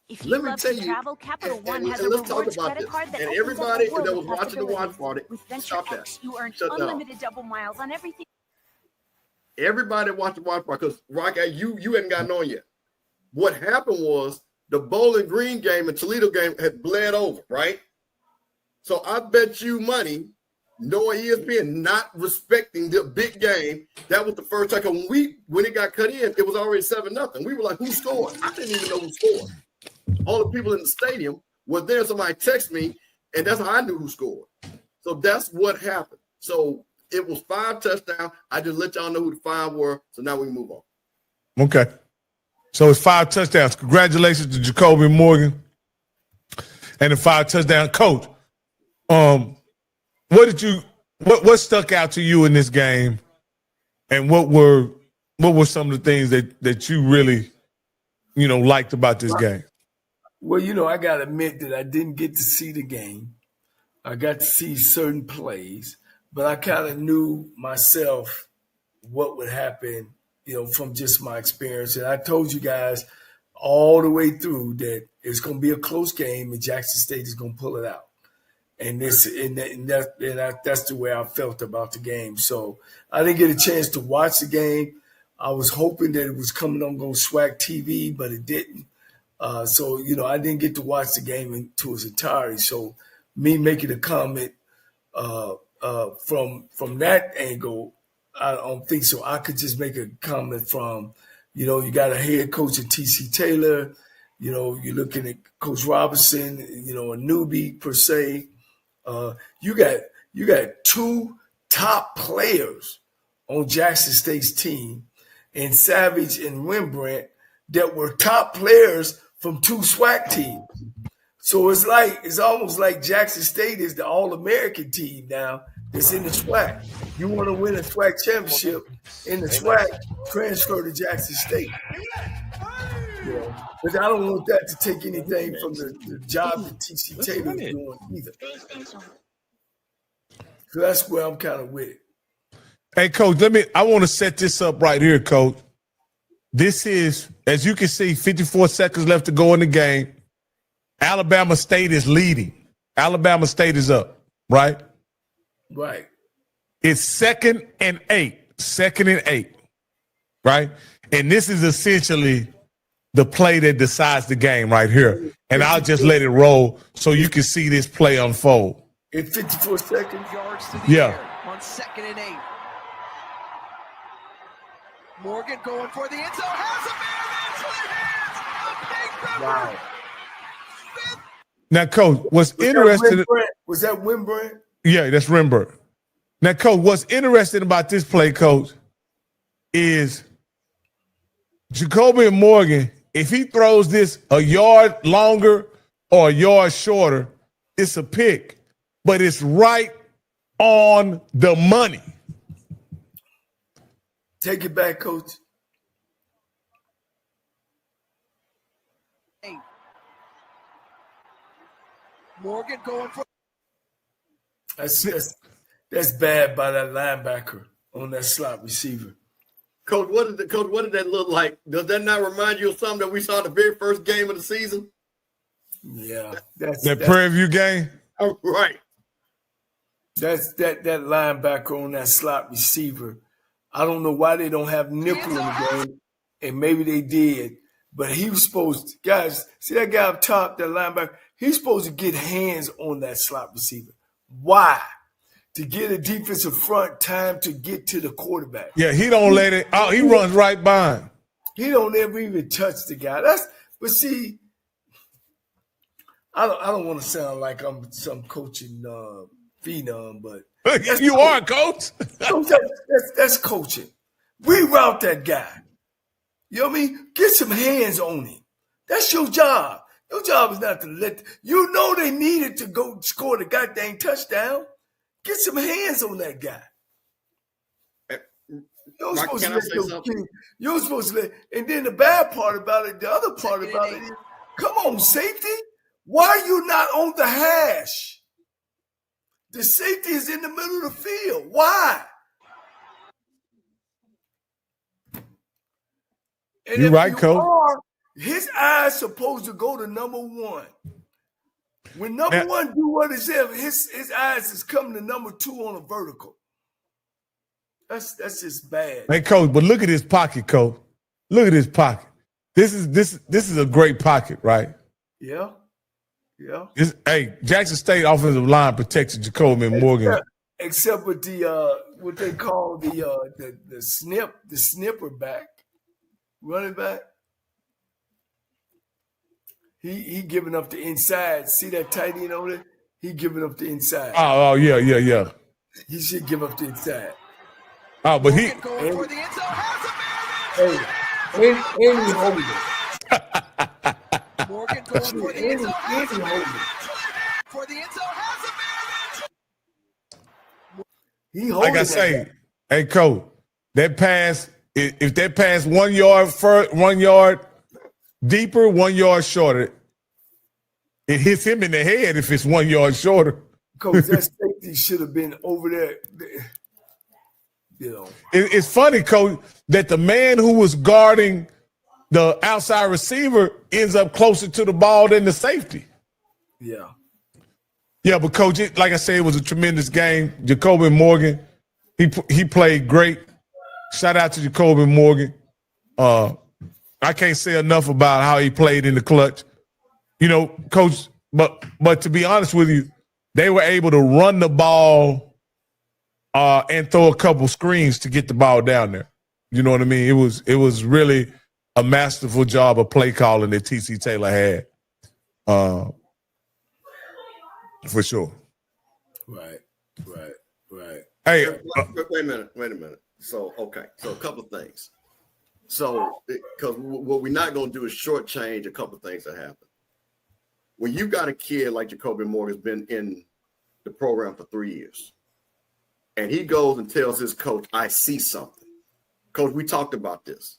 S5: If you
S4: Let me
S5: love
S4: tell
S5: to
S4: you,
S5: travel, Capital One has a
S4: let's talk
S5: rewards
S4: about
S5: credit
S4: this.
S5: card that
S4: And
S5: opens
S4: everybody
S5: up a world
S4: that
S5: of
S4: was watching the watch
S5: possibilities.
S4: party,
S5: With Venture
S4: stop that.
S5: X, you earn
S4: Shut down.
S5: unlimited double miles on everything.
S4: Everybody watched the watch party because Rocky, you hadn't gotten on yet. What happened was the Bowling Green game and Toledo game had bled over, right? So I bet you money, knowing ESPN not respecting the big game, that was the first time. When it got cut in, it was already 7-0. We were like, who scored? I didn't even know who scored. All the people in the stadium were there. Somebody texted me, and that's how I knew who scored. So that's what happened. So it was 5 touchdowns. I just let y'all know who the 5 were. So now we can move on.
S1: Okay. So it's 5 touchdowns. Congratulations to Jacoby Morgan and the 5 touchdown coach. What stuck out to you in this game, and what were some of the things that you really, liked about this game?
S2: Well, I got to admit that I didn't get to see the game. I got to see certain plays, but I kind of knew myself what would happen, from just my experience. And I told you guys all the way through that it's going to be a close game and Jackson State is going to pull it out. And that's the way I felt about the game. So I didn't get a chance to watch the game. I was hoping that it was coming on SWAC TV, but it didn't. So I didn't get to watch the game to its entirety. So me making a comment from that angle, I don't think so. I could just make a comment from, you got a head coach in T.C. Taylor. You're looking at Coach Robinson, a newbie per se. You got 2 top players on Jackson State's team, and Savage and Rembrandt, that were top players from 2 SWAC teams. So it's almost like Jackson State is the All-American team now that's in the SWAC. You want to win a SWAC championship in the SWAC, transfer to Jackson State. But I don't want that to take anything from the job that T.C. Taylor is doing either. So that's where I'm kind of with it.
S1: Hey, Coach, I want to set this up right here, Coach. This is, as you can see, 54 seconds left to go in the game. Alabama State is leading. Alabama State is up, right?
S2: Right.
S1: It's 2nd and 8. 2nd and 8, right? And this is essentially the play that decides the game right here. And I'll just let it roll so you can see this play unfold.
S2: In 54 seconds?
S6: Yards to the air on 2nd and 8. Morgan going for the end zone. Has a man.
S2: Wow.
S1: Now, Coach, what's interesting?
S2: Was that Wimbrand?
S1: Yeah, that's Rembrandt. Now, Coach, what's interesting about this play, Coach, is Jacoby Morgan, if he throws this a yard longer or a yard shorter, it's a pick. But it's right on the money.
S2: Take it back, Coach.
S6: Morgan going for.
S2: That's bad by that linebacker on that slot receiver.
S4: Coach, what did that look like? Does that not remind you of something that we saw the very first game of the season?
S2: Yeah,
S1: that Prairie View game.
S4: Oh, right.
S2: That's that linebacker on that slot receiver. I don't know why they don't have nickel in the game, and maybe they did, but he was supposed to, guys, see that guy up top, that linebacker, he's supposed to get hands on that slot receiver. Why? To get a defensive front time to get to the quarterback.
S1: Yeah, he don't let it out. He runs right by him.
S2: He don't ever even touch the guy. But see, I don't want to sound like I'm some coaching phenom, but
S1: you are, Coach.
S2: that's coaching. Reroute that guy. You know what I mean? Get some hands on him. That's your job. Your job is not to they needed to go score the goddamn touchdown. Get some hands on that guy. You're
S4: Rocky,
S2: supposed
S4: can
S2: to
S4: I
S2: let
S4: say
S2: those
S4: something?
S2: kids. You're supposed to let. And then the bad part about it, the other part about it is, come on, safety. Why are you not on the hash? The safety is in the middle of the field. Why? And
S1: You're
S2: if
S1: right,
S2: you
S1: Coach.
S2: are, his eyes supposed to go to number one. When number one do what it says, his eyes is coming to number two on a vertical. That's just bad.
S1: Hey, Coach, but look at his pocket, Coach. Look at his pocket. This is a great pocket, right?
S2: Yeah.
S1: Hey, Jackson State offensive line protected Jacoby Morgan.
S2: Except with the what they call the snipper back, running back. He giving up the inside. See that tight end over there? He giving up the inside.
S1: Oh yeah.
S2: He should give up the inside.
S1: Oh, but he.
S6: Going for the end zone. Has a man.
S2: Hey, and he holding it.
S6: Morgan going for the end zone. Has a
S2: And he
S6: man.
S2: holding it.
S6: For the end zone. Has a man.
S2: He holding
S1: Like I
S2: that
S1: say,
S2: guy.
S1: hey, Coach, that pass, if that pass 1 yard 1 yard deeper, 1 yard shorter, it hits him in the head if it's 1 yard shorter.
S2: Coach, that safety should have been over there. You know.
S1: It's funny, Coach, that the man who was guarding the outside receiver ends up closer to the ball than the safety.
S2: Yeah.
S1: Yeah, but Coach, like I said, it was a tremendous game. Jacoby Morgan, he played great. Shout out to Jacoby Morgan. I can't say enough about how he played in the clutch. You know, Coach, but to be honest with you, they were able to run the ball and throw a couple screens to get the ball down there. You know what I mean? It was really a masterful job of play calling that TC Taylor had. For sure.
S2: Right.
S1: Hey,
S4: Wait a minute. So a couple of things. So, because what we're not going to do is shortchange a couple of things that happen. When you got a kid like Jacoby Morgan's been in the program for 3 years, and he goes and tells his coach, I see something. Coach, we talked about this.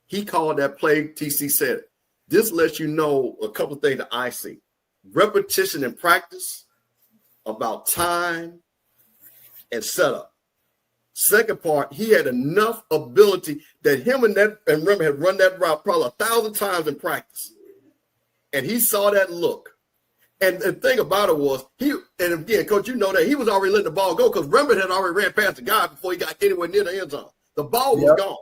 S4: He called that play, TC said it. This lets you know a couple of things that I see. Repetition in practice, about time, and setup. Second part, he had enough ability that him and remember had run that route probably 1,000 times in practice. And he saw that look. And the thing about it was, and again, Coach, you know that he was already letting the ball go because Rembert had already ran past the guy before he got anywhere near the end zone. The ball was gone.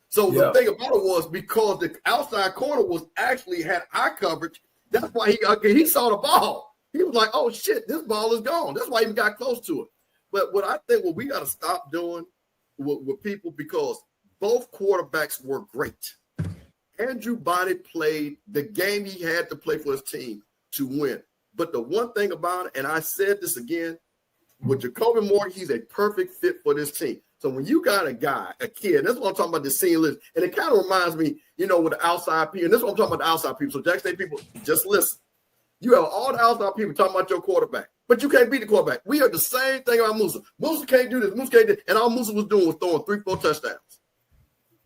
S4: So the thing about it was, because the outside corner had eye coverage, that's why he saw the ball. He was like, oh shit, this ball is gone. That's why he got close to it. But what I think we got to stop doing with people, because both quarterbacks were great. Andrew Bonney played the game he had to play for his team to win. But the one thing about it, and I said this again, with Jacoby Morgan, he's a perfect fit for this team. So when you got a kid, that's what I'm talking about, the senior list. And it kind of reminds me, with the outside people. And this is what I'm talking about, the outside people. So Jackson State people, just listen. You have all the outside people talking about your quarterback, but you can't beat the quarterback. We heard the same thing about Musa. Musa can't do this. Musa can't do this. And all Musa was doing was throwing 3-4 touchdowns.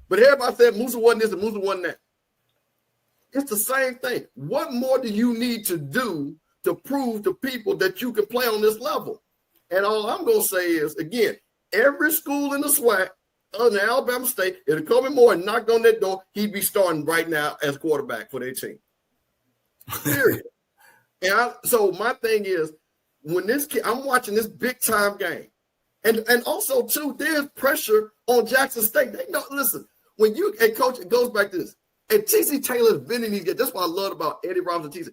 S4: But everybody said Musa wasn't this and Musa wasn't that. It's the same thing. What more do you need to do to prove to people that you can play on this level? And all I'm going to say is, again, every school in the SWAC, other than Alabama State, if Jacoby Morgan knocked on that door, he'd be starting right now as quarterback for their team. Period. And so my thing is, when this kid, I'm watching this big time game, and also too, there's pressure on Jackson State. They know. Listen, when you and coach, it goes back to this. And TC Taylor's been in these games. That's what I love about Eddie Robinson. TC,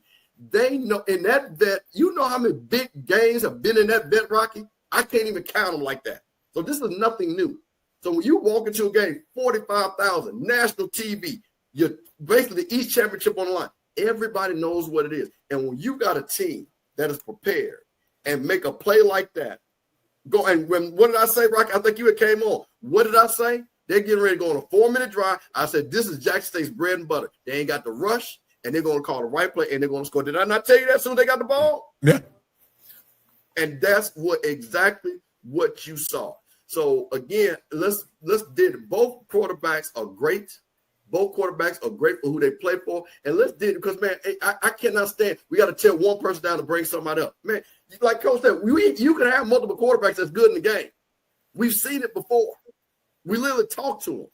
S4: they know in that vet. You know how many big games have been in that vet, Rocky? I can't even count them like that. So this is nothing new. So when you walk into a game, 45,000 national TV, you're basically the East Championship on the line. Everybody knows what it is. And when you got a team that is prepared and make a play like that, what did I say, Rocky? I think you had came on. What did I say? They're getting ready to go on a 4-minute drive. I said, this is Jackson State's bread and butter. They ain't got the rush, and they're going to call the right play, and they're going to score. Did I not tell you that as soon as they got the ball?
S1: Yeah.
S4: And that's exactly what you saw. So again, let's did both quarterbacks are great. Both quarterbacks are great for who they play for. And let's did because man, I cannot stand. We got to tell one person down to bring somebody up. Man, like Coach said, you can have multiple quarterbacks that's good in the game. We've seen it before. We literally talk to them.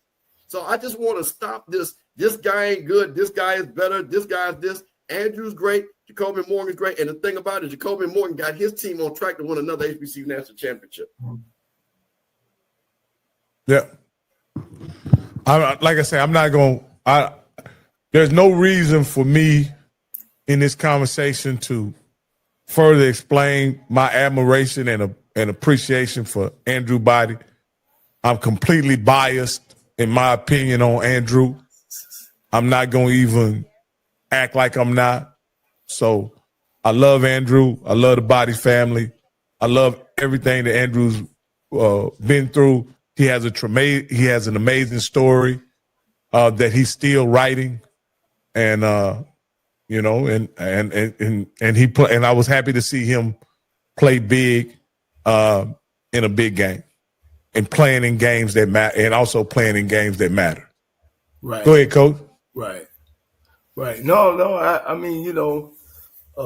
S4: So I just want to stop this. This guy ain't good. This guy is better. This guy is this. Andrew's great. Jacoby Morgan's great. And the thing about it, Jacoby Morgan got his team on track to win another HBCU national championship.
S1: Yeah. Like I say, I'm not going to – there's no reason for me in this conversation to further explain my admiration and appreciation for Andrew Body. I'm completely biased in my opinion on Andrew. I'm not going to even act like I'm not. So I love Andrew. I love the Body family. I love everything that Andrew's been through. He has an amazing story that he's still writing, and you know, and he play, and I was happy to see him play big in a big game, and playing in games that matter, and also playing in games that matter.
S2: Right.
S1: Go ahead, Coach.
S2: Right. No. I mean, you know,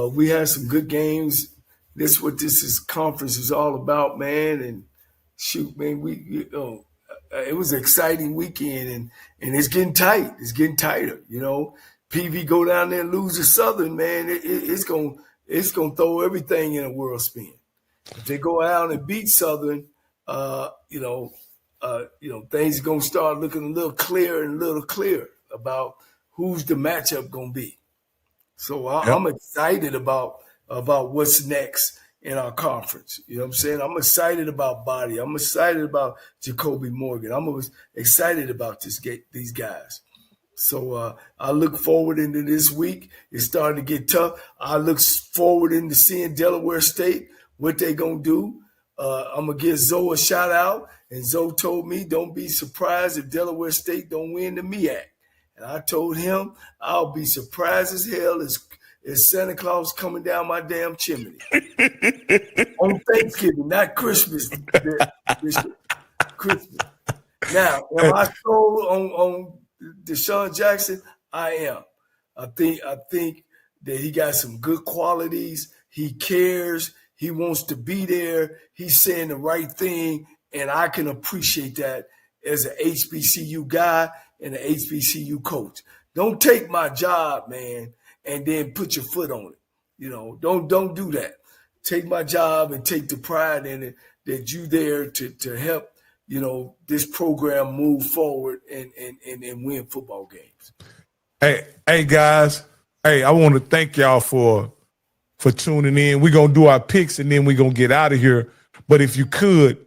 S2: we had some good games. This is what this conference is all about, man. And shoot, man, it was an exciting weekend, and it's getting tight. It's getting tighter, you know. PV go down there and lose to Southern, man. It's gonna throw everything in a whirl spin. If they go out and beat Southern, you know, things are gonna start looking a little clearer about who's the matchup gonna be. So I'm excited about what's next in our conference. You know what I'm saying? I'm excited about Body. I'm excited about Jacoby Morgan. I'm excited about these guys. So I look forward into this week. It's starting to get tough. I look forward into seeing Delaware State, what they going to do. I'm going to give Zoe a shout out. And Zoe told me, don't be surprised if Delaware State don't win the MEAC. And I told him, I'll be surprised as hell as Santa Claus coming down my damn chimney. On Thanksgiving, not Christmas. Christmas. Now, am I sold on Deshaun Jackson? I am. I think that he got some good qualities. He cares. He wants to be there. He's saying the right thing, and I can appreciate that as an HBCU guy and an HBCU coach. Don't take my job, man, and then put your foot on it. You know, don't do that. Take my job and take the pride in it that you there to help, you know, this program move forward and win football games.
S1: Hey guys. Hey, I want to thank y'all for tuning in. We're gonna do our picks and then we're gonna get out of here. But if you could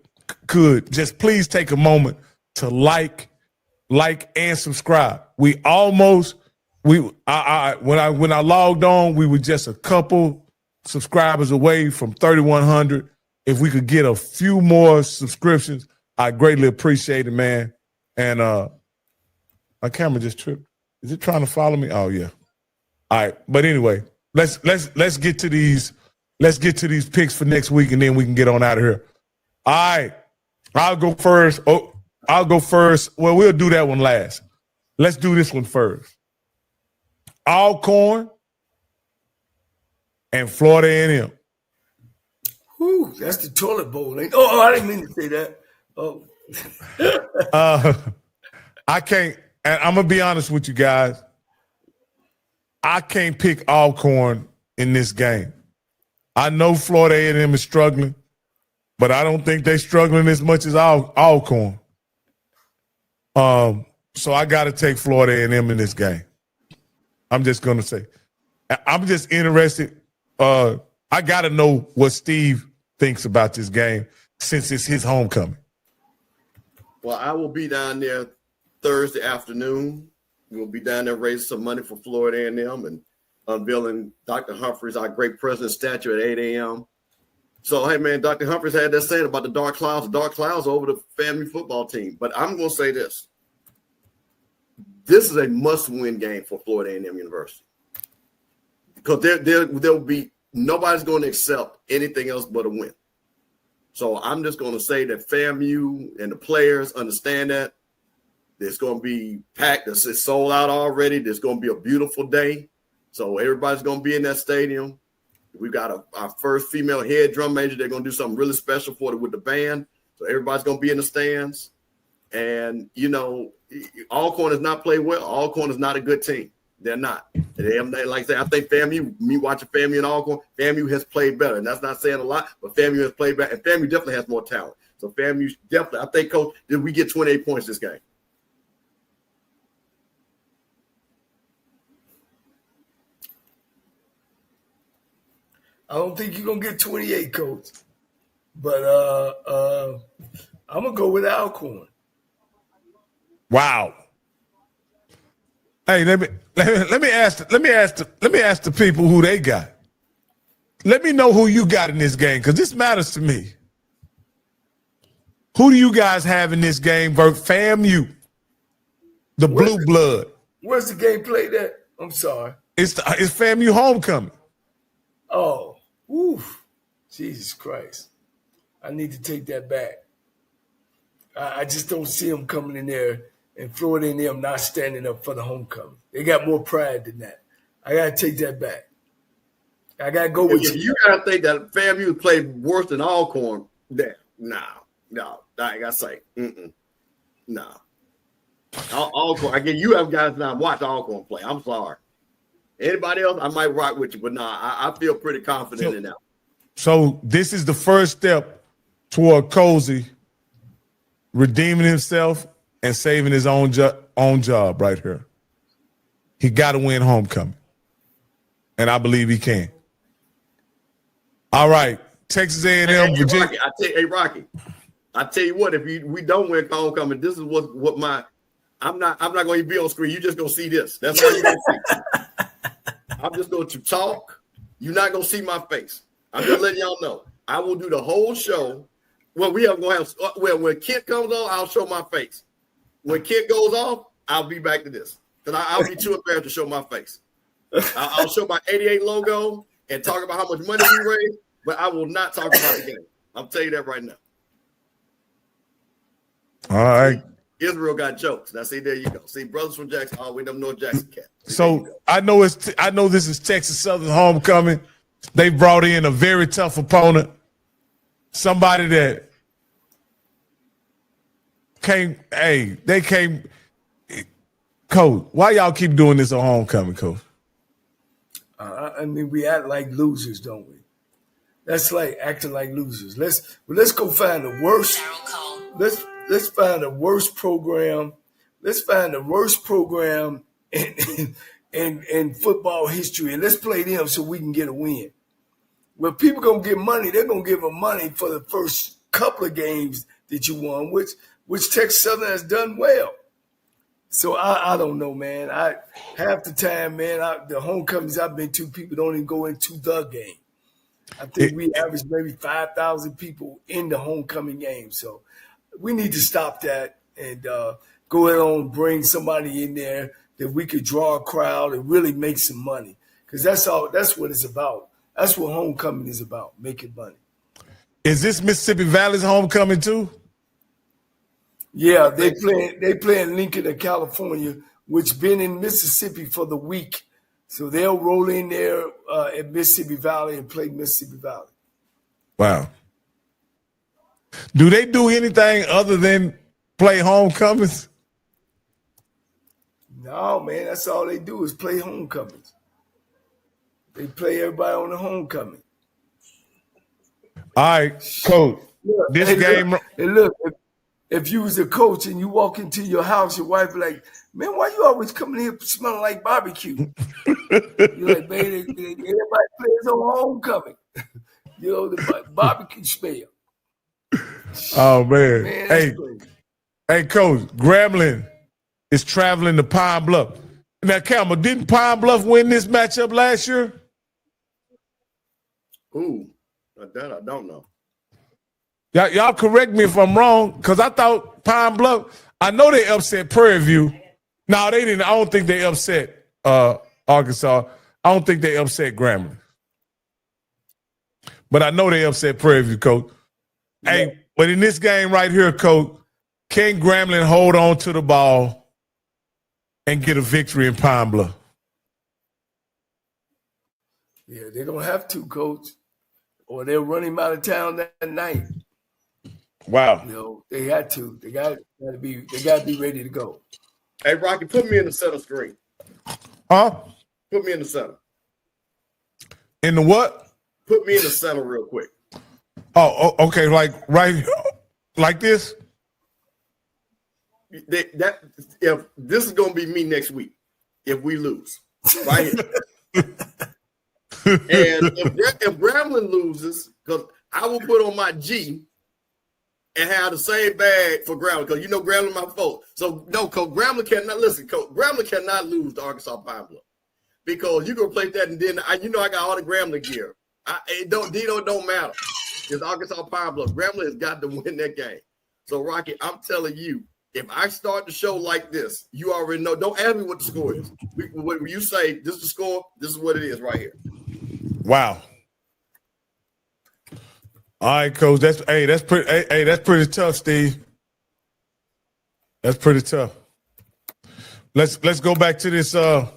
S1: just please take a moment to like and subscribe. When I logged on, we were just a couple subscribers away from 3,100. If we could get a few more subscriptions, I greatly appreciate it, man. And my camera just tripped. Is it trying to follow me? Oh yeah. All right, but anyway, let's get to these picks for next week, and then we can get on out of here. All right, I'll go first. I'll go first. Well, we'll do that one last. Let's do this one first. Alcorn and Florida A&M.
S2: Whew, that's the toilet bowl. Oh, I didn't mean to say that. Oh.
S1: I can't, and I'm going to be honest with you guys. I can't pick Alcorn in this game. I know Florida A&M is struggling, but I don't think they're struggling as much as Alcorn. So I got to take Florida A&M in this game. I'm just going to say. I'm just interested. I got to know what Steve thinks about this game since it's his homecoming.
S4: Well, I will be down there Thursday afternoon. We'll be down there raising some money for Florida A&M and unveiling Dr. Humphreys, our great president statue at 8 a.m. So, hey, man, Dr. Humphreys had that saying about the dark clouds over the family football team. But I'm going to say this. This is a must-win game for Florida A&M University. Because there'll be – nobody's going to accept anything else but a win. So I'm just going to say that FAMU and the players understand that. It's going to be packed. It's sold out already. There's going to be a beautiful day. So everybody's going to be in that stadium. We've got our first female head drum major. They're going to do something really special for it with the band. So everybody's going to be in the stands. And, you know, Alcorn has not played well. Alcorn is not a good team. They're not. They, like I say, I think FAMU, me watching FAMU and Alcorn, FAMU has played better. And that's not saying a lot, but FAMU has played better. And FAMU definitely has more talent. So FAMU definitely, I think, Coach, did we get 28 points this game?
S2: I don't think you're going to get 28, Coach. But I'm going to go with Alcorn.
S1: Wow. Hey, let me ask the people who they got. Let me know who you got in this game, because this matters to me. Who do you guys have in this game versus FAMU? The Blue Blood.
S2: Where's the game played at? I'm sorry.
S1: It's FAMU homecoming.
S2: Oh, oof. Jesus Christ. I need to take that back. I just don't see them coming in there and Florida and them not standing up for the homecoming. They got more pride than that. I got to take that back. I got to go with you.
S4: You got to think that FAMU played worse than Alcorn. No. I got to say, no. Alcorn, again, you have guys not watched Alcorn play. I'm sorry. Anybody else, I might rock with you, but I feel pretty confident in that.
S1: So this is the first step toward Cozy redeeming himself and saving his own job right here. He got to win homecoming, and I believe he can. All right, Texas A&M, Virginia.
S4: Rocky, I tell you what, if we don't win homecoming, this is what my I'm not going to be on screen. You're just going to see this. That's all you're going to see. I'm just going to talk. You're not going to see my face. I'm just letting y'all know. I will do the whole show. Well, when Kent comes on, I'll show my face. When Kent goes off, I'll be back to this. Because I'll be too embarrassed to show my face. I'll show my 88 logo and talk about how much money we raised, but I will not talk about the game. I'll tell you that right now.
S1: All right.
S4: Israel got jokes. Now, see, there you go. See, brothers from Jackson. Oh, we don't know Jackson Cat.
S1: So I know this is Texas Southern homecoming. They brought in a very tough opponent, somebody that came. Coach, why y'all keep doing this on homecoming, Coach?
S2: I mean, we act like losers, don't we? That's like acting like losers. Let's go find the worst. Let's find the worst program. Let's find the worst program in football history, and let's play them so we can get a win. When people gonna get money, they're gonna give them money for the first couple of games that you won, which Texas Southern has done well. So I don't know, man. Half the time, man, the homecomings I've been to, people don't even go into the game. I think we average maybe 5,000 people in the homecoming game. So we need to stop that and go ahead and bring somebody in there that we could draw a crowd and really make some money. Because that's what it's about. That's what homecoming is about, making money.
S1: Is this Mississippi Valley's homecoming too?
S2: Yeah, they play in Lincoln, California, which been in Mississippi for the week. So they'll roll in there at Mississippi Valley and play Mississippi Valley.
S1: Wow. Do they do anything other than play homecomings?
S2: No, man, that's all they do is play homecomings. They play everybody on the homecoming.
S1: All right, Coach.
S2: Look, if you was a coach and you walk into your house, your wife be like, man, why you always coming here smelling like barbecue? You're like, man, everybody plays on homecoming. You know, the barbecue smell.
S1: Oh, man. Hey, Coach, Grambling is traveling to Pine Bluff. Now, Campbell, didn't Pine Bluff win this matchup last year?
S4: Ooh, that I don't know.
S1: Y'all correct me if I'm wrong, because I thought Pine Bluff, I know they upset Prairie View. No, they didn't. I don't think they upset Arkansas. I don't think they upset Grambling. But I know they upset Prairie View, Coach. Hey, but in this game right here, Coach, can Grambling hold on to the ball and get a victory in Pine Bluff?
S2: Yeah, they're going to have to, Coach, or they'll run him out of town that night.
S1: Wow.
S2: You know, they had to. They got to be ready to go.
S4: Hey, Rocky, put me in the center screen.
S1: Huh?
S4: Put me in the center.
S1: In the what?
S4: Put me in the center real quick.
S1: Oh, okay. Like right, like this.
S4: That if this is gonna be me next week, if we lose, right here. And if Grambling loses, because I will put on my G and have the same bag for Grambling, because you know Grambling my fault. So no, Coach, Grambling cannot listen. Coach, Grambling cannot lose to Arkansas Pine Bluff, because you're gonna play that, and then I got all the Grambling gear. It don't matter. It's Arkansas Pine Bluff. Grambling has got to win that game. So Rocky, I'm telling you, if I start the show like this, you already know. Don't ask me what the score is. When you say this is the score, this is what it is right here.
S1: Wow. All right, Coach. That's pretty tough, Steve. That's pretty tough. Let's go back to this. All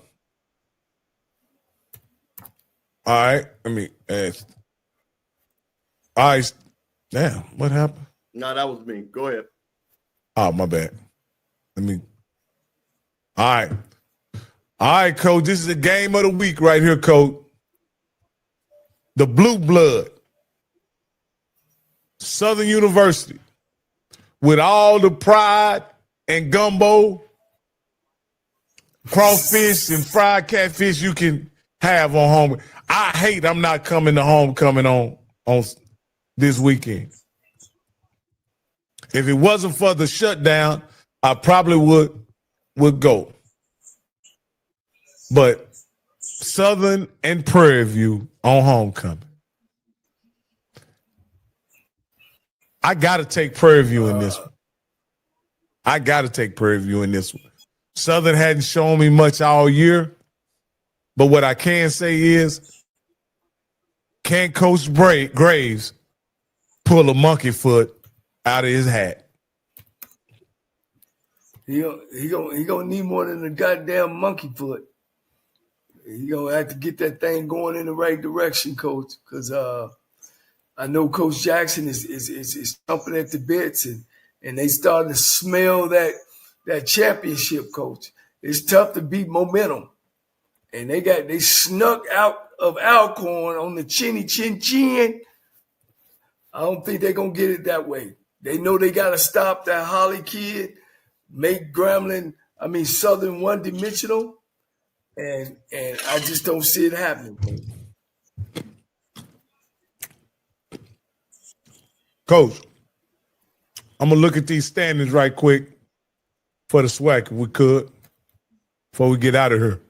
S1: right. Let me ask. All right. Damn, what happened?
S4: No, that was me. Go ahead.
S1: Oh, my bad. All right. All right, Coach. This is the game of the week right here, Coach. The Blue Blood. Southern University. With all the pride and gumbo, crawfish and fried catfish you can have on home. I'm not coming to homecoming on this weekend. If it wasn't for the shutdown, I probably would go. But Southern and Prairie View on homecoming. I got to take Prairie View in this one. Southern hadn't shown me much all year, but what I can say is, can Coach Graves pull a monkey foot out of his hat?
S2: He gonna need more than a goddamn monkey foot. He gonna have to get that thing going in the right direction, Coach. Because I know Coach Jackson is jumping at the bits, and they starting to smell that championship, Coach. It's tough to beat momentum, and they snuck out of Alcorn on the chinny chin chin. I don't think they're gonna get it that way. They know they gotta stop that Holly kid, make Southern one-dimensional, and I just don't see it happening.
S1: Coach, I'm going to look at these standings right quick for the SWAC, if we could, before we get out of here.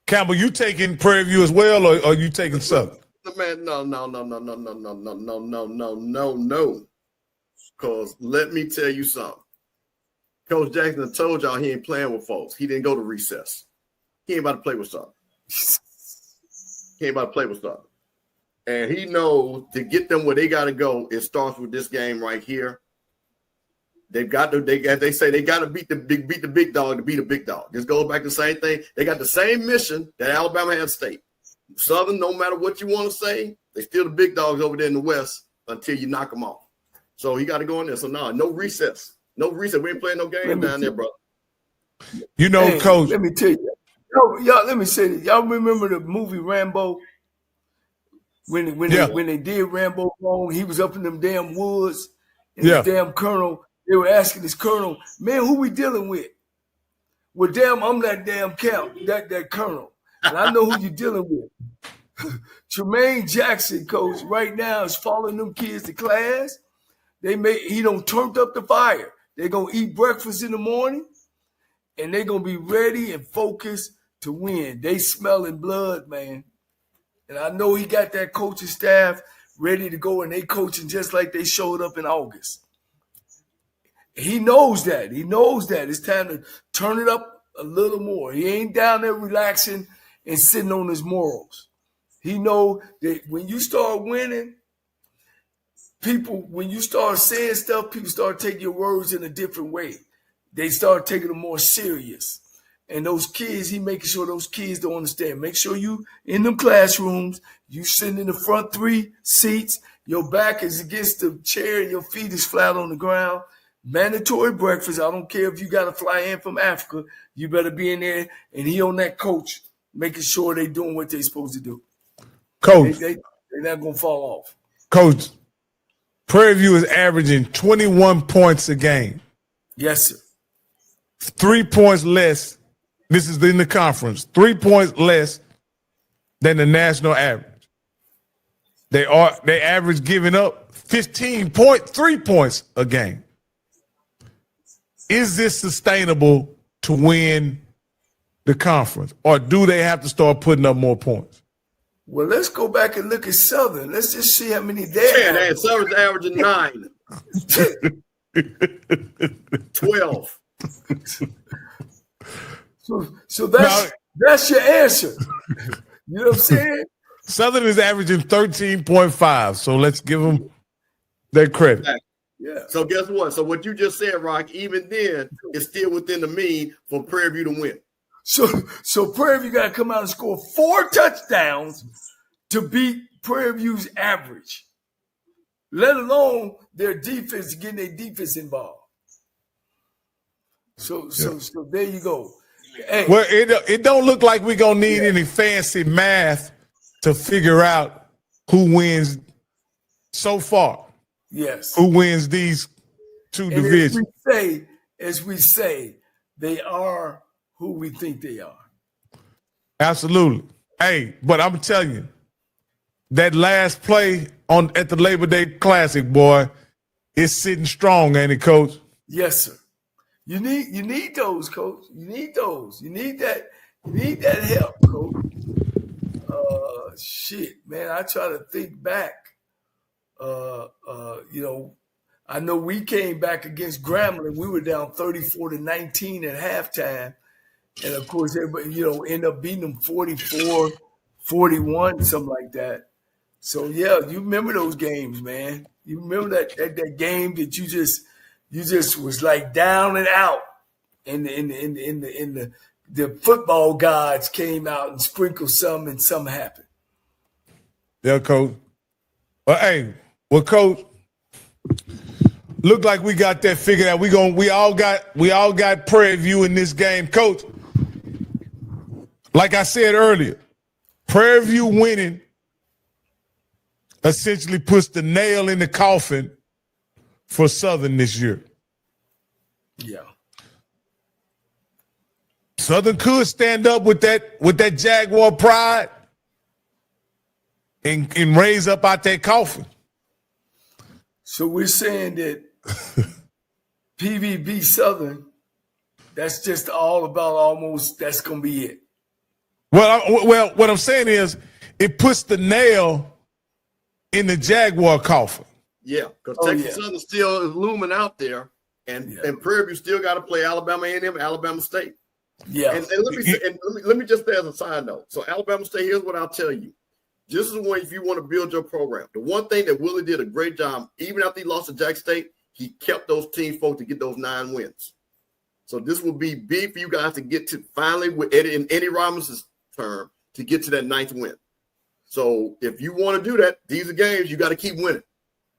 S1: Campbell, you taking Prairie View as well, or are you taking Southern?
S4: Man, no. Because let me tell you something. Coach Jackson told y'all he ain't playing with folks. He didn't go to recess. He ain't about to play with something. And he knows to get them where they got to go, it starts with this game right here. They've got to, as they say, they got to beat the big dog to beat a big dog. This goes back to the same thing. They got the same mission that Alabama had State. Southern, no matter what you want to say, they still the big dogs over there in the West until you knock them off. So he got to go in there. So no recess. No recess. We ain't playing no game down there, bro.
S1: You know,
S2: hey,
S1: Coach.
S2: Let me tell you. Y'all, let me say this. Y'all remember the movie Rambo? When they did Rambo wrong, he was up in them damn woods, and his damn colonel, they were asking his colonel, man, who we dealing with? Well, damn, I'm that damn count, that colonel. And I know who you're dealing with. Tremaine Jackson, Coach, right now is following them kids to class. He done turned up the fire. They're going to eat breakfast in the morning, and they're going to be ready and focused to win. They smelling blood, man. And I know he got that coaching staff ready to go, and they coaching just like they showed up in August. He knows that. It's time to turn it up a little more. He ain't down there relaxing and sitting on his morals. He know that when you start winning, people, when you start saying stuff, people start taking your words in a different way. They start taking them more serious. And those kids, he making sure those kids don't understand. Make sure you in them classrooms, you sitting in the front 3 seats, your back is against the chair and your feet is flat on the ground. Mandatory breakfast. I don't care if you got to fly in from Africa. You better be in there. And he on that coach, making sure they doing what they supposed to do.
S1: Coach.
S2: They're not going to fall off.
S1: Coach, Prairie View is averaging 21 points a game.
S2: Yes, sir.
S1: 3 points less. This is in the conference. 3 points less than the national average. They average giving up 15.3 points a game. Is this sustainable to win the conference, or do they have to start putting up more points?
S2: Well, let's go back and look at Southern. Let's just see how many they have.
S4: Yeah, Southern's averaging 9. 12.
S2: So that's your answer. You know what I'm saying?
S1: Southern is averaging 13.5, so let's give them their credit.
S2: Yeah.
S4: So guess what? So what you just said, Rock, even then, it's still within the mean for Prairie View to win.
S2: So Prairie View got to come out and score 4 touchdowns to beat Prairie View's average, let alone their defense, getting their defense involved. So there you go. Hey.
S1: Well, it don't look like we're going to need any fancy math to figure out who wins so far.
S2: Yes.
S1: Who wins these 2 divisions.
S2: As we say, they are who we think they are.
S1: Absolutely. Hey, but I'm telling you, that last play at the Labor Day Classic, boy, is sitting strong, ain't it, Coach?
S2: Yes, sir. You need those, Coach. You need those. You need that help, Coach. Shit, man. I try to think back. I know we came back against Grambling. We were down 34-19 at halftime. And of course, everybody, end up beating them 44-41, something like that. So yeah, you remember those games, man. You remember that game that you just was like down and out, and the football gods came out and sprinkled some, and something happened.
S1: Yeah, Coach. Well, Coach, look like we got that figured out. We all got Prairie View in this game, Coach. Like I said earlier, Prairie View winning essentially puts the nail in the coffin for Southern this year.
S2: Yeah.
S1: Southern could stand up with that Jaguar pride and raise up out that coffin.
S2: So we're saying that PVB Southern, that's just all about almost, that's going to be it.
S1: Well, what I'm saying is it puts the nail in the Jaguar coffin.
S4: Yeah, because Texas Southern still is looming out there, and Prairie View still got to play Alabama A&M, Alabama State.
S2: Yeah.
S4: And let me just say as a side note. So Alabama State, here's what I'll tell you. This is when if you want to build your program. The one thing that Willie did a great job, even after he lost to Jack State, he kept those team folks to get those 9 wins. So this will be big for you guys to get to finally with Eddie Robinson's term to get to that 9th win. So if you want to do that, these are games you got to keep winning.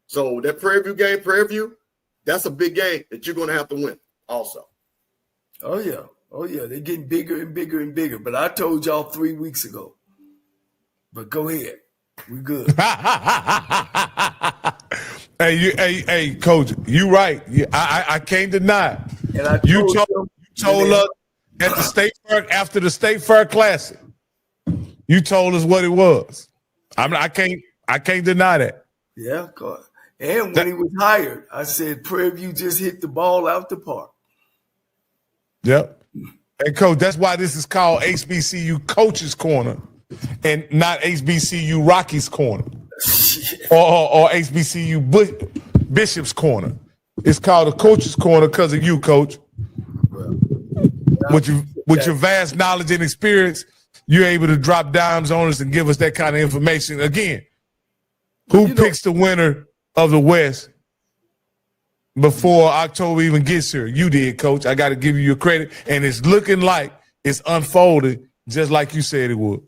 S4: So that Prairie View game, that's a big game that you're going to have to win also.
S2: Oh, yeah. They're getting bigger and bigger and bigger. But I told y'all 3 weeks ago. But go ahead. We're good.
S1: Hey, Coach, you right. I can't deny it.
S2: And
S1: you told us at the State Fair, after the State Fair Classic, you told us what it was. I can't deny that.
S2: Yeah, and when he was hired, I said, Prairie View just hit the ball out the park. Yep.
S1: And Coach, that's why this is called HBCU Coaches Corner and not HBCU Rockies Corner or HBCU Bishop's Corner. It's called a Coaches Corner because of you, Coach. With your vast knowledge and experience, you're able to drop dimes on us and give us that kind of information. Again, who picks the winner of the West before October even gets here. You did, Coach. I got to give you your credit. And it's looking like it's unfolded just like you said it would.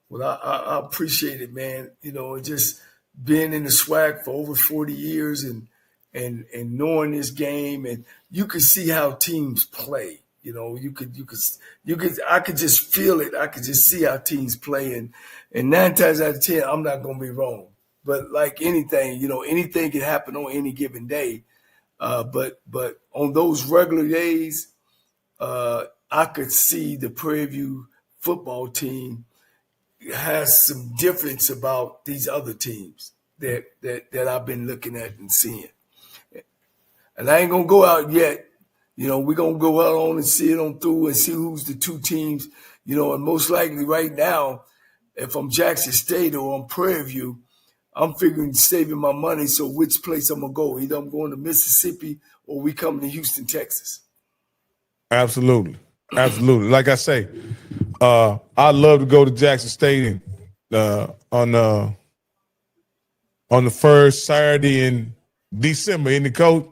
S2: Well, I appreciate it, man. You know, just being in the SWAC for over 40 years and knowing this game, and you could see how teams play. You know, I could just feel it. I could just see how teams play, and 9 times out of 10, I'm not gonna be wrong. But like anything, you know, anything can happen on any given day. But on those regular days, I could see the Prairie View football team has some difference about these other teams that I've been looking at and seeing. And I ain't gonna go out yet. You know, we're gonna go out on and see it on through and see who's the 2 teams. You know, and most likely right now, if I'm Jackson State or I'm Prairie View, I'm figuring saving my money. So which place I'm gonna go? Either I'm going to Mississippi or we coming to Houston, Texas.
S1: Absolutely. Like I say, I'd love to go to Jackson State on the first Saturday in December, isn't it, Coach?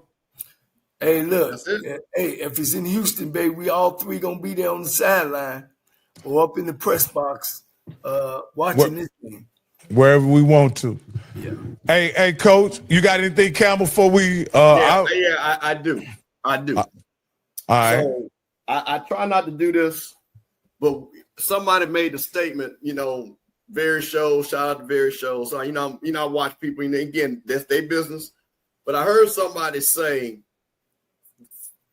S2: Hey, look, hey, if it's in Houston, baby, we all 3 gonna be there on the sideline or up in the press box watching this game.
S1: Wherever we want to.
S2: Yeah.
S1: Hey, Coach, you got anything, Campbell, before we
S4: I do.
S1: All right.
S4: So I try not to do this, but somebody made the statement, you know, Very Show, shout out to Very Show. So, you know, I watch people, and again, that's their business. But I heard somebody say,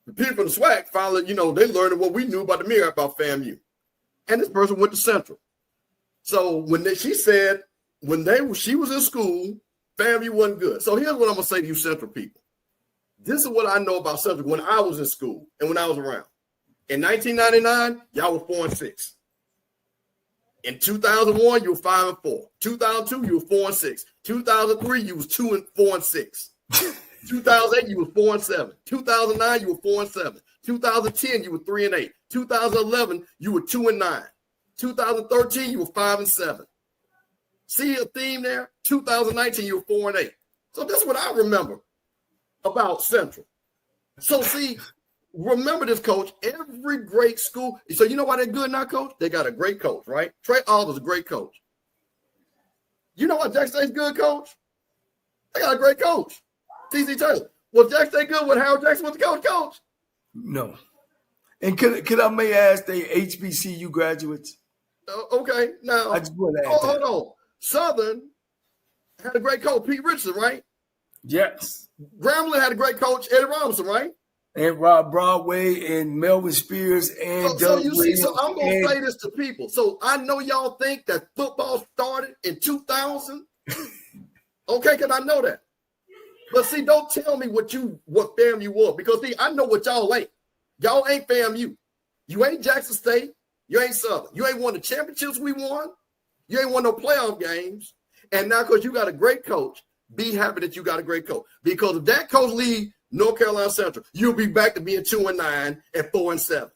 S4: the people in the SWAC finally, you know, they learned what we knew about the MEAC about FAMU. And this person went to Central. So she said, she was in school, FAMU wasn't good. So here's what I'm going to say to you Central people. This is what I know about Central when I was in school and when I was around. In 1999, y'all were 4-6. In 2001, you were 5-4. 2002, you were 4-6. 2003, you was 2-4-6. 2008, you were 4-7. 2009, you were 4-7. 2010, you were 3-8. 2011, you were 2-9. 2013, you were 5-7. See a theme there? 2019, you were 4-8. So that's what I remember about Central. So see, remember this, Coach. Every great school. So you know why they're good now, Coach? They got a great coach, right? Trey Alder's a great coach. You know why Jackson State's good, Coach? They got a great coach. T.C. Taylor. Was Jackson State good when Harold Jackson was the coach?
S2: No. And could I may ask the HBCU graduates?
S4: Okay. Now,
S2: I just want to ask
S4: hold on. Southern had a great coach, Pete Richardson, right?
S2: Yes.
S4: Grambling had a great coach, Eddie Robinson, right?
S2: And Rob Broadway and Melvin Spears and
S4: so you see, so I'm going to say this to people. So I know y'all think that football started in 2000. Okay, because I know that. But see, don't tell me what FAMU was, because see, I know what y'all ain't. Y'all ain't FAMU. You ain't Jackson State. You ain't Southern. You ain't won the championships we won. You ain't won no playoff games. And now because you got a great coach, be happy that you got a great coach. Because if that coach leaves North Carolina Central, you'll be back to being 2-9 and 4-7.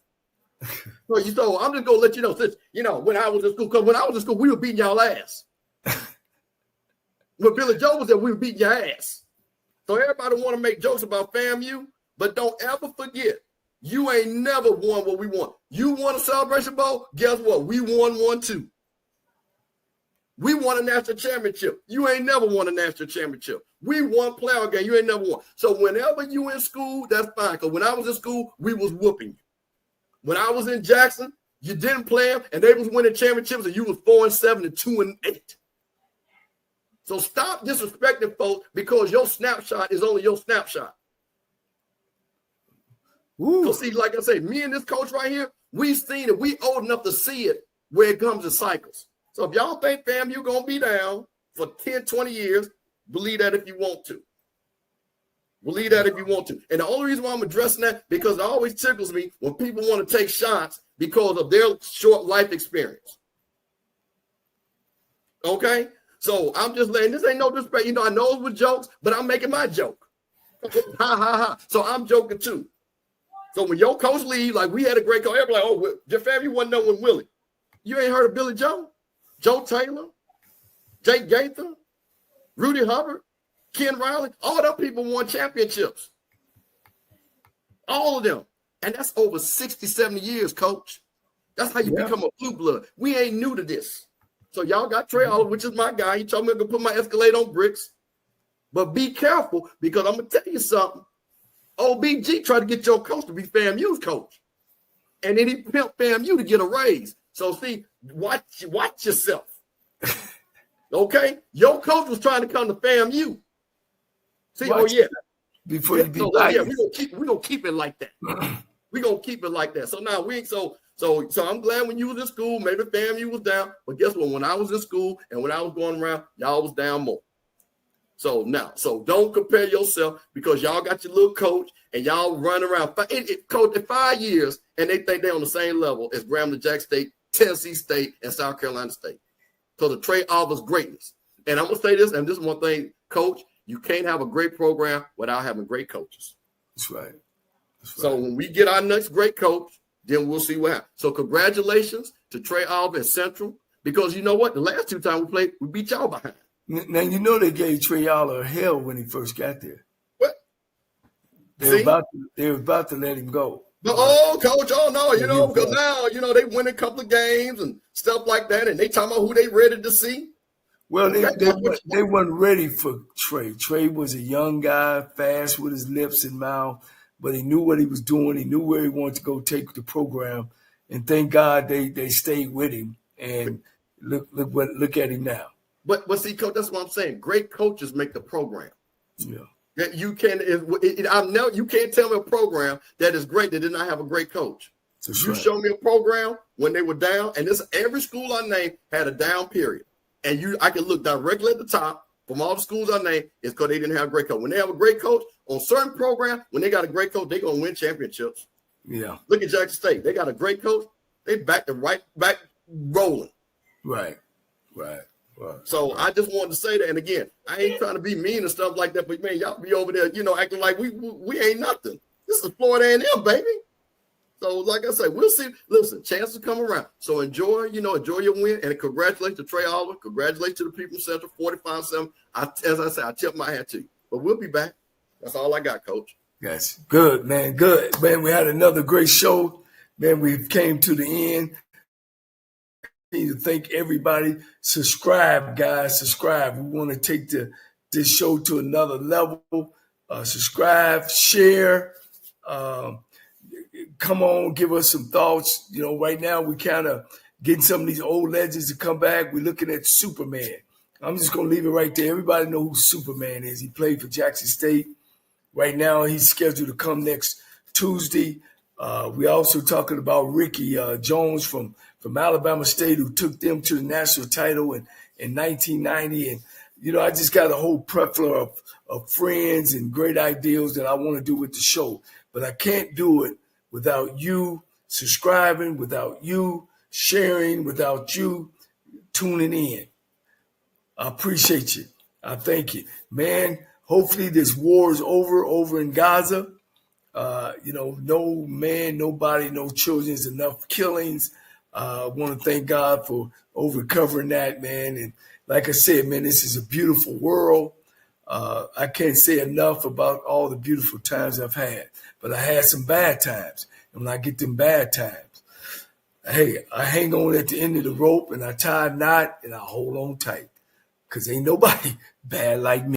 S4: So I'm just going to let you know, since, you know, when I was in school, because when I was in school, we were beating y'all ass. When Billy Joe was there, we were beating your ass. So everybody want to make jokes about FAMU, but don't ever forget, you ain't never won what we won. You won a Celebration Bowl, guess what? We won one too. We won a national championship. You ain't never won a national championship. We won playoff game. You ain't never won. So whenever you in school, that's fine. Because when I was in school, we was whooping you. When I was in Jackson, you didn't play them, and they was winning championships, and you was 4-7 and 2-8. So stop disrespecting folks because your snapshot is only your snapshot. So see, like I say, me and this coach right here, we've seen it. We old enough to see it where it comes in cycles. So if y'all think FAMU going to be down for 10, 20 years, believe that if you want to. Believe that if you want to. And the only reason why I'm addressing that, because it always tickles me when people want to take shots because of their short life experience. Okay? So I'm just letting, this ain't no disrespect. You know, I know it was jokes, but I'm making my joke. Ha, ha, ha. So I'm joking too. So when your coach leave, like we had a great coach, everybody like, oh, your family wasn't knowing Willie. You ain't heard of Billy Joe? Joe Taylor? Jake Gaither? Rudy Hubbard? Ken Riley, all them people won championships. All of them. And that's over 60, 70 years, coach. That's how you become a blue blood. We ain't new to this. So y'all got Trey Oliver, which is my guy. He told me to put my Escalade on bricks. But be careful, because I'm going to tell you something. OBG tried to get your coach to be FAMU's coach. And then he pimped FAMU to get a raise. So see, watch yourself. Okay? Your coach was trying to come to FAMU. See,
S2: before you be
S4: we're gonna keep it like that. We're gonna keep it like that. So now so I'm glad when you was in school, maybe FAMU was down. But guess what? When I was in school and when I was going around, y'all was down more. So don't compare yourself, because y'all got your little coach and y'all run around. Coach in 5 years, and they think they're on the same level as Grambling Jack State, Tennessee State, and South Carolina State. So the Trey Oliver's greatness. And I'm going to say this, and this is one thing, Coach, you can't have a great program without having great coaches.
S2: That's right.
S4: So when we get our next great coach, then we'll see what happens. So congratulations to Trey Oliver and Central, because you know what? The last 2 times we played, we beat y'all behind.
S2: Now, you know they gave Trey Oliver hell when he first got there.
S4: What?
S2: They were about to let him go.
S4: But, Coach, because now, they win a couple of games and stuff like that, and they talking about who they ready to see.
S2: Well, they weren't ready for Trey. Trey was a young guy, fast with his lips and mouth, but he knew what he was doing. He knew where he wanted to go take the program, and thank God they stayed with him. And look at him now.
S4: But see, Coach, that's what I'm saying. Great coaches make the program.
S2: Yeah.
S4: That you can't tell me a program that is great that did not have a great coach. Show me a program when they were down, and every school I named had a down period. And I can look directly at the top from all the schools I named, it's because they didn't have a great coach. When they have a great coach on certain programs, when they got a great coach, they're gonna win championships.
S2: Yeah.
S4: Look at Jackson State. They got a great coach, they back rolling. Right. So I just wanted to say that. And again, I ain't trying to be mean and stuff like that, but man, y'all be over there, acting like we ain't nothing. This is Florida A&M, baby. So like I said, we'll see. Listen, chances come around. So enjoy your win, and congratulations to Trey Oliver. Congratulations to the people in Central, 45-7. As I said, I tip my hat to you. But we'll be back. That's all I got, Coach.
S2: Yes. Good, man. Good. Man, we had another great show. Man, we came to the end. Need to thank everybody. Subscribe, guys. Subscribe. We want to take this show to another level. Subscribe, share. Come on, give us some thoughts. Right now we kind of getting some of these old legends to come back. We're looking at Superman. I'm just going to leave it right there. Everybody know who Superman is. He played for Jackson State. Right now he's scheduled to come next Tuesday. We also talking about Ricky Jones from Alabama State, who took them to the national title in 1990. And, I just got a whole plethora of friends and great ideals that I want to do with the show. But I can't do it without you subscribing, without you sharing, without you tuning in. I appreciate you. I thank you. Man, hopefully this war is over in Gaza. No man, nobody, no children, enough killings. I want to thank God for overcovering that, man. And like I said, man, this is a beautiful world. I can't say enough about all the beautiful times I've had, but I had some bad times. And when I get them bad times, hey, I hang on at the end of the rope and I tie a knot and I hold on tight, because ain't nobody bad like me.